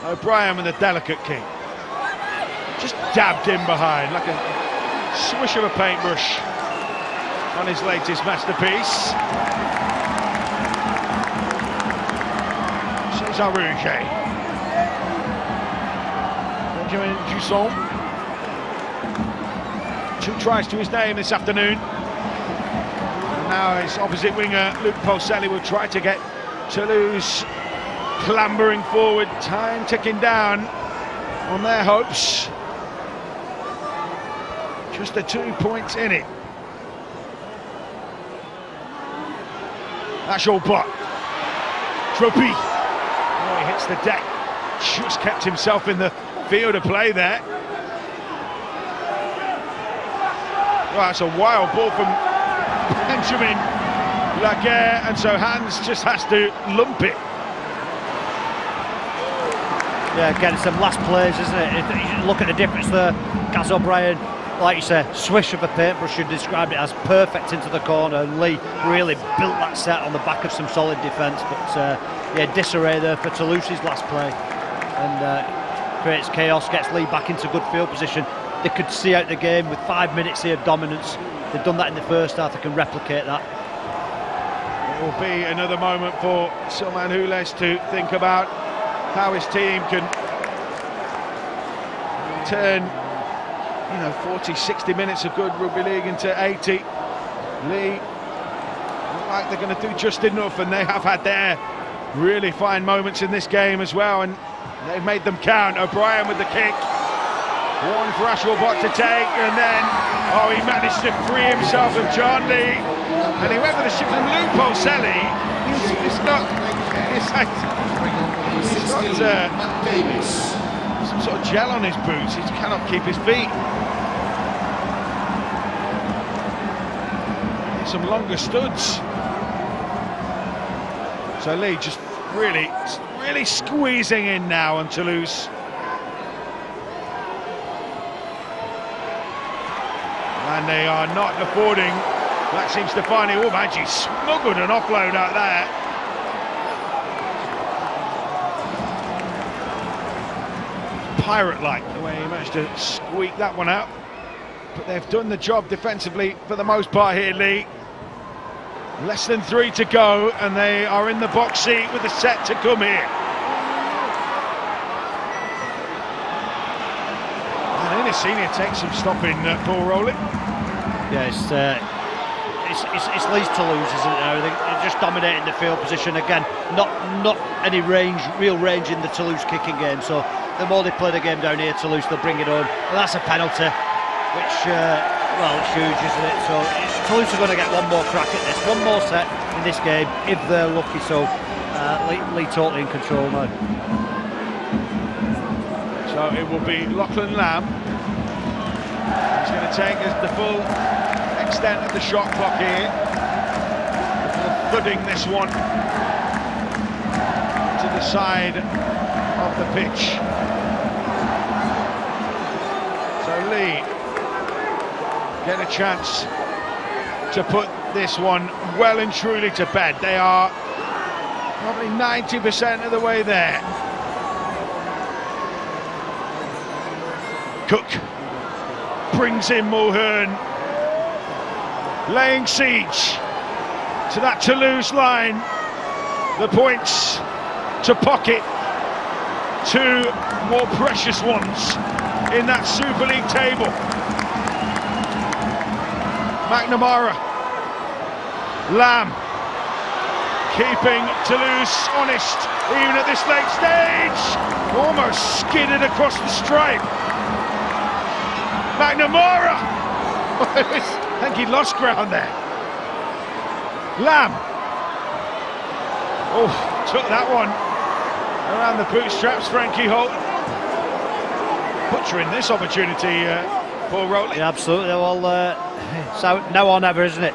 O'Brien with a delicate kick. Just dabbed in behind like a swish of a paintbrush on his latest masterpiece. César Rouget. Benjamin Jusson. 2 tries to his name this afternoon. And now his opposite winger, Luke Polselli, will try to get Toulouse clambering forward, time ticking down on their hopes. Just the 2 points in it. That's your butt. Trophy. Oh, he hits the deck. Just kept himself in the field of play there. Oh, that's a wild ball from Benjamin Laguerre, and so Hans just has to lump it. Yeah, again, some last plays, isn't it? If you look at the difference there. Gaz O'Brien, like you say, swish of a paintbrush, you described it as perfect into the corner, and Leigh really built that set on the back of some solid defence, but yeah, disarray there for Toulouse's last play, and creates chaos, gets Leigh back into good field position. They could see out the game with 5 minutes here of dominance. They've done that in the first half, they can replicate that. It will be another moment for Silman Hules to think about how his team can turn 40, 60 minutes of good rugby league into 80. Leigh look like they're going to do just enough, and they have had their really fine moments in this game as well, and they've made them count. O'Brien with the kick, one for Ashelbot to take, and then he managed to free himself of John Leigh, and he went for the ship from Luke Polselli. He's got some sort of gel on his boots. He cannot keep his feet. Some longer studs. So Leigh just really squeezing in now on Toulouse. And they are not affording. That seems to finally, Manji smuggled an offload out there. Pirate-like, the way he managed to squeak that one out. But they've done the job defensively for the most part here, Leigh. Less than 3 to go, and they are in the box seat with the set to come here. And Inasenia takes some stopping ball rolling. Yeah, it's Leigh's Toulouse, isn't it? They're just dominating the field position again. Not any real range in the Toulouse kicking game. So the more they play the game down here, Toulouse, they'll bring it home. And that's a penalty, which it's huge, isn't it? So Toulouse are going to get one more crack at this, one more set in this game if they're lucky. So Leigh totally in control now. So it will be Lachlan Lamb. He's going to take the full extent of the shot clock here. Thudding this one to the side of the pitch. So Leigh get a chance to put this one well and truly to bed. They are probably 90% of the way there. Cook brings in Mulhern, laying siege to that Toulouse line. The points to pocket, two more precious ones in that Super League table. McNamara, Lamb, keeping Toulouse honest even at this late stage. Almost skidded across the stripe. McNamara! I think he lost ground there. Lamb. Oh, took that one around the bootstraps, Frankie Holt. Butchering this opportunity, Paul Rowley. Yeah, absolutely. Well, so now or never, isn't it?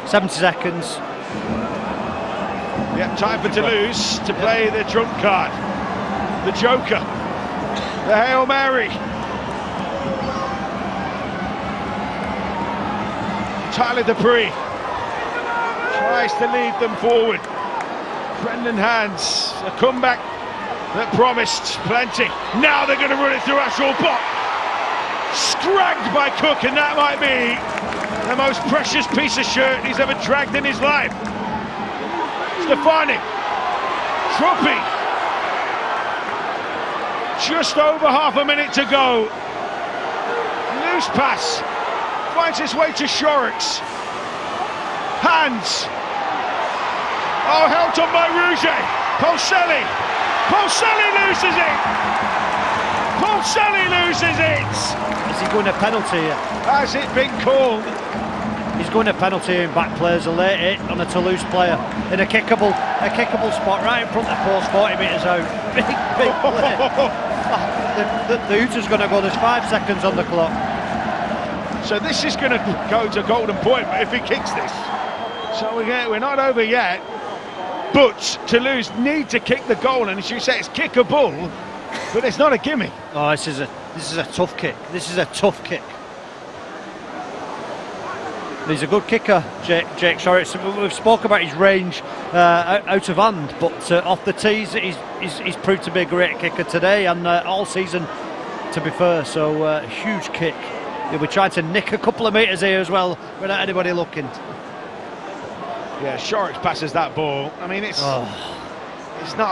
70 seconds. Yep, time for Toulouse to play the trump card. The Joker. The Hail Mary. Tyler Dupree tries to lead them forward. Brendan Hands, a comeback that promised plenty. Now they're going to run it through Ashwell Bott. Scragged by Cook, and that might be the most precious piece of shirt he's ever dragged in his life. Stefani, Truppy, just over half a minute to go. Loose pass, finds his way to Shorrocks. Hands. Oh, held on by Rouget. Polselli. Polselli loses it. Polselli loses it. Is he going to penalty here? Has it been called? He's going to penalty in back players, a late hit on a Toulouse player in a kickable spot right in front of the post, 40 metres out. Big play. The hooter's going to go. There's 5 seconds on the clock. So this is going to go to golden point if he kicks this. So we're not over yet. But Toulouse need to kick the goal, and as you say, it's kickable, but it's not a gimme. Oh, this is a tough kick. This is a tough kick. He's a good kicker, Jake Shorrocks. We've spoke about his range out of hand, but off the tees, he's proved to be a great kicker today and all season, to be fair. So huge kick. He'll be trying to nick a couple of metres here as well without anybody looking. Yeah, Shorrocks passes that ball. I mean, it's not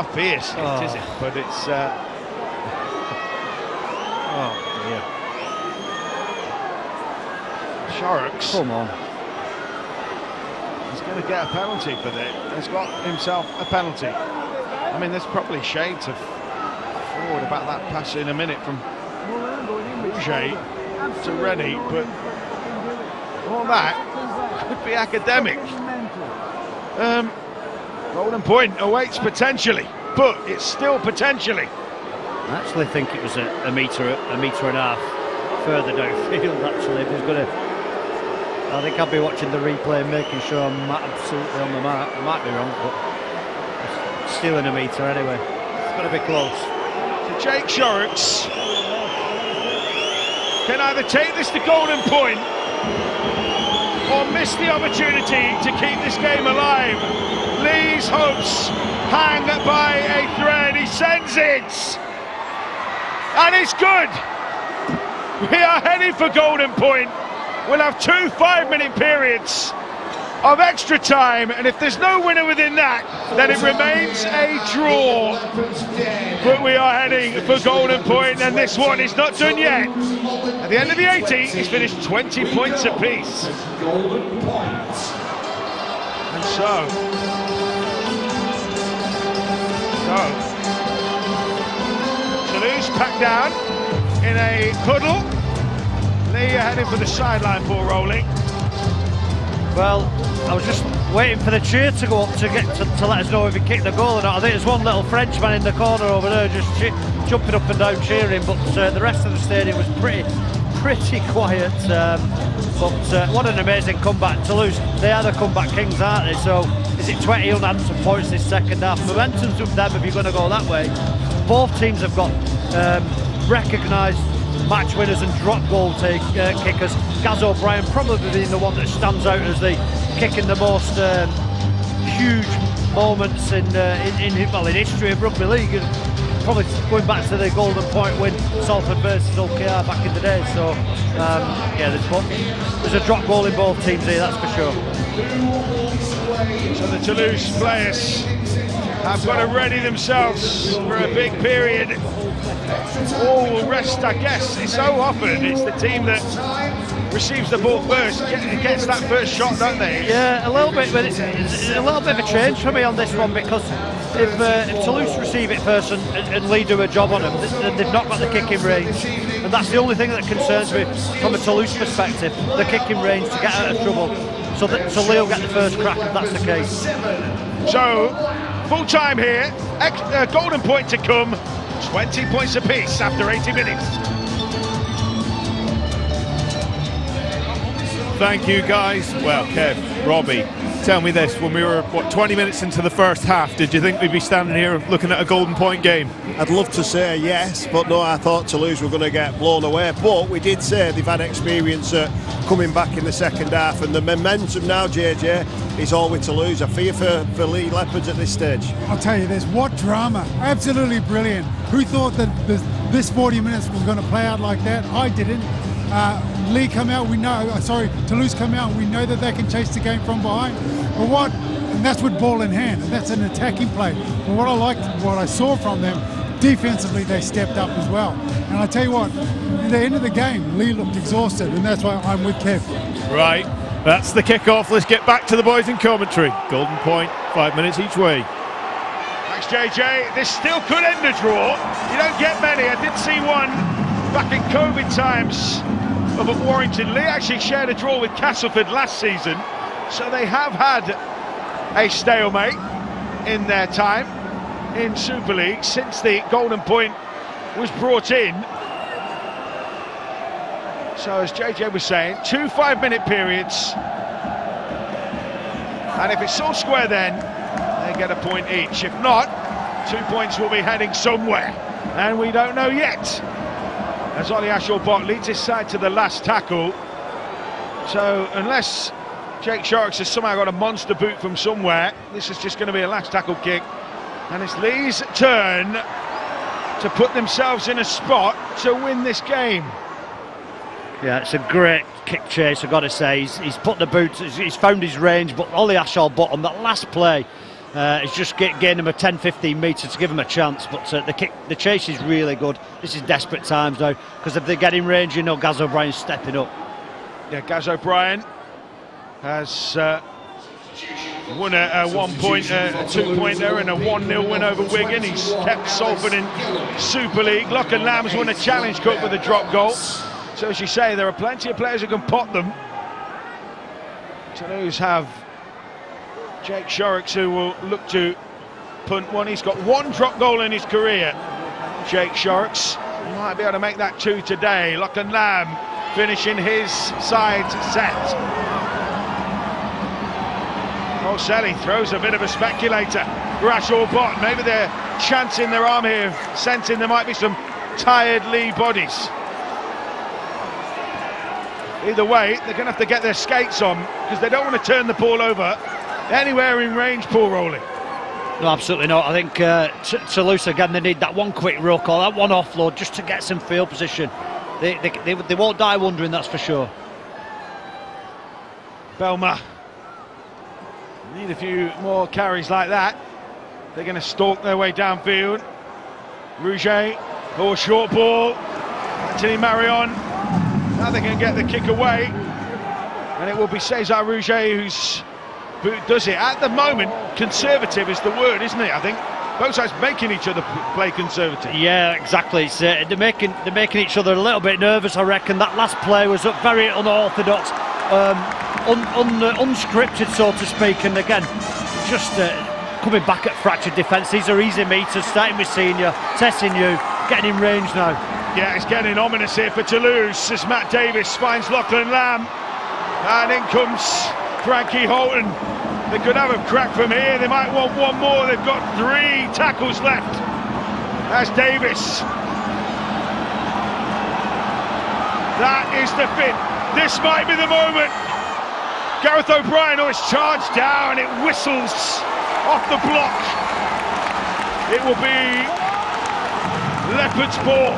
a fierce hit, is it? But it's. Yeah. Shorrocks. Come on. He's going to get a penalty for that. He's got himself a penalty. I mean, there's probably shades of forward about that pass in a minute from Rouget to Rennie, but all that could be academic. Golden point awaits potentially, but it's still potentially. I actually think it was a metre and a half further downfield. Actually, if he's going to, I think I'll be watching the replay and making sure I'm absolutely on the mark. I might be wrong, but it's still in a metre anyway. It's got to be close. So Jake Shorrocks can either take this to golden point or miss the opportunity to keep this game alive. Leigh's hopes hang by a thread. He sends it, and it's good. We are heading for golden point. We'll have 2 5-minute periods of extra time, and if there's no winner within that, then it remains a draw. But we are heading for golden point, and this one is not done yet. At the end of the 80, he's finished 20 points apiece. And so Toulouse packed down in a huddle. Leigh heading for the sideline for rolling. Well, I was just waiting for the cheer to go up to let us know if he kicked the goal or not. I think there's one little Frenchman in the corner over there just jumping up and down cheering, but the rest of the stadium was pretty quiet. But what an amazing comeback. Toulouse, they are the comeback kings, aren't they? So is it 20 unanswered points this second half? Momentum's with them if you're going to go that way. Both teams have got recognised match winners and drop goal kickers. Gaz O'Brien probably being the one that stands out as the kicking the most huge moments in history of rugby league, and probably going back to the Golden Point win, Salford versus OKR back in the day. So yeah, there's a drop goal in both teams here, that's for sure. So the Toulouse players have got to ready themselves for a big period. All will rest, I guess. It's so often it's the team that receives the ball first, gets that first shot, don't they? Yeah, a little bit, but it's a little bit of a change for me on this one, because if Toulouse receive it first and Leigh do a job on them, then they've not got the kicking range, and that's the only thing that concerns me from a Toulouse perspective, the kicking range to get out of trouble. So Leigh will get the first crack if that's the case. So, full time here, Golden Point to come, 20 points apiece after 80 minutes. Thank you, guys. Well, Kev, Robbie, tell me this, when we were, 20 minutes into the first half, did you think we'd be standing here looking at a Golden Point game? I'd love to say yes, but no, I thought Toulouse were going to get blown away. But we did say they've had experience coming back in the second half, and the momentum now, JJ, is all with Toulouse. I fear for Leigh Leopards at this stage. I'll tell you this, what drama. Absolutely brilliant. Who thought that this 40 minutes was going to play out like that? I didn't. Leigh come out, Toulouse come out, we know that they can chase the game from behind. But and that's with ball in hand, and that's an attacking play. But what I saw from them, defensively they stepped up as well. And I tell you what, at the end of the game, Leigh looked exhausted, and that's why I'm with Kev. Right, that's the kick-off. Let's get back to the boys in commentary. Golden Point, 5 minutes each way. Thanks, JJ. This still could end a draw. You don't get many. I did see one back in COVID times up at Warrington. Leigh actually shared a draw with Castleford last season, so they have had a stalemate in their time in Super League since the Golden Point was brought in. So as JJ was saying, 2 5-minute periods, and if it's all square then they get a point each. If not, 2 points will be heading somewhere, and we don't know yet, as Ollie Ashelbot leads his side to the last tackle. So unless Jake Sharks has somehow got a monster boot from somewhere, this is just going to be a last tackle kick, and it's Leigh's turn to put themselves in a spot to win this game. Yeah, it's a great kick chase, I've got to say. He's put the boot, he's found his range, but Ollie Ashelbot on that last play is just getting him a 10-15 metres to give him a chance. But the chase is really good. This is desperate times now, because if they get in range, you know Gaz O'Brien's stepping up. Yeah, Gaz O'Brien has won a 1 point, a 2 pointer, and a 1-0 win over Wigan. He's kept Salford in Super League. Lachlan Lamb's won a Challenge Cup with a drop goal. So as you say, there are plenty of players who can pot them. Toulouse have Jake Shorrocks, who will look to punt one. He's got 1 drop goal in his career, Jake Shorrocks. He might be able to make that 2 today. Lachlan Lamb finishing his side set. Selly throws a bit of a speculator. Rash or Bot, maybe they're chancing their arm here, sensing there might be some tired Leigh bodies. Either way, they're going to have to get their skates on, because they don't want to turn the ball over anywhere in range, Paul Rowley. No, absolutely not. I think Toulouse, again, they need that one quick ruck or that one offload just to get some field position. They won't die wondering, that's for sure. Belma need a few more carries like that. They're going to stalk their way downfield. Rouget, short ball. Anthony Marion. Now they can get the kick away, and it will be Cesar Rouget whose boot does it. At the moment, conservative is the word, isn't it? I think both sides making each other play conservative. Yeah, exactly. It's, they're making each other a little bit nervous, I reckon. That last play was very unorthodox, unscripted, so to speak. And again, just coming back at fractured defence. These are easy meters, starting with Senior, testing you, getting in range now. Yeah, it's getting ominous here for Toulouse as Matt Davis finds Lachlan Lamb, and in comes Frankie Holton. They could have a crack from here. They might want one more. They've got 3 tackles left. That's Davis. That is the fin. This might be the moment. Gareth O'Brien, it's charged down, it whistles off the block. It will be Leopards ball.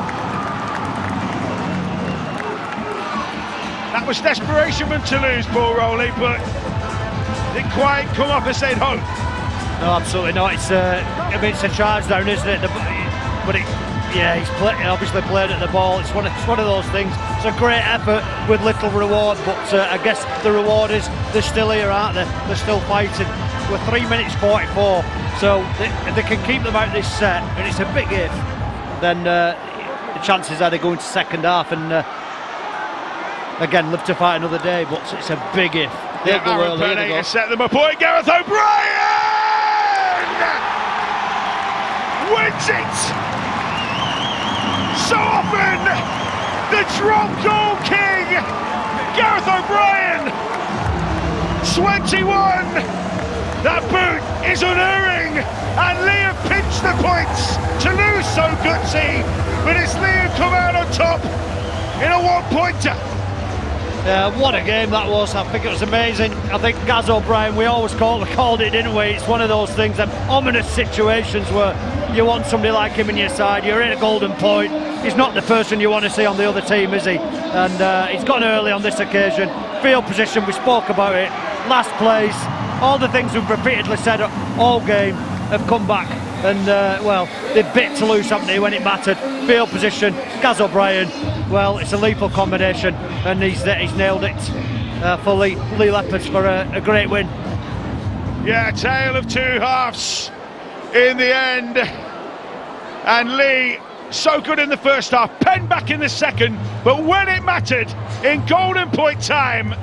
That was desperation from Toulouse, Paul Rowley, but didn't quite come off as they'd hoped. No, absolutely not. It's a charge down, isn't it? But he's obviously played at the ball. It's one of those things. It's a great effort with little reward, but I guess the reward is they're still here, aren't they? They're still fighting. We're 3 minutes 44, so if they can keep them out this set, and it's a big if, then the chances are they go into second half and again live to fight another day. But it's a big if. Yeah, Aaron Penney has set them a point. Gareth O'Brien wins it. So often, the drop goal king, Gareth O'Brien, 21. That boot is unerring, and Leigh have pinched the points. Toulouse so gutsy, but it's Leigh who come out on top in a one-pointer. What a game that was. I think it was amazing. I think Gaz O'Brien, we always called it, didn't we? It's one of those things, them ominous situations where you want somebody like him in your side. You're in a golden point. He's not the person you want to see on the other team, is he? And he's gone early on this occasion. Field position, we spoke about it. Last place, all the things we've repeatedly said all game have come back. And, they bit Toulouse, haven't they, when it mattered. Field position, Gaz O'Brien, well, it's a lethal combination, and he's nailed it for Leigh Leopards for a great win. Yeah, tale of two halves in the end. And Leigh, so good in the first half, penned back in the second, but when it mattered, in golden point time,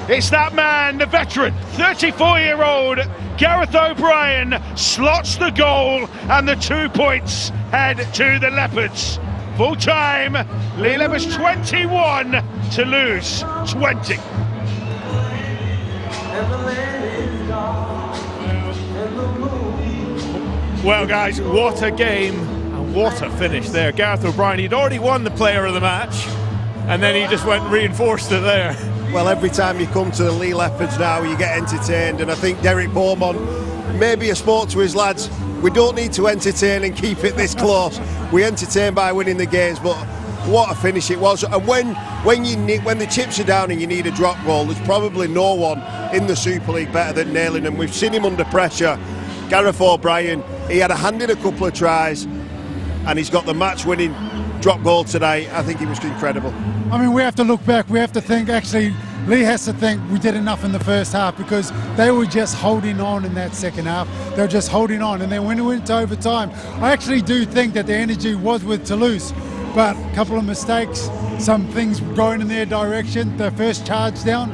it's that man, the veteran, 34-year-old Gareth O'Brien slots the goal, and the 2 points head to the Leopards. Full time, Leigh Leopards 21, Toulouse 20. Well, guys, what a game and what a finish there. Gareth O'Brien, he'd already won the player of the match, and then he just went and reinforced it there. Well, every time you come to the Leigh Leopards now, you get entertained, and I think Derek Beaumont maybe has spoke to his lads. We don't need to entertain and keep it this close. We entertain by winning the games, but what a finish it was. And when the chips are down and you need a drop goal, there's probably no one in the Super League better than nailing them. We've seen him under pressure. Gareth O'Brien, he had a hand in a couple of tries, and he's got the match-winning drop goal tonight. I think he was incredible. I mean, we have to look back. We have to think, actually, Leigh has to think we did enough in the first half, because they were just holding on in that second half. They were just holding on. And then when it went to overtime, I actually do think that the energy was with Toulouse, but a couple of mistakes, some things going in their direction. Their first charge down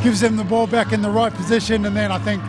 gives them the ball back in the right position, and then I think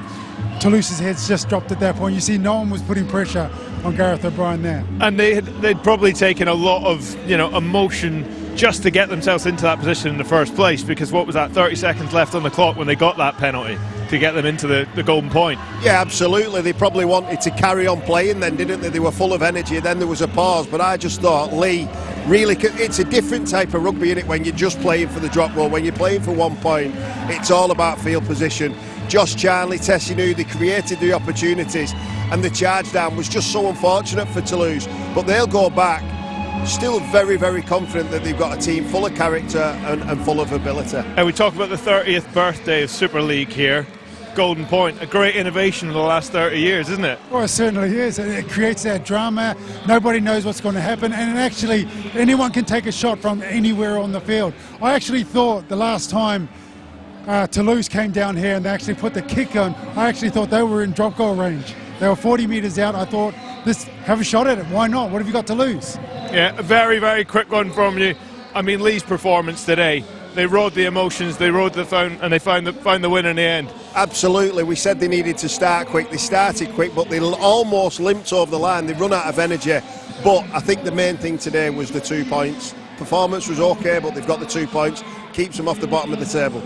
Toulouse's heads just dropped at that point. You see, no one was putting pressure on Gareth O'Brien there. And they'd probably taken a lot of emotion just to get themselves into that position in the first place, because what was that, 30 seconds left on the clock when they got that penalty to get them into the golden point. Yeah, absolutely. They probably wanted to carry on playing then, didn't they? They were full of energy. Then there was a pause, but I just thought Leigh really it's a different type of rugby, isn't it, when you're just playing for the drop goal. When you're playing for 1 point, it's all about field position. Josh Charnley, Tessinu, they created the opportunities, and the charge down was just so unfortunate for Toulouse. But they'll go back still very, very confident that they've got a team full of character and full of ability. And we talk about the 30th birthday of Super League here. Golden Point, a great innovation in the last 30 years, isn't it? Well, it certainly is. It creates that drama. Nobody knows what's going to happen, and actually anyone can take a shot from anywhere on the field. I actually thought the last time Toulouse came down here and they actually put the kick on, I actually thought they were in drop goal range. They were 40 metres out. I thought, have a shot at it. Why not? What have you got to lose? Yeah, a very, very quick one from you. I mean, Leigh's performance today, they rode the emotions, they rode the phone, and they found the win in the end. Absolutely. We said they needed to start quick. They started quick, but they almost limped over the line. They run out of energy. But I think the main thing today was the 2 points. Performance was okay, but they've got the 2 points. Keeps them off the bottom of the table.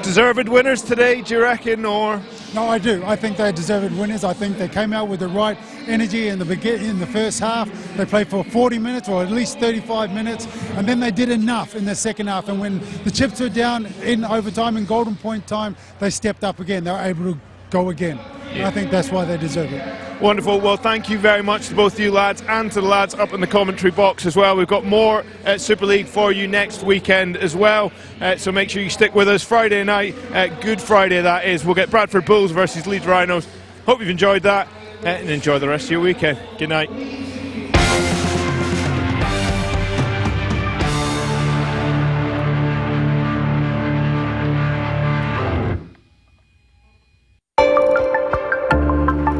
Deserved winners today, do you reckon, or...? No, I do. I think they're deserved winners. I think they came out with the right energy in the first half. They played for 40 minutes or at least 35 minutes, and then they did enough in the second half. And when the chips were down in overtime, in golden point time, they stepped up again. They were able to go again. Yeah. I think that's why they deserve it. Wonderful. Well, thank you very much to both you lads and to the lads up in the commentary box as well. We've got more Super League for you next weekend as well. So make sure you stick with us. Friday night, Good Friday that is. We'll get Bradford Bulls versus Leeds Rhinos. Hope you've enjoyed that and enjoy the rest of your weekend. Good night.